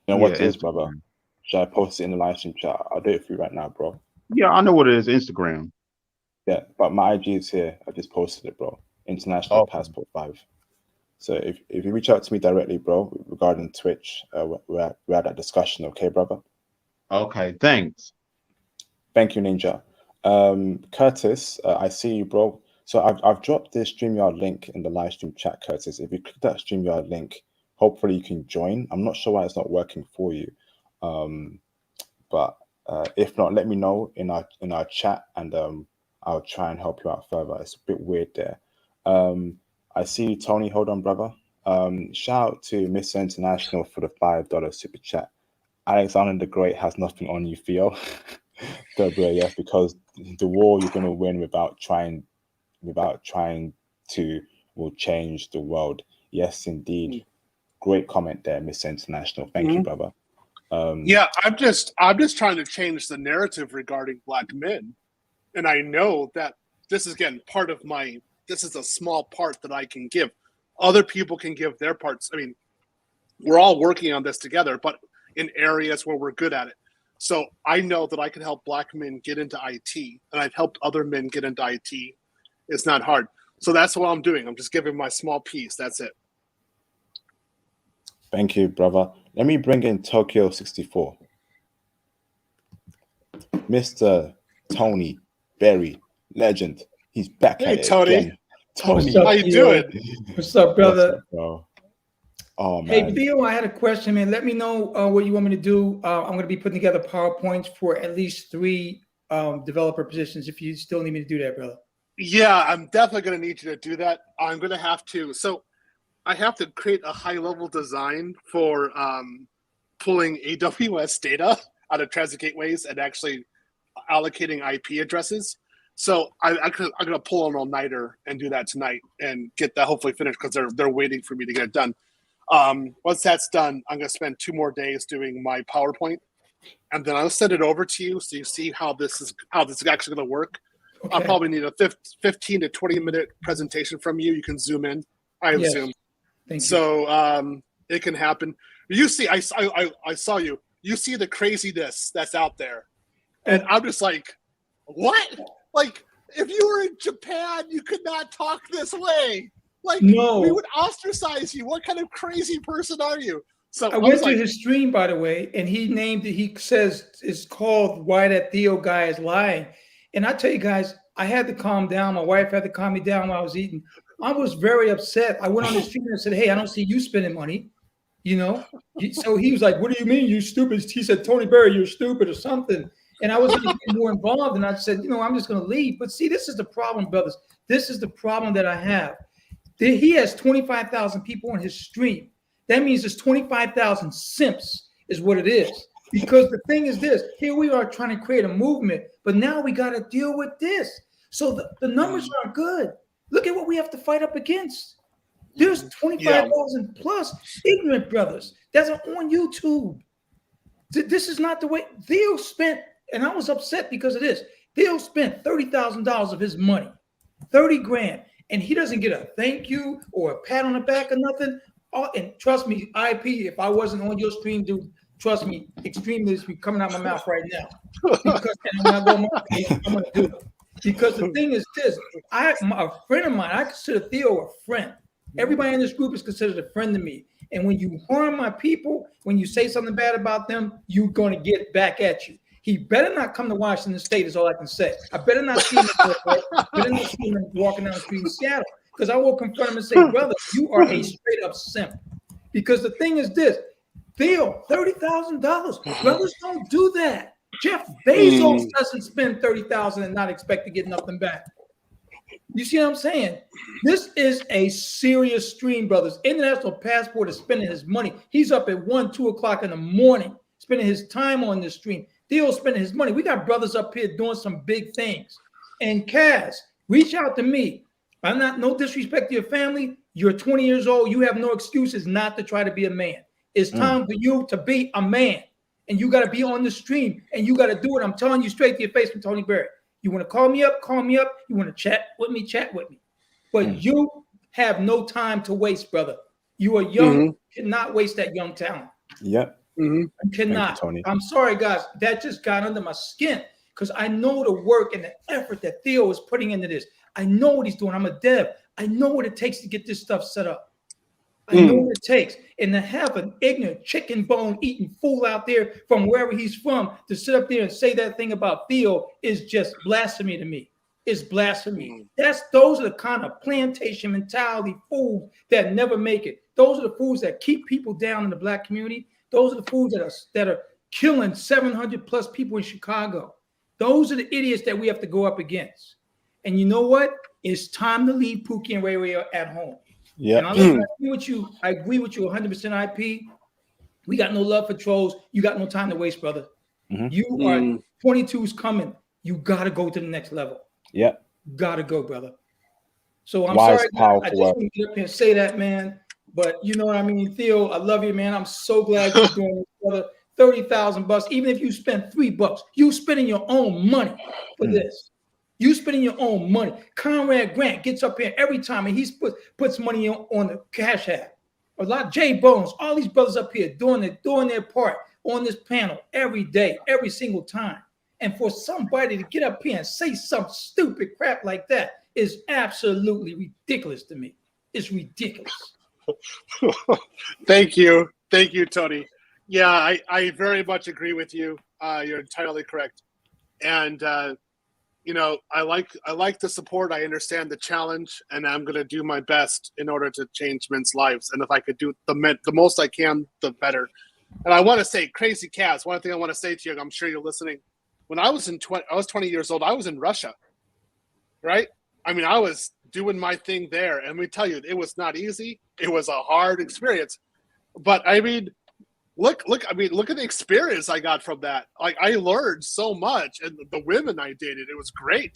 You know Yeah, what it is, brother? Instagram. Should I post it in the live stream chat? I'll do it for you right now, bro. Yeah, I know what it is. Instagram. Yeah, but my IG is here. I just posted it, bro. International Okay. Passport 5. So if you reach out to me directly, bro, regarding Twitch, we're at that discussion, okay, brother? Okay. Thanks. Thank you, Ninja. Curtis, I see you, bro. So I've dropped the StreamYard link in the live stream chat, Curtis. If you click that StreamYard link, hopefully you can join. I'm not sure why it's not working for you. But if not, let me know in our chat, and I'll try and help you out further. It's a bit weird there. I see you, Tony. Hold on, brother. Shout out to Mr. International for the $5 super chat. Alexander the Great has nothing on you, Theo. WAF, because the war you're going to win without trying to will change the world. Yes, indeed. Great comment there, Mr. International. Thank you, brother. Yeah, I'm just trying to change the narrative regarding Black men, and I know that this is again part of my. This is a small part that I can give. Other people can give their parts. I mean, we're all working on this together, but in areas where we're good at it. So I know that I can help Black men get into IT, and I've helped other men get into IT. It's not hard. So that's what I'm doing. I'm just giving my small piece. That's it. Thank you, brother. Let me bring in Tokyo 64. Mr. Tony Berry, legend. He's back Hey, at it Tony. again. Tony, How you doing? What's up, brother? What's up, bro? Oh, man. Hey, Theo, I had a question, man. Let me know what you want me to do. I'm going to be putting together PowerPoints for at least 3 developer positions if you still need me to do that, brother. Yeah, I'm definitely going to need you to do that. I'm going to have to. So I have to create a high-level design for pulling AWS data out of transit gateways and actually allocating IP addresses. So I'm going to pull an all-nighter and do that tonight and get that hopefully finished because they're waiting for me to get it done. Once that's done, I'm going to spend 2 more days doing my PowerPoint, and then I'll send it over to you so you see how this is actually going to work. Okay. I'll probably need a 15 to 20-minute presentation from you. You can zoom in. I have Yes. Zoom. Thank you. So it can happen. You see, I saw you. You see the craziness that's out there. And I'm just like, what? Like, if you were in Japan, you could not talk this way. Like, No. we would ostracize you. What kind of crazy person are you? So I went to his stream, by the way, and he named it. He says it's called "Why That Theo Guy Is Lying." And I tell you guys, I had to calm down. My wife had to calm me down while I was eating. I was very upset. I went on the stream and said, "Hey, I don't see you spending money." You know, so he was like, "What do you mean, you stupid?" He said, "Tony Berry, you're stupid," or something. And I was going to get more involved, and I said, I'm just going to leave. But see, this is the problem, brothers. This is the problem that I have. He has 25,000 people on his stream. That means there's 25,000 simps is what it is. Because the thing is this, here we are trying to create a movement, but now we got to deal with this. So the numbers aren't good. Look at what we have to fight up against. There's 25,000 plus ignorant brothers that's on YouTube. This is not the way. Theo spent, and I was upset because of this. Theo spent $30,000 of his money, 30 grand, and he doesn't get a thank you or a pat on the back or nothing. And trust me, IP, if I wasn't on your stream, dude, trust me, extremely is coming out my mouth right now. Because and when I go on my page, I'm going to do it. Because the thing is this, a friend of mine, I consider Theo a friend. Everybody in this group is considered a friend to me. And when you harm my people, when you say something bad about them, you're going to get back at you. He better not come to Washington State is all I can say. I better not see him walking down the street in Seattle, because I will confront him and say, brother, you are a straight up simp. Because the thing is this, Theo, $30,000. Brothers don't do that. Jeff Bezos doesn't spend $30,000 and not expect to get nothing back. You see what I'm saying? This is a serious stream, brothers. International Passport is spending his money. He's up at 1, 2 o'clock in the morning, spending his time on this stream. Theo's spending his money. We got brothers up here doing some big things. And Kaz, reach out to me. I'm not, no disrespect to your family. You're 20 years old. You have no excuses not to try to be a man. It's time for you to be a man. And you got to be on the stream. And you got to do it. I'm telling you straight to your face from Tony Berry. You want to call me up, call me up. You want to chat with me, chat with me. But you have no time to waste, brother. You are young. You cannot waste that young talent. Yep. Mhm. You cannot. Tony. I'm sorry, guys. That just got under my skin because I know the work and the effort that Theo is putting into this. I know what he's doing. I'm a dev. I know what it takes to get this stuff set up. I know what it takes. And to have an ignorant chicken bone eating fool out there from wherever he's from to sit up there and say that thing about Theo is just blasphemy to me. It's blasphemy. Those are the kind of plantation mentality fools that never make it. Those are the fools that keep people down in the black community. Those are the fools that are killing 700 plus people in Chicago. Those are the idiots that we have to go up against. And you know what? It's time to leave Pookie and Ray Ray at home. Yeah. And I agree with you. I agree with you 100% IP. We got no love for trolls. You got no time to waste, brother. You are 22's coming. You got to go to the next level. Yeah. Got to go, brother. So I'm Wise, sorry. powerful I just want to get up here and say that, man. But you know what I mean? Theo, I love you, man. I'm so glad you're doing this, brother. $30,000. Even if you spend $3, you spending your own money for this. You spending your own money. Conrad Grant gets up here every time and he puts money on the Cash App. A lot Jay Bones, all these brothers up here doing their part on this panel every day, every single time. And for somebody to get up here and say some stupid crap like that is absolutely ridiculous to me. It's ridiculous. Thank you, Tony. Yeah, I very much agree with you. You're entirely correct. And you know, I like the support. I understand the challenge, and I'm going to do my best in order to change men's lives. And if I could do the most I can, the better. And I want to say, Crazy Cats. One thing I want to say to you, I'm sure you're listening. When I was 20 years old. I was in Russia, right? I mean, I was doing my thing there, and we tell you, it was not easy. It was a hard experience, but I mean, look at the experience I got from that. Like, I learned so much, and the women I dated, it was great.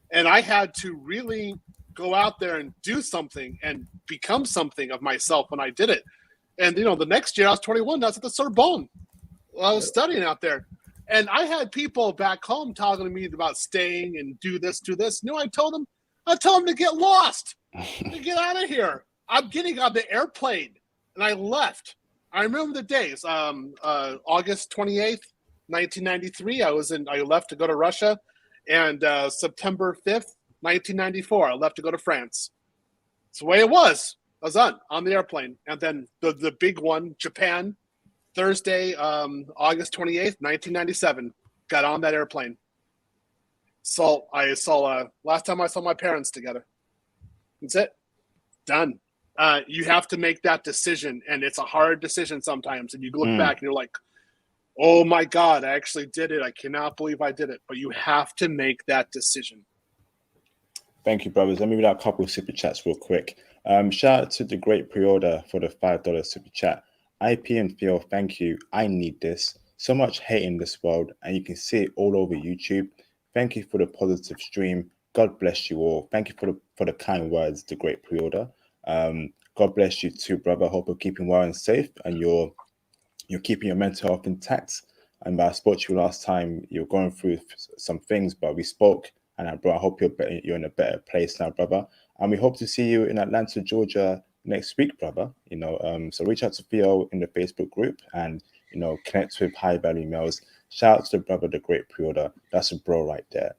And I had to really go out there and do something and become something of myself when I did it. And, you know, the next year I was 21, I was at the Sorbonne. I was studying out there. And I had people back home talking to me about staying and do this. You know, I told them to get lost, to get out of here. I'm getting on the airplane. And I left. I remember the days. August 28th, 1993, I left to go to Russia. And September 5th, 1994, I left to go to France. It's the way it was. I was on the airplane. And then the big one, Japan, Thursday, August 28th, 1997, got on that airplane. So I saw, last time I saw my parents together. That's it. Done. You have to make that decision, and it's a hard decision sometimes. And you look back and you're like, oh my God, I actually did it. I cannot believe I did it. But you have to make that decision. Thank you, brothers. Let me read out a couple of super chats real quick. Shout out to the great pre-order for the $5 super chat. IP and Theo, thank you. I need this. So much hate in this world, and you can see it all over YouTube. Thank you for the positive stream. God bless you all. Thank you for the kind words, the great pre-order. God bless you too, brother. Hope you're keeping well and safe, and you're keeping your mental health intact. And I spoke to you last time. You're going through some things, but we spoke, and I hope you're in a better place now, brother. And we hope to see you in Atlanta, Georgia next week, brother. You know, so reach out to Theo in the Facebook group, and you know, connect with high value males. Shout out to the brother, the great pre-order. That's a bro right there.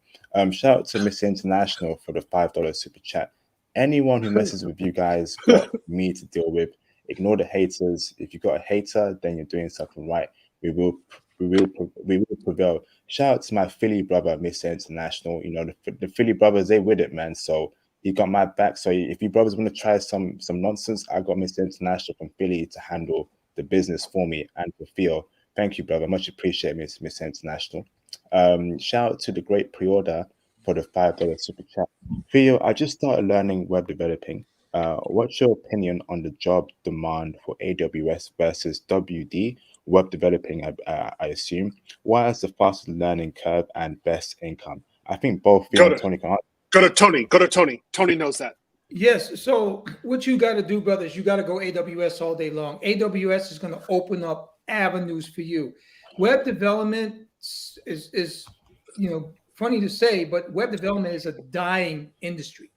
Shout out to Miss International for the $5 super chat. Anyone who messes with you guys got me to deal with. Ignore the haters. If you got a hater, then you're doing something right. We will prevail. Shout out to my Philly brother, Mr. International. You know, the Philly brothers, they with it, man. So he got my back. So if you brothers want to try some nonsense, I got Mr. International from Philly to handle the business for me and for Theo. Thank you, brother. Much appreciated, Mr. International. Shout out to the great pre-order for the $5 super chat. Theo, I just started learning web developing. What's your opinion on the job demand for AWS versus WD web developing? I assume. What is the fastest learning curve and best income? I think both Theo and Tony can answer. Go to Tony. Tony knows that. Yes. So what you got to do, brother, is you got to go AWS all day long. AWS is going to open up avenues for you. Web development is you know, funny to say, but web development is a dying industry.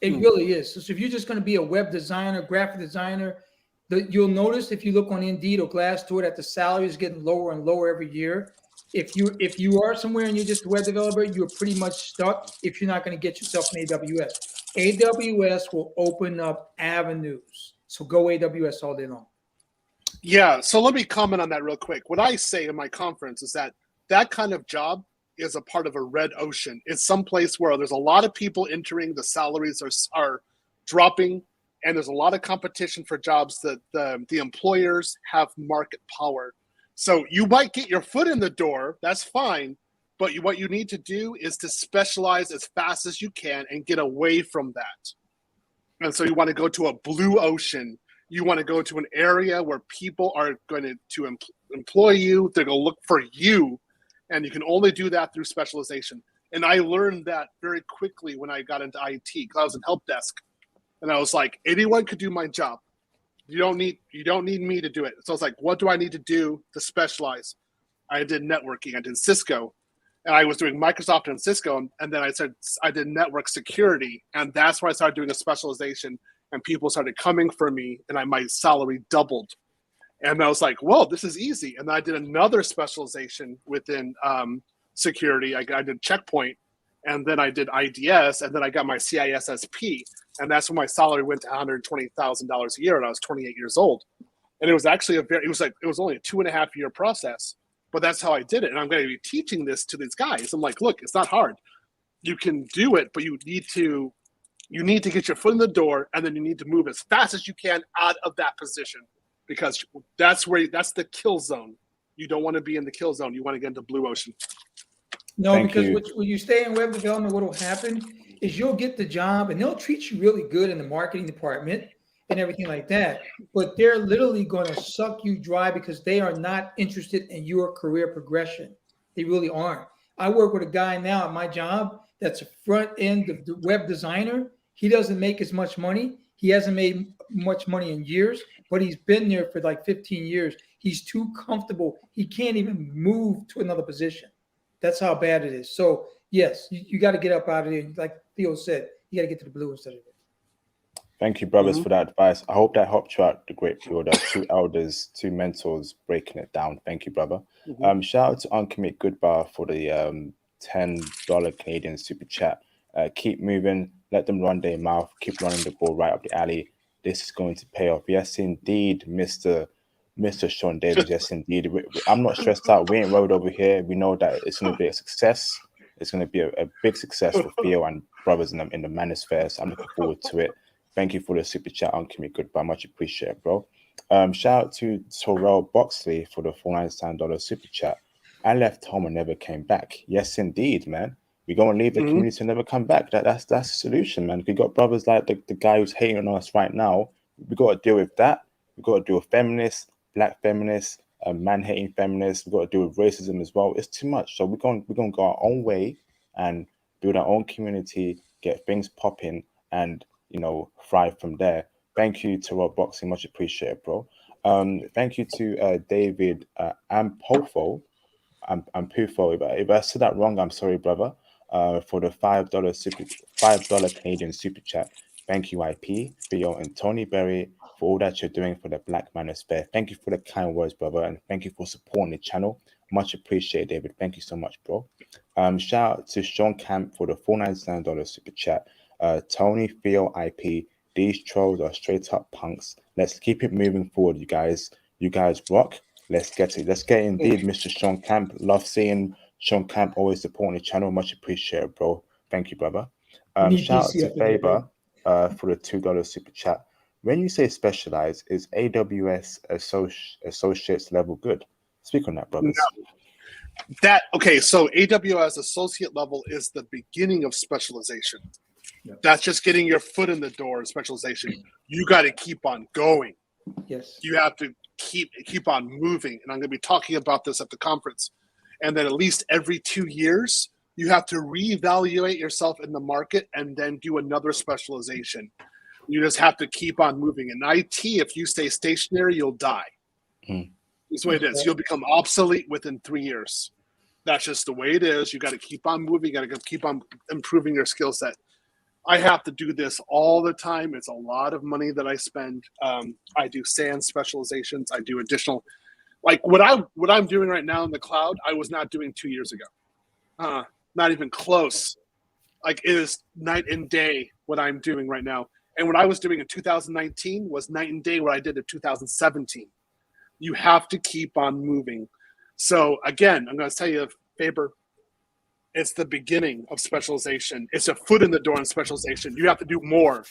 It really is. So if you're just going to be a web designer, graphic designer, You'll notice if you look on Indeed or Glassdoor that the salary is getting lower and lower every year. If you are somewhere and you're just a web developer, you're pretty much stuck if you're not going to get yourself an AWS. AWS will open up avenues. So go AWS all day long. Yeah, so let me comment on that real quick. What I say in my conference is that kind of job is a part of a red ocean. It's someplace where there's a lot of people entering, the salaries are dropping, and there's a lot of competition for jobs that the employers have market power. So you might get your foot in the door, that's fine, but what you need to do is to specialize as fast as you can and get away from that. And so you want to go to a blue ocean. You want to go to an area where people are going to employ you. They're going to look for you. And you can only do that through specialization. And I learned that very quickly when I got into IT, because I was in help desk. And I was like, anyone could do my job. You don't need me to do it. So I was like, what do I need to do to specialize? I did networking. I did Cisco. And I was doing Microsoft and Cisco. And then I said, I did network security. And that's where I started doing a specialization. And people started coming for me. And my salary doubled. And I was like, whoa, this is easy. And then I did another specialization within security. I did Checkpoint. And then I did IDS. And then I got my CISSP. And that's when my salary went to $120,000 a year. And I was 28 years old. And it was actually it was only a 2.5 year process. But that's how I did it. And I'm going to be teaching this to these guys. I'm like, look, it's not hard. You can do it, but you need to get your foot in the door, and then you need to move as fast as you can out of that position, because that's the kill zone. You don't want to be in the kill zone. You want to get into blue ocean. No, because when you stay in web development, what will happen is you'll get the job and they'll treat you really good in the marketing department and everything like that. But they're literally going to suck you dry because they are not interested in your career progression. They really aren't. I work with a guy now at my job that's a front end of the web designer. He doesn't make as much money. He hasn't made much money in years, but he's been there for like 15 years. He's too comfortable. He can't even move to another position. That's how bad it is. So yes, you got to get up out of there. Like Theo said, you got to get to the blue instead of it. Thank you, brothers, for that advice. I hope that helped you out the great field. Two elders, two mentors breaking it down. Thank you, brother. Shout out to Uncommit Goodbar for the $10 Canadian super chat. Keep moving. Let them run their mouth. Keep running the ball right up the alley. This is going to pay off. Yes, indeed, Mr. Sean Davis. Yes, indeed. I'm not stressed out. We ain't worried over here. We know that it's going to be a success. It's going to be a big success for Theo and brothers in the Manosphere. So I'm looking forward to it. Thank you for the super chat, Uncommit Goodbye. Much appreciated, bro. Shout out to Terrell Boxley for the $499 super chat. I left home and never came back. Yes, indeed, man. We're going to leave the community and never come back. That's the solution, man. We got brothers like the guy who's hating on us right now. We got to deal with that. We got to deal with feminists, black feminists, man-hating feminists. We got to deal with racism as well. It's too much. So we're going to go our own way and build our own community, get things popping, and thrive from there. Thank you to Rob Boxing, much appreciated, bro. Thank you to David Ampofo. Ampufo. If I said that wrong, I'm sorry, brother. For the $5 Canadian super chat. Thank you, IP, Theo, and Tony Berry for all that you're doing for the Black Manosphere. Thank you for the kind words, brother, and thank you for supporting the channel. Much appreciated, David. Thank you so much, bro. Shout out to Sean Camp for the $499 super chat. Tony, Theo, IP, these trolls are straight up punks. Let's keep it moving forward, you guys. You guys rock. Let's get it. Let's get it indeed, Mr. Sean Camp. Love seeing Sean Camp always supporting the channel. Much appreciated, bro. Thank you, brother. Shout out to Faber for the $2 super chat. When you say specialize, is AWS associates level good? Speak on that, brothers. No. So AWS associate level is the beginning of specialization. Yeah. That's just getting your foot in the door in specialization. You got to keep on going. Yes. You have to keep on moving. And I'm going to be talking about this at the conference. And then at least every 2 years, you have to reevaluate yourself in the market and then do another specialization. You just have to keep on moving. In IT, if you stay stationary, you'll die. That's the way it is. You'll become obsolete within 3 years. That's just the way it is. You got to keep on moving. You got to keep on improving your skill set. I have to do this all the time. It's a lot of money that I spend. I do SAN specializations. I do additional, like what I'm doing right now in the cloud, I was not doing 2 years ago. Not even close. Like it is night and day what I'm doing right now. And what I was doing in 2019 was night and day what I did in 2017. You have to keep on moving. So again, I'm going to tell you, Faber, it's the beginning of specialization. It's a foot in the door in specialization. You have to do more.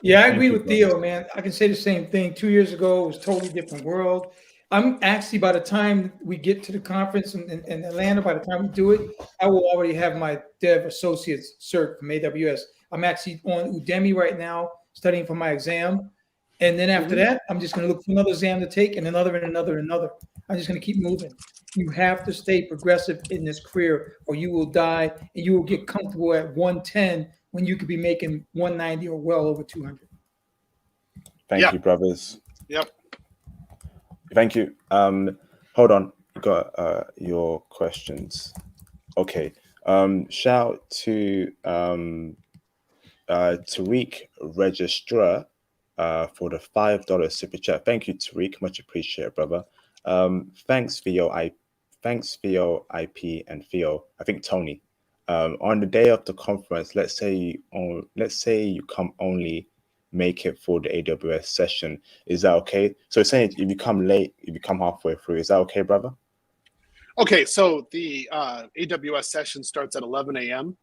Yeah, I agree with Theo, man. I can say the same thing. 2 years ago, it was a totally different world. I'm actually, by the time we get to the conference in Atlanta, by the time we do it, I will already have my Dev Associates cert from AWS. I'm actually on Udemy right now, studying for my exam. And then after that, I'm just going to look for another exam to take and another and another and another. I'm just going to keep moving. You have to stay progressive in this career or you will die and you will get comfortable at 110 when you could be making 190 or well over 200. Thank you, brothers. Yep. Thank you. Hold on. You got your questions. Okay. Shout out to Tariq Registrar for the $5 super chat. Thank you, Tariq. Much appreciated, brother. Thanks, Theo. Thanks, Theo, IP, and Theo. I think Tony. On the day of the conference, let's say you come only make it for the AWS session. Is that okay? So saying if you come late, if you come halfway through, is that okay, brother? Okay, so the AWS session starts at 11 a.m.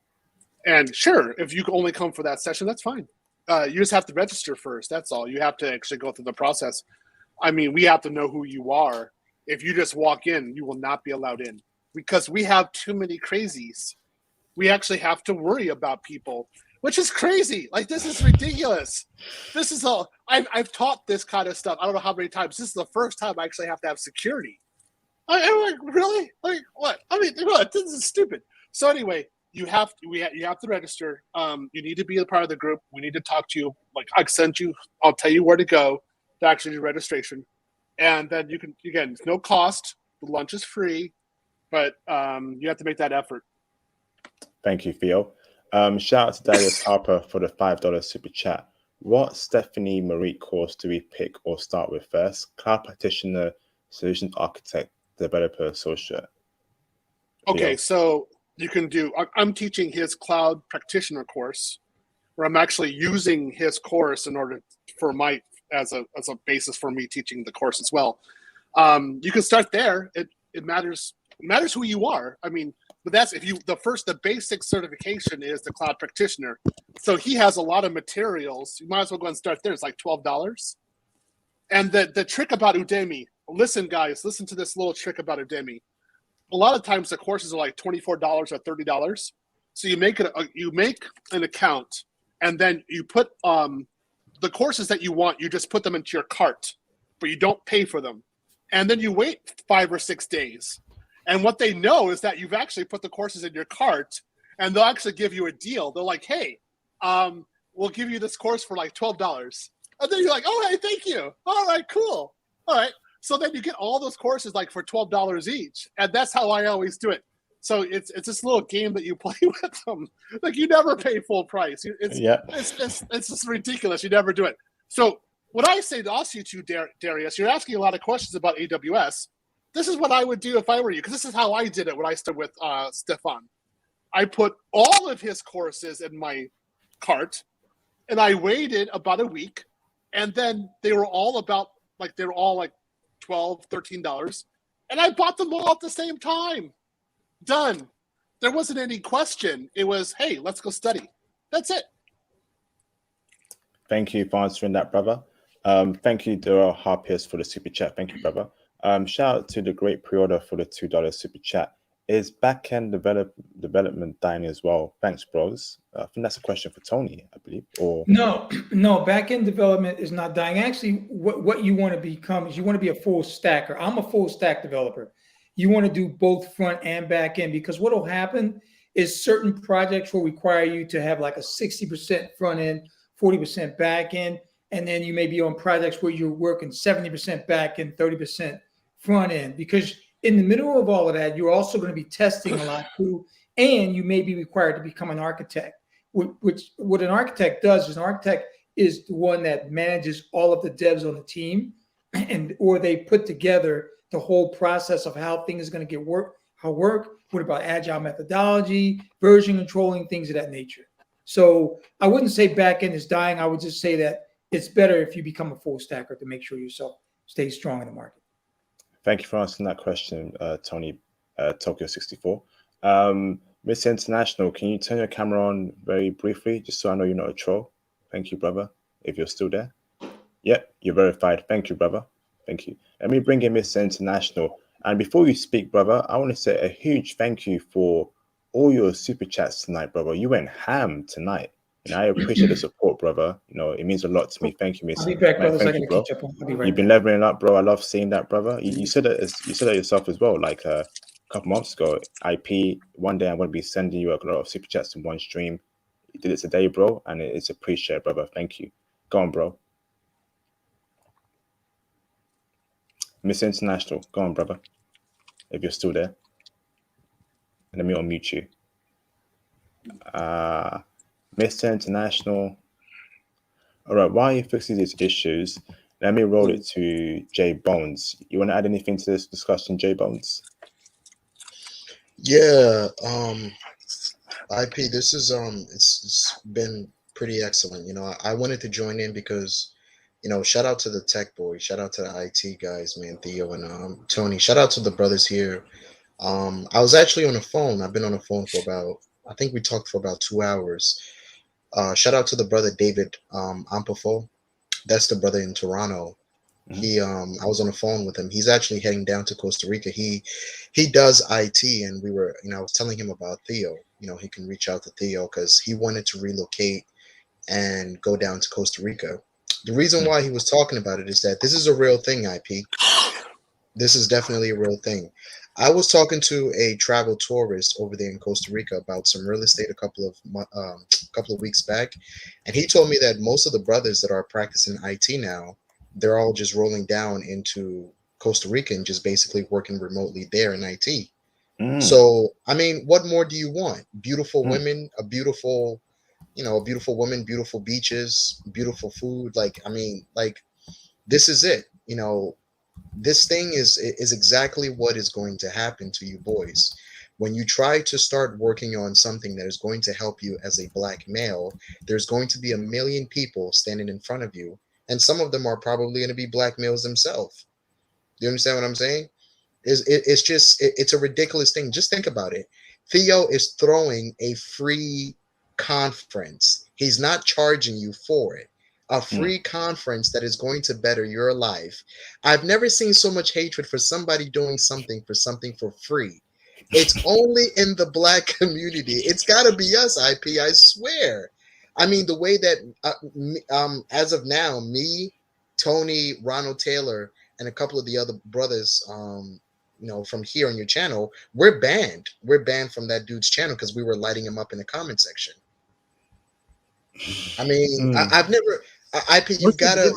And sure, if you only come for that session, that's fine. You just have to register first. That's all. You have to actually go through the process. I mean, we have to know who you are. If you just walk in, you will not be allowed in because we have too many crazies. We actually have to worry about people, which is crazy. Like, this is ridiculous. This is all, I've taught this kind of stuff. I don't know how many times. This is the first time I actually have to have security. I'm like, really? Like, what? I mean, what? This is stupid. So anyway, you have to register. You need to be a part of the group. We need to talk to you. Like, I'll tell you where to go to actually do registration. And then you can, again, it's no cost. The lunch is free, but you have to make that effort. Thank you, Theo. Shout out to Darius Harper for the $5 super chat. What Stephanie Marie course do we pick or start with first? Cloud practitioner, solutions architect, developer, associate. Okay, so you can do, I'm teaching his cloud practitioner course, where I'm actually using his course in order for as a basis for me teaching the course as well. You can start there. It matters who you are. I mean, but that's the basic certification is the cloud practitioner. So he has a lot of materials. You might as well go and start there. It's like $12. And the trick about Udemy, listen, guys, listen to this little trick about Udemy. A lot of times the courses are like $24 or $30. So you make an account and then you put the courses that you want, you just put them into your cart, but you don't pay for them. And then you wait 5 or 6 days. And what they know is that you've actually put the courses in your cart and they'll actually give you a deal. They're like, hey, we'll give you this course for like $12. And then you're like, oh, hey, thank you. All right, cool. All right. So then you get all those courses like for $12 each. And that's how I always do it. So it's this little game that you play with them. Like, you never pay full price. It's just ridiculous. You never do it. So what I say to ask you two, Darius, you're asking a lot of questions about AWS. This is what I would do if I were you, because this is how I did it when I started with Stefan. I put all of his courses in my cart, and I waited about a week, and then they were all like $12, $13, and I bought them all at the same time. Done. There wasn't any question. It was, hey, let's go study. That's it. Thank you for answering that, brother. Thank you, Daryl Harpius, for the super chat. Thank you, brother. Shout out to the great pre-order for the $2 super chat. Is backend development dying as well? Thanks, bros. I think that's a question for Tony, I believe. Or no, backend development is not dying. Actually, what you want to become is you want to be a full stacker. I'm a full stack developer. You want to do both front and back end, because what will happen is certain projects will require you to have like a 60% front end, 40% back end. And then you may be on projects where you're working 70% back end, 30% front end, because in the middle of all of that, you're also going to be testing a lot too. And you may be required to become an architect. which what an architect does is an architect is the one that manages all of the devs on the team, and or they put together the whole process of how things are going to get work. What about agile methodology, version controlling, things of that nature. So I wouldn't say back end is dying. I would just say that it's better if you become a full stacker to make sure yourself stays strong in the market. Thank you for answering that question, Tony, Tokyo 64. Miss International, can you turn your camera on very briefly, just so I know you're not a troll? Thank you, brother, if you're still there. Yep, you're verified. Thank you, brother. Thank you. Let me bring in Miss International. And before you speak, brother, I want to say a huge thank you for all your super chats tonight, brother. You went ham tonight. And I appreciate the support, brother. You know, it means a lot to me. Thank you, Miss. I'll be back, brothers. I Thank gotta you, bro. catch up on. I'll be right You've been back. leveling up, bro. I love seeing that, brother. You said that yourself as well. Like a couple months ago, IP. One day I'm going to be sending you a lot of super chats in one stream. You did it today, bro, and it's appreciated, brother. Thank you. Go on, bro. Miss International, go on, brother. If you're still there, let me unmute you. Mr. International. All right, while you fixing these issues, let me roll it to J Bones. You want to add anything to this discussion, J Bones? Yeah, IP. This is it's been pretty excellent. You know, I wanted to join in because, you know, shout out to the tech boys, shout out to the IT guys, man, Theo and Tony. Shout out to the brothers here. I was actually on the phone. I've been on the phone for about, I think we talked for about 2 hours. Shout out to the brother David Ampafo. That's the brother in Toronto. He I was on the phone with him. He's actually heading down to Costa Rica. He does IT, and we were, you know, I was telling him about Theo. You know, he can reach out to Theo because he wanted to relocate and go down to Costa Rica. The reason why he was talking about it is that this is a real thing, IP. This is definitely a real thing. I was talking to a travel tourist over there in Costa Rica about some real estate couple of weeks back, and he told me that most of the brothers that are practicing IT now, they're all just rolling down into Costa Rica and just basically working remotely there in IT. So, I mean, what more do you want? Beautiful women, a beautiful woman, beautiful beaches, beautiful food. Like, I mean, like, this is it. You know, this thing is exactly what is going to happen to you boys when you try to start working on something that is going to help you as a black male. There's going to be a million people standing in front of you, and some of them are probably going to be black males themselves. Do you understand what I'm saying? It's a ridiculous thing. Just think about it. Theo is throwing a free conference. He's not charging you for it. A free conference that is going to better your life. I've never seen so much hatred for somebody doing something for free. It's only in the black community. It's got to be us, IP. I swear. I mean, the way that as of now, me, Tony, Ronald Taylor, and a couple of the other brothers, you know, from here on your channel, we're banned. We're banned from that dude's channel because we were lighting him up in the comment section. I mean, I've never. IP, you gotta.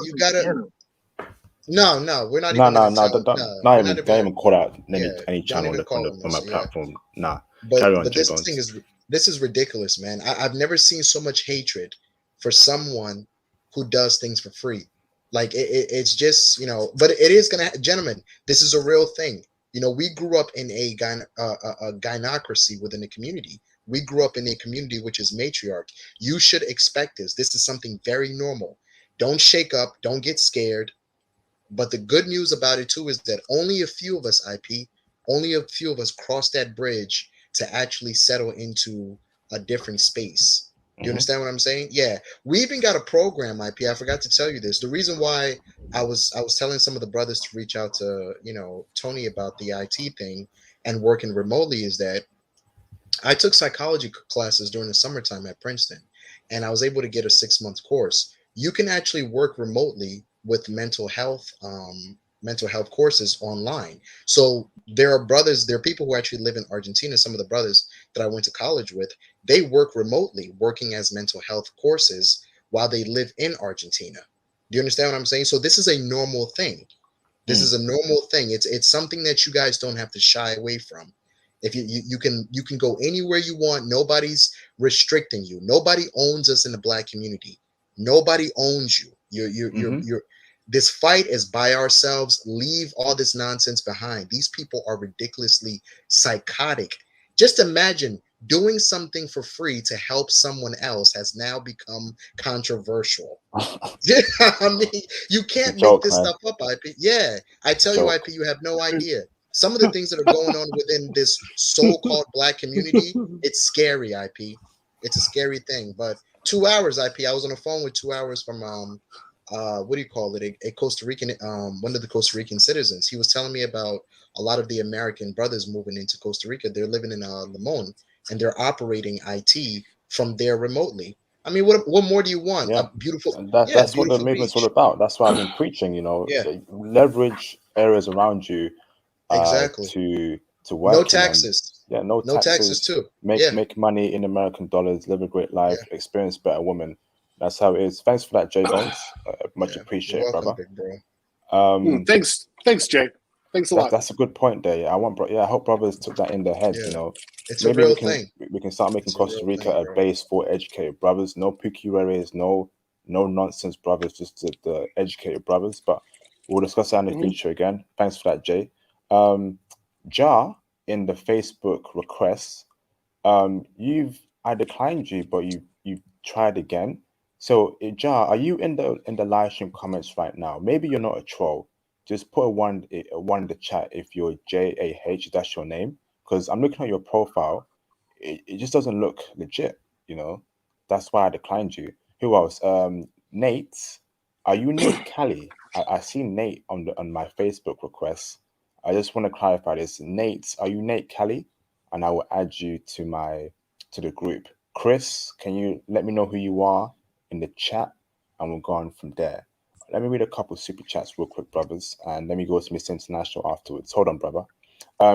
No, we're not even gonna tell. Don't even call out any Don't channel even call on my them. platform. Nah, But carry on, but J this Bones. thing is this is ridiculous, man. I've never seen so much hatred for someone who does things for free. Like it's just, you know, but it is gonna, gentlemen. This is a real thing. You know, we grew up in a gynocracy within the community. We grew up in a community which is matriarch. You should expect this. This is something very normal. Don't shake up. Don't get scared. But the good news about it too is that only a few of us, IP, only a few of us cross that bridge to actually settle into a different space. Do you understand what I'm saying? Yeah. We even got a program, IP. I forgot to tell you this. The reason why I was telling some of the brothers to reach out to, you know, Tony about the IT thing and working remotely is that I took psychology classes during the summertime at Princeton, and I was able to get a 6 month course. You can actually work remotely with mental health courses online. So there are people who actually live in Argentina. Some of the brothers that I went to college with, they work remotely, working as mental health courses while they live in Argentina. Do you understand what I'm saying? So this is a normal thing. This is a normal thing. It's something that you guys don't have to shy away from. If you can go anywhere you want. Nobody's restricting you. Nobody owns us in the Black community. Nobody owns you. You're this fight is by ourselves. Leave all this nonsense behind. These people are ridiculously psychotic. Just imagine doing something for free to help someone else has now become controversial. Yeah, I mean, you It's a can't make joke, this man. stuff up, IP. Yeah, I It's a tell you, joke. IP, you have no idea. Some of the things that are going on within this so-called Black community, it's scary, IP. It's a scary thing. But 2 hours, IP. I was on the phone with 2 hours from what do you call it? A Costa Rican, one of the Costa Rican citizens. He was telling me about a lot of the American brothers moving into Costa Rica. They're living in Limon, and they're operating IT from there remotely. I mean, what more do you want? Yeah, A beautiful, and yeah, that's what the beautiful movement's all beach. about. That's why I've been preaching. Yeah, Leverage areas around you, exactly. to No work in, and taxes. yeah, no No taxes taxes. too. Make Yeah, make money in American dollars. Live a great life. yeah, Experience better women. That's how it is. Thanks for that, J Bones. Much yeah. You're appreciated, welcome, brother. big bro. Thanks, Jay. Thanks a lot. That's a good point there. Yeah, I hope brothers took that in their heads. Yeah, it's a Maybe real thing. we can start making It's a Costa real Rica thing, a bro. base for educated brothers. No PQ areas, no nonsense brothers, just the educated brothers. But we'll discuss that in the Mhm. future again. Thanks for that, Jay. Um, Jar in the Facebook requests. I declined you, but you tried again. So, Jar, are you in the live stream comments right now? Maybe you're not a troll. Just put a one in the chat if you're JAH, that's your name. Because I'm looking at your profile, it just doesn't look legit. You know, that's why I declined you. Who else? Nate, are you Nate Kelly? I see Nate on my Facebook requests. I just want to clarify this. Nate, are you Nate Kelly? And I will add you to the group. Chris, can you let me know who you are in the chat, and we'll go on from there. Let me read a couple super chats real quick, brothers, and let me go to Miss International afterwards. Hold on, brother.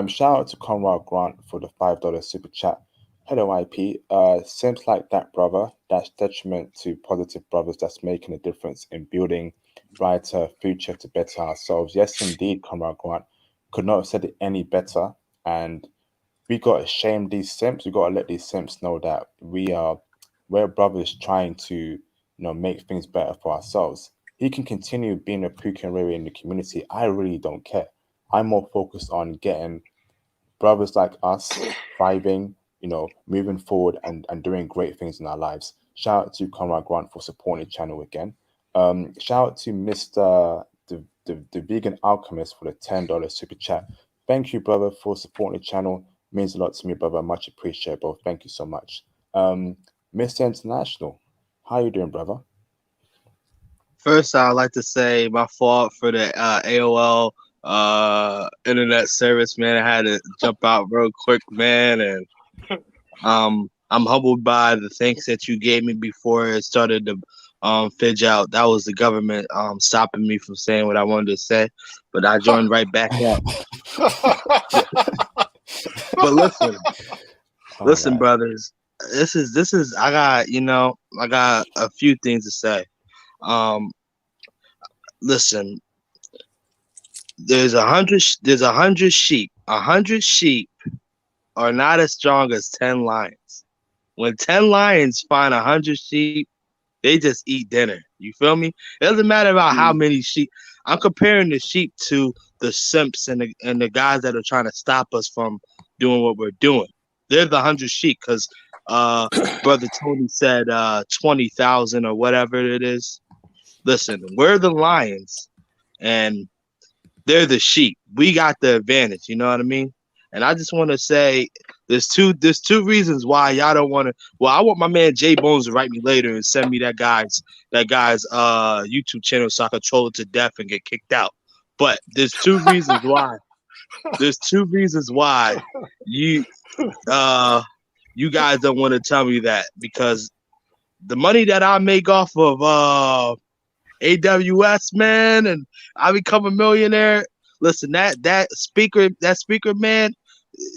Shout out to Conrad Grant for the $5 super chat. Hello, IP. Seems like that, brother. That's detriment to positive brothers. That's making a difference in building brighter future to better ourselves. Yes, indeed, Conrad Grant. Could not have said it any better. And we gotta shame these simps. We gotta let these simps know that we're brothers trying to make things better for ourselves. He can continue being a Pukin in the community. I really don't care. I'm more focused on getting brothers like us thriving, moving forward and doing great things in our lives. Shout out to Conrad Grant for supporting the channel again. Shout out to Mr. The Vegan Alchemist for the $10 super chat. Thank you, brother, for supporting the channel. Means a lot to me, brother. Much appreciated, bro. Thank you so much. Mr. International, how you doing, brother? First, I'd like to say my fault for the AOL internet service, man. I had to jump out real quick, man, and I'm humbled by the thanks that you gave me before it started to fidge out. That was the government stopping me from saying what I wanted to say, but I joined right back up. But listen, brothers. This is I got a few things to say. Listen, there's 100 sheep. 100 sheep are not as strong as 10 lions. When 10 lions find 100 sheep, they just eat dinner. You feel me? It doesn't matter about how many sheep. I'm comparing the sheep to the simps and the guys that are trying to stop us from doing what we're doing. They're the 100 sheep because brother Tony said 20,000 or whatever it is. Listen, we're the lions and they're the sheep. We got the advantage, you know what I mean? And I just want to say there's two reasons why y'all don't want to. Well, I want my man Jay Bones to write me later and send me that guy's YouTube channel so I can troll it to death and get kicked out. But there's two reasons why. There's two reasons why you you guys don't want to tell me that, because the money that I make off of AWS, man, and I become a millionaire. Listen, that speaker man,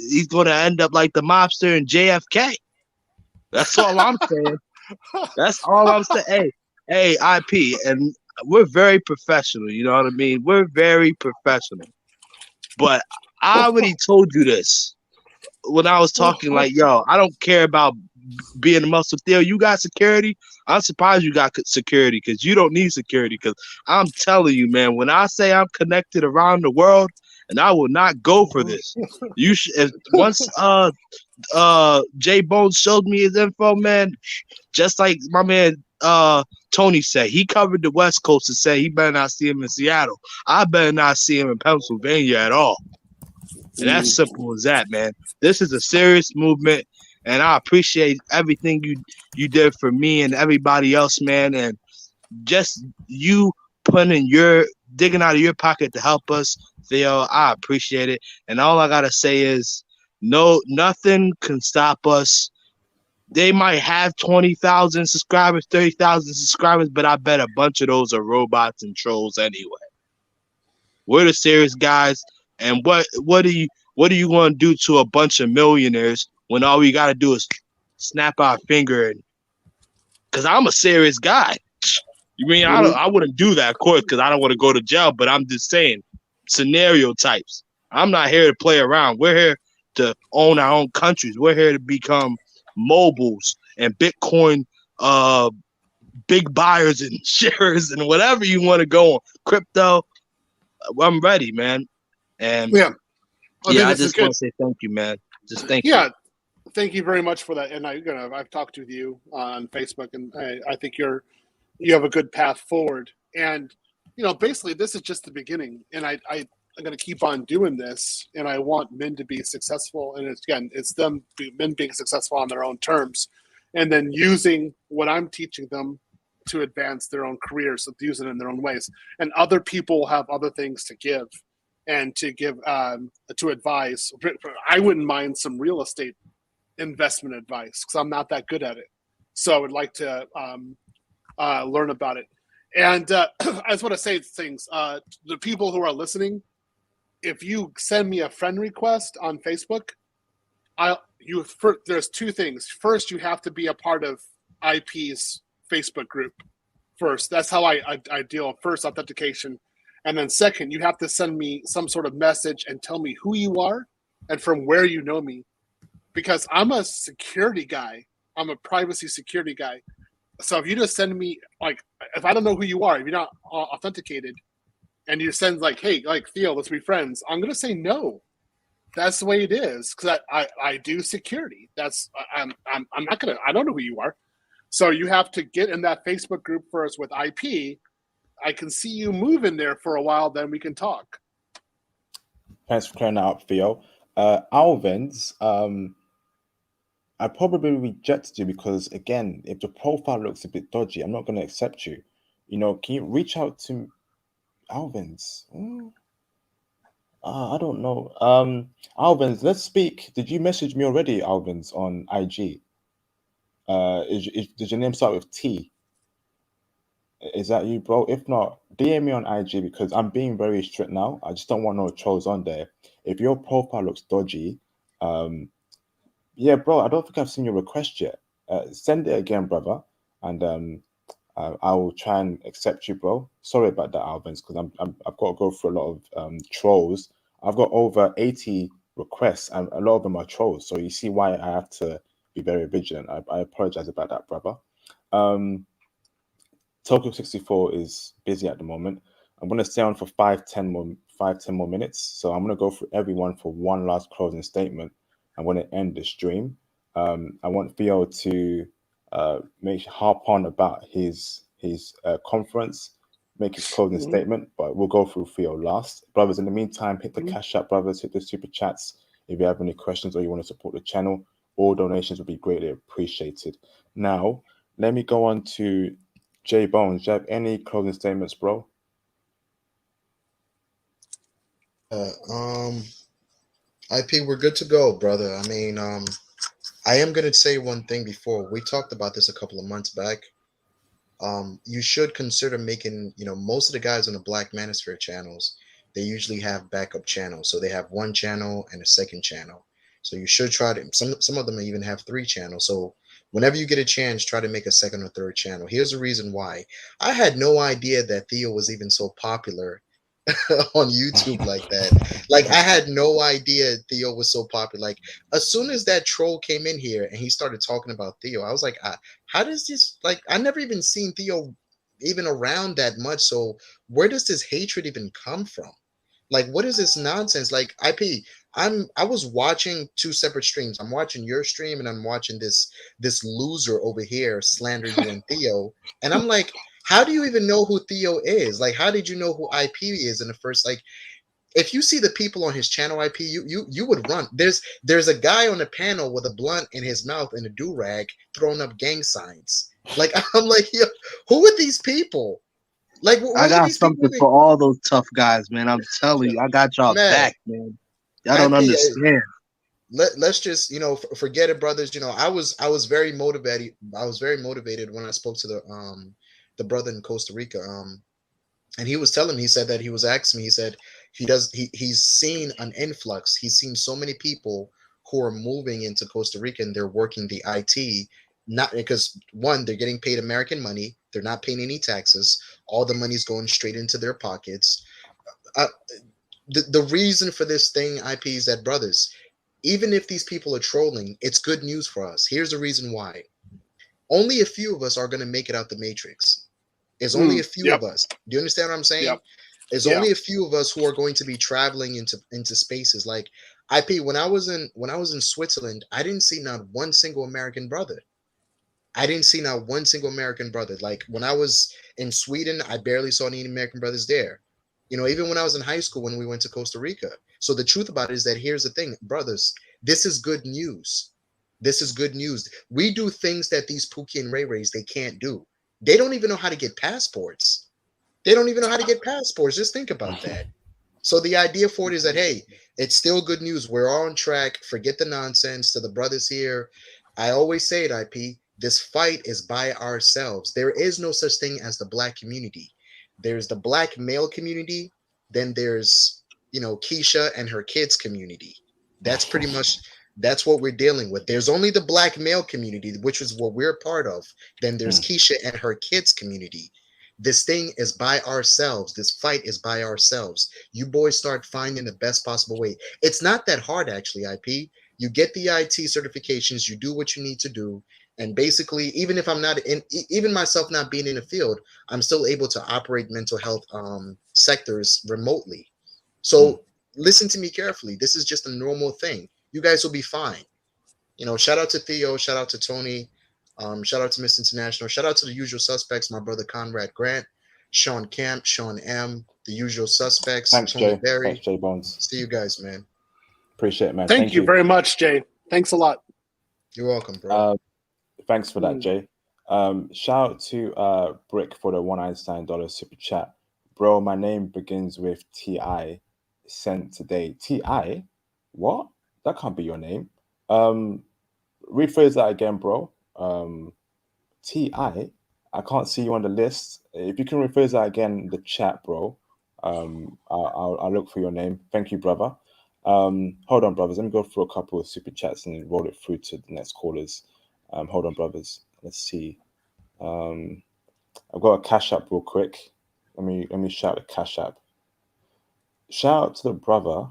he's gonna end up like the mobster in JFK. That's all I'm saying. That's all I'm saying. Hey, IP, and we're very professional. You know what I mean? We're very professional. But I already told you this. when I was talking like, yo, I don't care about being a muscle. Theo, you got security. I'm surprised you got security because you don't need security. Because I'm telling you, man, when I say I'm connected around the world, and I will not go for this. You should once J Bones showed me his info, man. Just like my man Tony said, he covered the West Coast and said he better not see him in Seattle. I better not see him in Pennsylvania at all. And that's simple as that, man. This is a serious movement, and I appreciate everything you did for me and everybody else, man. And just you digging out of your pocket to help us, Theo. I appreciate it. And all I gotta say is, nothing can stop us. They might have 20,000 subscribers, 30,000 subscribers, but I bet a bunch of those are robots and trolls anyway. We're the serious guys, and what are you going to do to a bunch of millionaires when all we got to do is snap our finger? And because I'm a serious guy. You mean I wouldn't do that, of course, because I don't want to go to jail. But I'm just saying, scenario types. I'm not here to play around. We're here to own our own countries. We're here to become mobiles and Bitcoin big buyers and shares and whatever you want to go on. Crypto. I'm ready, man. And I just want to say thank you, man. Just thank you. Yeah, thank you very much for that. And I've talked with you on Facebook, and I think you have a good path forward. And basically, this is just the beginning. And I'm going to keep on doing this. And I want men to be successful. And it's men being successful on their own terms, and then using what I'm teaching them to advance their own careers, so use it in their own ways. And other people have other things to give and to give to advise. I wouldn't mind some real estate investment advice because I'm not that good at it. So I would like to learn about it. And I just want to say things. The people who are listening, if you send me a friend request on Facebook, there's two things. First, you have to be a part of IP's Facebook group first. That's how I deal. First, authentication, and then second, you have to send me some sort of message and tell me who you are and from where you know me, because I'm a security guy. I'm a privacy security guy. So if you just send me, like, if I don't know who you are, if you're not authenticated, and you send like, hey, like Theo, let's be friends, I'm gonna say no. That's the way it is, because I do security. I'm not gonna. I don't know who you are. So you have to get in that Facebook group first with IP. I can see you move in there for a while, then we can talk. Thanks for clearing that up, Theo. Alvins, I probably rejected you because, again, if the profile looks a bit dodgy, I'm not going to accept you. Can you reach out to Alvins? I don't know. Alvins, let's speak. Did you message me already, Alvins, on IG? Does your name start with T? Is that you, bro? If not, DM me on IG because I'm being very strict now. I just don't want no trolls on there. If your profile looks dodgy, yeah, bro, I don't think I've seen your request yet. Send it again, brother, and I will try and accept you, bro. Sorry about that, Alvins, because I've got to go through a lot of trolls. I've got over 80 requests, and a lot of them are trolls. So you see why I have to be very vigilant. I apologize about that, brother. Tokyo 64 is busy at the moment. I'm going to stay on for 5-10 more minutes. So I'm going to go through everyone for one last closing statement. I'm going to end the stream. I want Theo to harp on about his conference, make his closing statement, but we'll go through Theo last. Brothers, in the meantime, hit the Cash App, brothers, hit the super chats. If you have any questions or you want to support the channel, all donations would be greatly appreciated. Now, let me go on to J Bones. Do you have any closing statements, bro? IP, we're good to go, brother. I mean, I am gonna say one thing before. We talked about this a couple of months back. You should consider making, most of the guys on the Black Manosphere channels, they usually have backup channels. So they have one channel and a second channel. So you should try to, some of them even have 3 channels. So whenever you get a chance, try to make a second or third channel. Here's the reason why. I had no idea that Theo was even so popular on YouTube like that. Like I had no idea Theo was so popular. Like as soon as that troll came in here and he started talking about Theo, I was like, how does this like I never even seen Theo even around that much. So where does this hatred even come from? Like what is this nonsense? Like IP, I was watching two separate streams. I'm watching your stream and I'm watching this loser over here slander you and Theo. And I'm like, how do you even know who Theo is? Like, how did you know who IP is in the first? Like, if you see the people on his channel, IP, you would run. There's a guy on the panel with a blunt in his mouth and a do rag, throwing up gang signs. Like, I'm like, yo, who are these people? Like, I what are got these people? something for all those tough guys, man. I'm telling you, I got y'all Man, back, man. Y'all don't IP, understand. let's just forget it, brothers. I was very motivated. I was very motivated when I spoke to the brother in Costa Rica. And he was telling me, he said that he was asking me, he said he's seen an influx. He's seen so many people who are moving into Costa Rica and they're working the IT, not because one, they're getting paid American money, they're not paying any taxes, all the money's going straight into their pockets. uh, the reason for this thing, IP, is that, brothers, even if these people are trolling, it's good news for us. Here's the reason why. Only a few of us are going to make it out the matrix. It's only a few Yep. of us. Do you understand what I'm saying? Yep. It's Yeah. only a few of us who are going to be traveling into spaces. Like IP, when I was in Switzerland, I didn't see not one single American brother. I didn't see not one single American brother. Like when I was in Sweden, I barely saw any American brothers there. Even when I was in high school when we went to Costa Rica. So the truth about it is that here's the thing, brothers, this is good news. This is good news. We do things that these Pookie and Ray Rays they can't do. They don't even know how to get passports. They don't even know how to get passports. Just think about that. So the idea for it is that hey, it's still good news. We're on track. Forget the nonsense. To the brothers here, I always say it, IP. This fight is by ourselves. There is no such thing as the black community. There's the black male community. Then there's Keisha and her kids community. That's pretty much that's what we're dealing with. There's only the black male community, which is what we're part of. Then there's Keisha and her kids community. This thing is by ourselves. This fight is by ourselves. You boys start finding the best possible way. It's not that hard, actually, IP. You get the IT certifications, you do what you need to do. And basically, even if I'm not in, even myself not being in the field, I'm still able to operate mental health sectors remotely. So listen to me carefully. This is just a normal thing. You guys will be fine. Shout out to Theo, shout out to Tony, shout out to Miss International, shout out to the usual suspects, my brother Conrad Grant, Sean Camp, Sean M, the usual suspects, Thanks, Tony Jay. Berry. Thanks, Jay Bones. See you guys, man. Appreciate it, man. Thank you very much, Jay. Thanks a lot. You're welcome, bro. Thanks for that, Jay. Shout out to Brick for the $199 super chat. Bro, my name begins with TI. Sent today. TI? What? That can't be your name. Rephrase that again, bro. TI? I can't see you on the list. If you can rephrase that again in the chat, bro, I'll look for your name. Thank you, brother. Hold on, brothers. Let me go through a couple of super chats and roll it through to the next callers. Hold on, brothers. Let's see. I've got a cash app real quick. Let me shout the cash app. Shout out to the brother.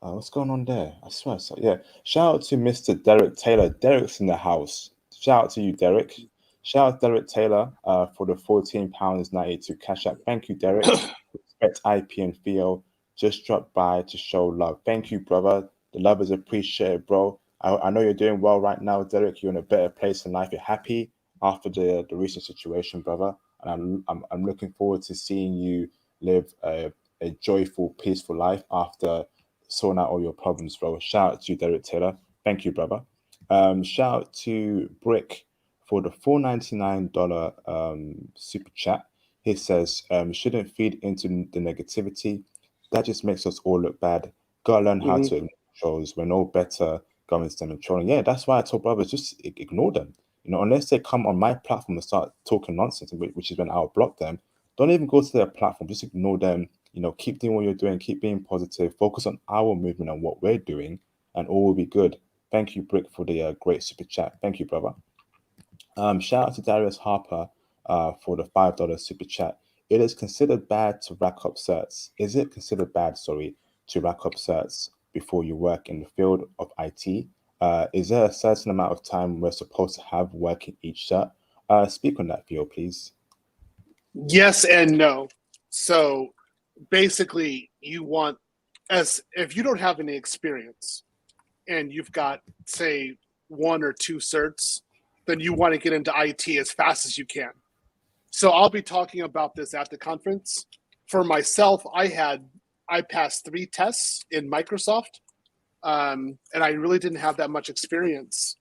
What's going on there? I swear. So, yeah. Shout out to Mr. Derek Taylor. Derek's in the house. Shout out to you, Derek. Shout out to Derek Taylor for the £14.92 cash app. Thank you, Derek. Respect IP and Theo. Just dropped by to show love. Thank you, brother. The love is appreciated, bro. I know you're doing well right now, Derek. You're in a better place in life. You're happy after the recent situation, brother. And I'm looking forward to seeing you live a joyful, peaceful life after sorting out all your problems, bro. Shout out to you, Derek Taylor. Thank you, brother. Shout out to Brick for the $4.99 super chat. He says, shouldn't feed into the negativity. That just makes us all look bad. Gotta learn how to ignore trolls. We're no better going to them and trolling. Yeah, that's why I told brothers, just ignore them. Unless they come on my platform and start talking nonsense, which is when I'll block them. Don't even go to their platform. Just ignore them. Keep doing what you're doing. Keep being positive. Focus on our movement and what we're doing, and all will be good. Thank you, Brick, for the great super chat. Thank you, brother. Shout out to Darius Harper for the $5 super chat. it is considered bad to rack up certs. Is it considered bad, sorry, to rack up certs before you work in the field of IT? Is there a certain amount of time we're supposed to have working each cert? Speak on that, Theo, please. Yes and no. So basically, you want, as if you don't have any experience and you've got, say, 1 or 2 certs, then you want to get into IT as fast as you can. So I'll be talking about this at the conference. For myself, I passed 3 tests in Microsoft, and I really didn't have that much experience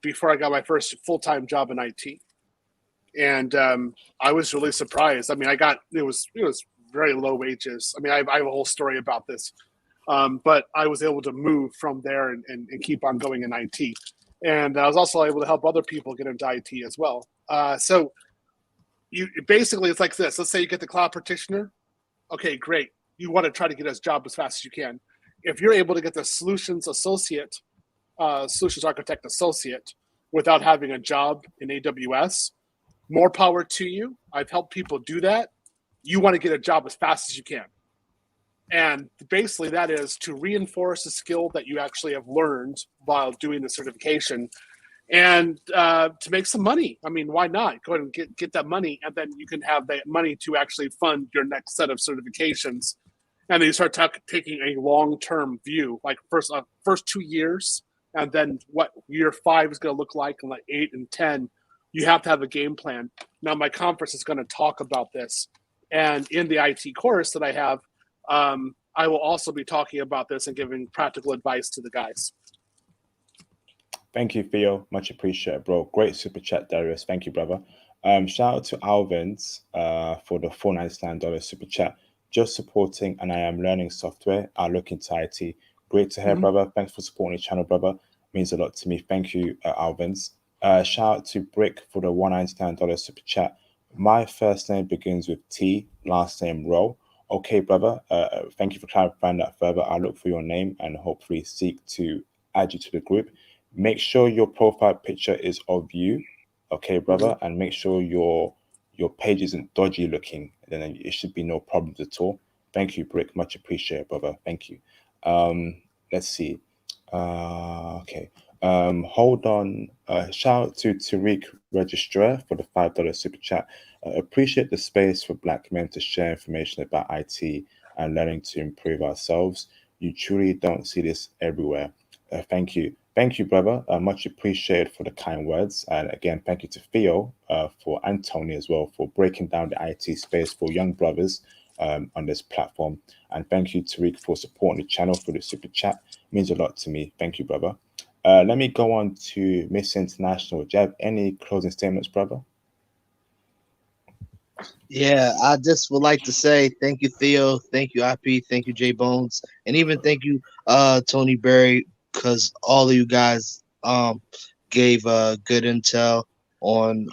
before I got my first full-time job in IT. And I was really surprised. I mean, it was very low wages. I mean, I have a whole story about this, but I was able to move from there and keep on going in IT. And I was also able to help other people get into IT as well. So you basically, it's like this. Let's say you get the cloud practitioner. Okay, great. You want to try to get a job as fast as you can. If you're able to get the solutions architect associate without having a job in AWS, more power to you. I've helped people do that. You want to get a job as fast as you can. And basically that is to reinforce a skill that you actually have learned while doing the certification, and to make some money. I mean, why not? Go ahead and get that money, and then you can have that money to actually fund your next set of certifications. And then you start taking a long-term view, like first 2 years, and then what year 5 is going to look like, and like 8 and 10. You have to have a game plan. Now, my conference is going to talk about this. And in the IT course that I have, I will also be talking about this and giving practical advice to the guys. Thank you, Theo. Much appreciated, bro. Great super chat, Darius. Thank you, brother. Shout out to Alvin's for the $499 super chat. Just supporting, and I am learning software. I look into IT. Great to hear, brother. Thanks for supporting the channel, brother. Means a lot to me. Thank you, Alvin's. Shout out to Brick for the $199 super chat. My first name begins with T, last name Rowe. Okay, brother. Thank you for clarifying that further. I'll look for your name and hopefully seek to add you to the group. Make sure your profile picture is of you, okay, brother, and make sure your page isn't dodgy looking. Then it should be no problems at all. Thank you, Brick. Much appreciated, brother. Thank you. Let's see. Okay. Hold on. Shout out to Tariq Registrar for the $5 super chat. Appreciate the space for Black men to share information about IT and learning to improve ourselves. You truly don't see this everywhere. Thank you. Thank you, brother. Much appreciated for the kind words. And again, thank you to Theo and Tony as well for breaking down the IT space for young brothers on this platform. And thank you, Tariq, for supporting the channel for the super chat. It means a lot to me. Thank you, brother. Let me go on to Miss International. Do you have any closing statements, brother? Yeah, I just would like to say thank you, Theo. Thank you, IP. Thank you, J Bones. And even thank you, Tony Berry, because all of you guys gave good intel on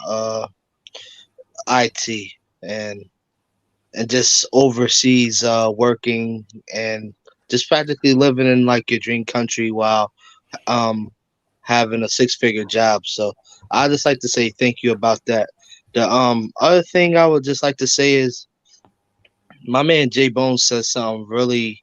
IT and just overseas working and just practically living in like your dream country while having a 6-figure job. So I just like to say thank you about that. The other thing I would just like to say is my man J Bones says something really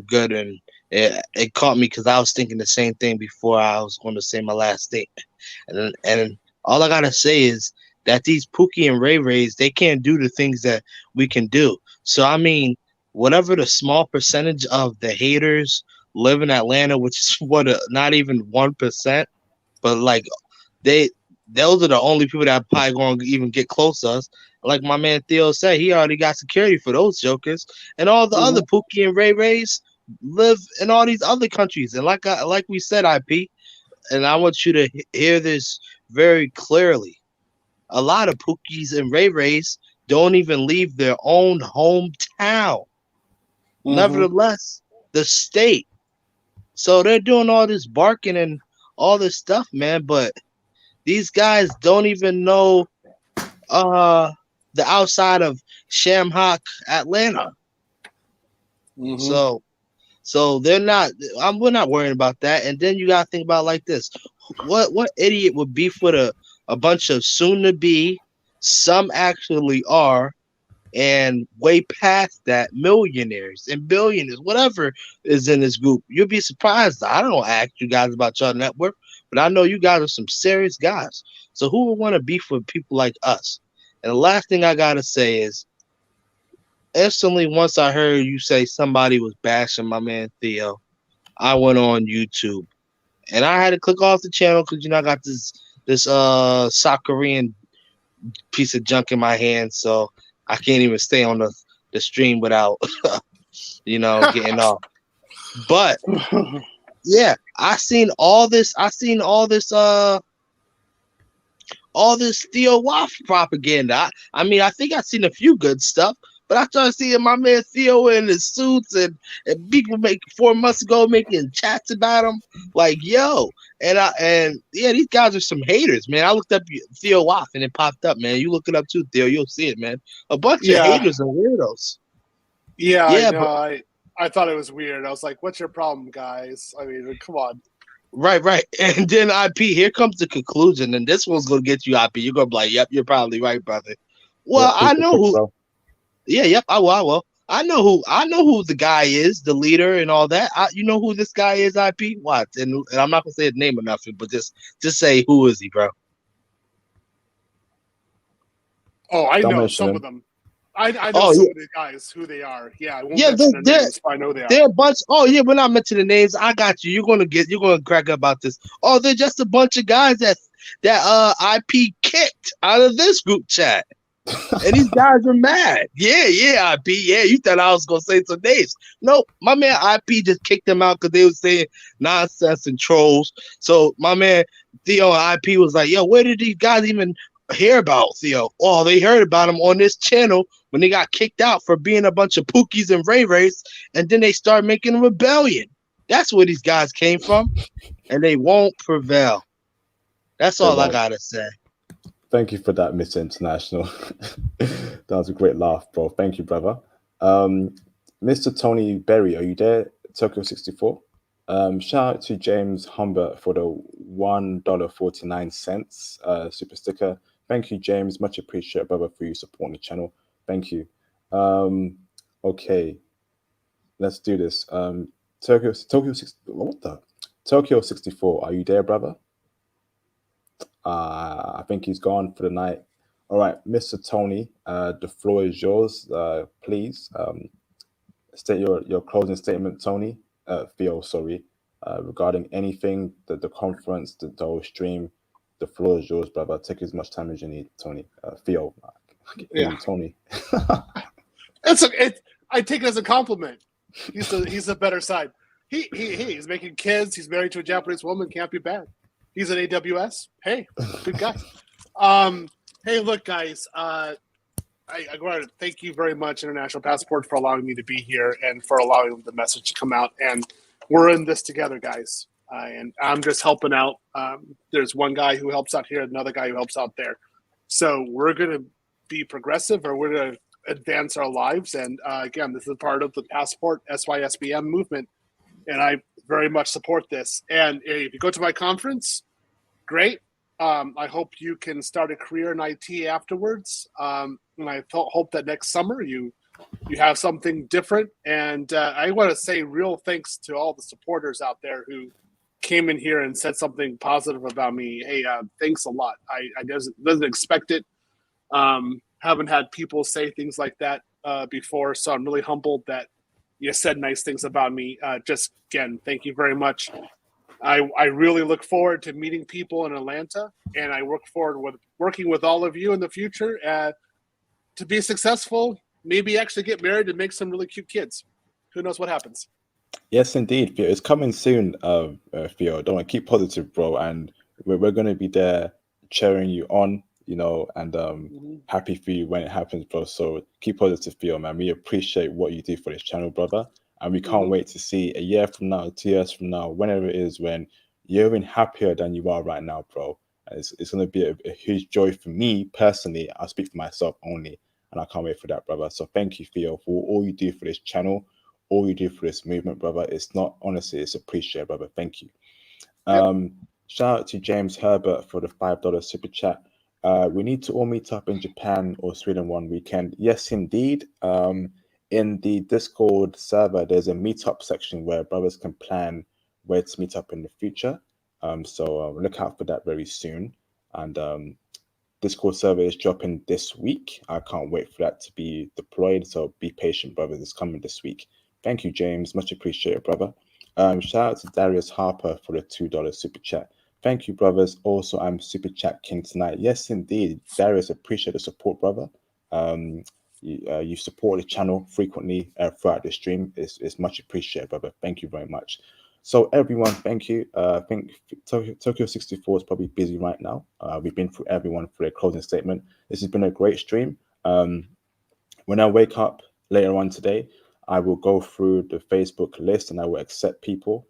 good, and it caught me because I was thinking the same thing before I was going to say my last statement. And all I gotta say is that these Pookie and Ray Rays, they can't do the things that we can do. So I mean, whatever the small percentage of the haters live in Atlanta, which is not even 1%, but like those are the only people that probably going to even get close to us. Like my man Theo said, he already got security for those jokers, and all the other Pookie and Ray Rays live in all these other countries. And like we said, IP, and I want you to hear this very clearly. A lot of Pookies and Ray Rays don't even leave their own hometown. Nevertheless, the state. So they're doing all this barking and all this stuff, man, but these guys don't even know the outside of Shamrock, Atlanta. So they're not. We're not worrying about that. And then you gotta think about it like this: what idiot would beef with a bunch of soon-to-be Some actually are, and way past that, millionaires and billionaires, whatever is in this group. You'll be surprised. I don't ask you guys about your net worth, but I know you guys are some serious guys. So who would want to beef with people like us? And the last thing I gotta say is, instantly once I heard you say somebody was bashing my man Theo, I went on YouTube and I had to click off the channel because I got this South Korean piece of junk in my hand, so I can't even stay on the stream without getting off. But yeah, I seen all this Theo Waf propaganda. I mean, I think I seen a few good stuff, but I started seeing my man Theo in his suits and people 4 months ago making chats about him. Like, yo, and yeah, these guys are some haters, man. I looked up Theo Waf and it popped up, man. You look it up too, Theo, you'll see it, man. A bunch of haters and weirdos. Yeah, Yeah, I know. I thought it was weird. I was like, "What's your problem, guys?" I mean, come on. Right. And then IP, here comes the conclusion, and this one's gonna get you, IP. You're gonna be like, "Yep, you're probably right, brother." Well, Yeah, I know who. bro. Yeah, yep. I will. I know who the guy is, the leader, and all that. You know who this guy is, IP. What? And I'm not gonna say his name or nothing, but just say who is he, bro? Oh, I Don't know mention some him. of them. I know some of the guys who they are. Yeah, I won't mention their names, but I know they are. They're a bunch. Oh yeah, we're not mentioning names. I got you. You're gonna crack up about this. Oh, they're just a bunch of guys that IP kicked out of this group chat. And these guys are mad. Yeah, IP. Yeah, you thought I was gonna say some names. Nope, my man IP just kicked them out because they were saying nonsense and trolls. So my man Theo and IP was like, "Yo, where did these guys even hear about Theo?" Oh, they heard about him on this channel when they got kicked out for being a bunch of pookies and ray rays, and then they started making a rebellion. That's where these guys came from, and they won't prevail. That's all I gotta say. Thank you for that, Mr. International. That was a great laugh, bro. Thank you, brother. Mr. Tony Berry, are you there? Tokyo 64. Shout out to James Humbert for the $1.49 super sticker. Thank you, James. Much appreciated, brother, for you supporting the channel. Thank you. Okay, let's do this. Tokyo 64. Are you there, brother? I think he's gone for the night. All right, Mr. Tony, the floor is yours. Please state your closing statement, Tony. Theo, sorry, regarding anything, the conference, the whole stream. The floor is yours, brother. Take as much time as you need, Tony. Theo, Yeah. Tony. I take it as a compliment. He's the better side. He's making kids. He's married to a Japanese woman. Can't be bad. He's an AWS. Hey, good guy. Hey, look, guys. I want to thank you very much, International Passport, for allowing me to be here and for allowing the message to come out. And we're in this together, guys. And I'm just helping out. There's one guy who helps out here, another guy who helps out there. So we're going to be progressive, or we're going to advance our lives. And again, this is part of the Passport SYSBM movement. And I very much support this. And if you go to my conference, great. I hope you can start a career in IT afterwards. And I hope that next summer you have something different. And I want to say real thanks to all the supporters out there who came in here and said something positive about me. Hey, thanks a lot. I wasn't expect it. Haven't had people say things like that before, so I'm really humbled that you said nice things about me. Just again, thank you very much. I really look forward to meeting people in Atlanta, and I look forward with working with all of you in the future to be successful. Maybe actually get married and make some really cute kids. Who knows what happens? Yes, indeed, Theo. It's coming soon, Theo. Don't worry, keep positive, bro. And we're going to be there cheering you on, and happy for you when it happens, bro. So keep positive, Theo, man. We appreciate what you do for this channel, brother. And we can't wait to see a year from now, 2 years from now, whenever it is, when you're even happier than you are right now, bro. And it's going to be a huge joy for me personally. I'll speak for myself only. And I can't wait for that, brother. So thank you, Theo, for all you do for this channel. All you do for this movement, brother. It's not, honestly, it's appreciated, brother. Thank you. Shout out to James Herbert for the $5 super chat. We need to all meet up in Japan or Sweden one weekend. Yes, indeed. In the Discord server, there's a meetup section where brothers can plan where to meet up in the future. So look out for that very soon. And Discord server is dropping this week. I can't wait for that to be deployed. So be patient, brothers. It's coming this week. Thank you, James. Much appreciated, brother. Shout out to Darius Harper for the $2 super chat. Thank you, brothers. Also, I'm super chat king tonight. Yes, indeed, Darius. Appreciate the support, brother. You support the channel frequently throughout the stream. It's much appreciated, brother. Thank you very much. So everyone, thank you. I think Tokyo 64 is probably busy right now. We've been through everyone for their closing statement. This has been a great stream. When I wake up later on today, I will go through the Facebook list and I will accept people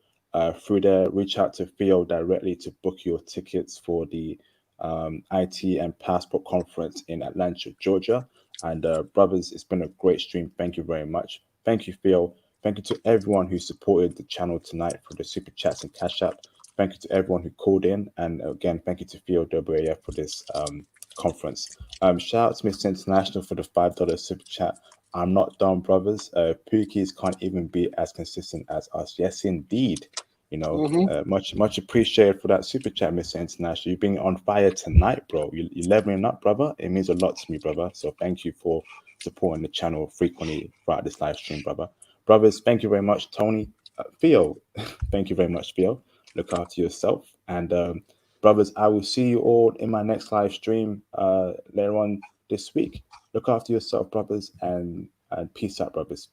through there. Reach out to Theo directly to book your tickets for the IT and Passport Conference in Atlanta, Georgia. And brothers, it's been a great stream. Thank you very much. Thank you, Theo. Thank you to everyone who supported the channel tonight for the super chats and cash app. Thank you to everyone who called in. And again, thank you to Theo WAF for this conference. Shout out to Mr. International for the $5 super chat. I'm not done, brothers. Pookies can't even be as consistent as us. Yes, indeed. You know, much appreciated for that super chat, Mr. International. You've been on fire tonight, bro. You're leveling up, brother. It means a lot to me, brother. So thank you for supporting the channel frequently throughout this live stream, brother. Brothers, thank you very much, Tony. Theo, thank you very much, Theo. Look after yourself. And brothers, I will see you all in my next live stream later on this week. Look after yourself, brothers, and peace out, brothers. Thank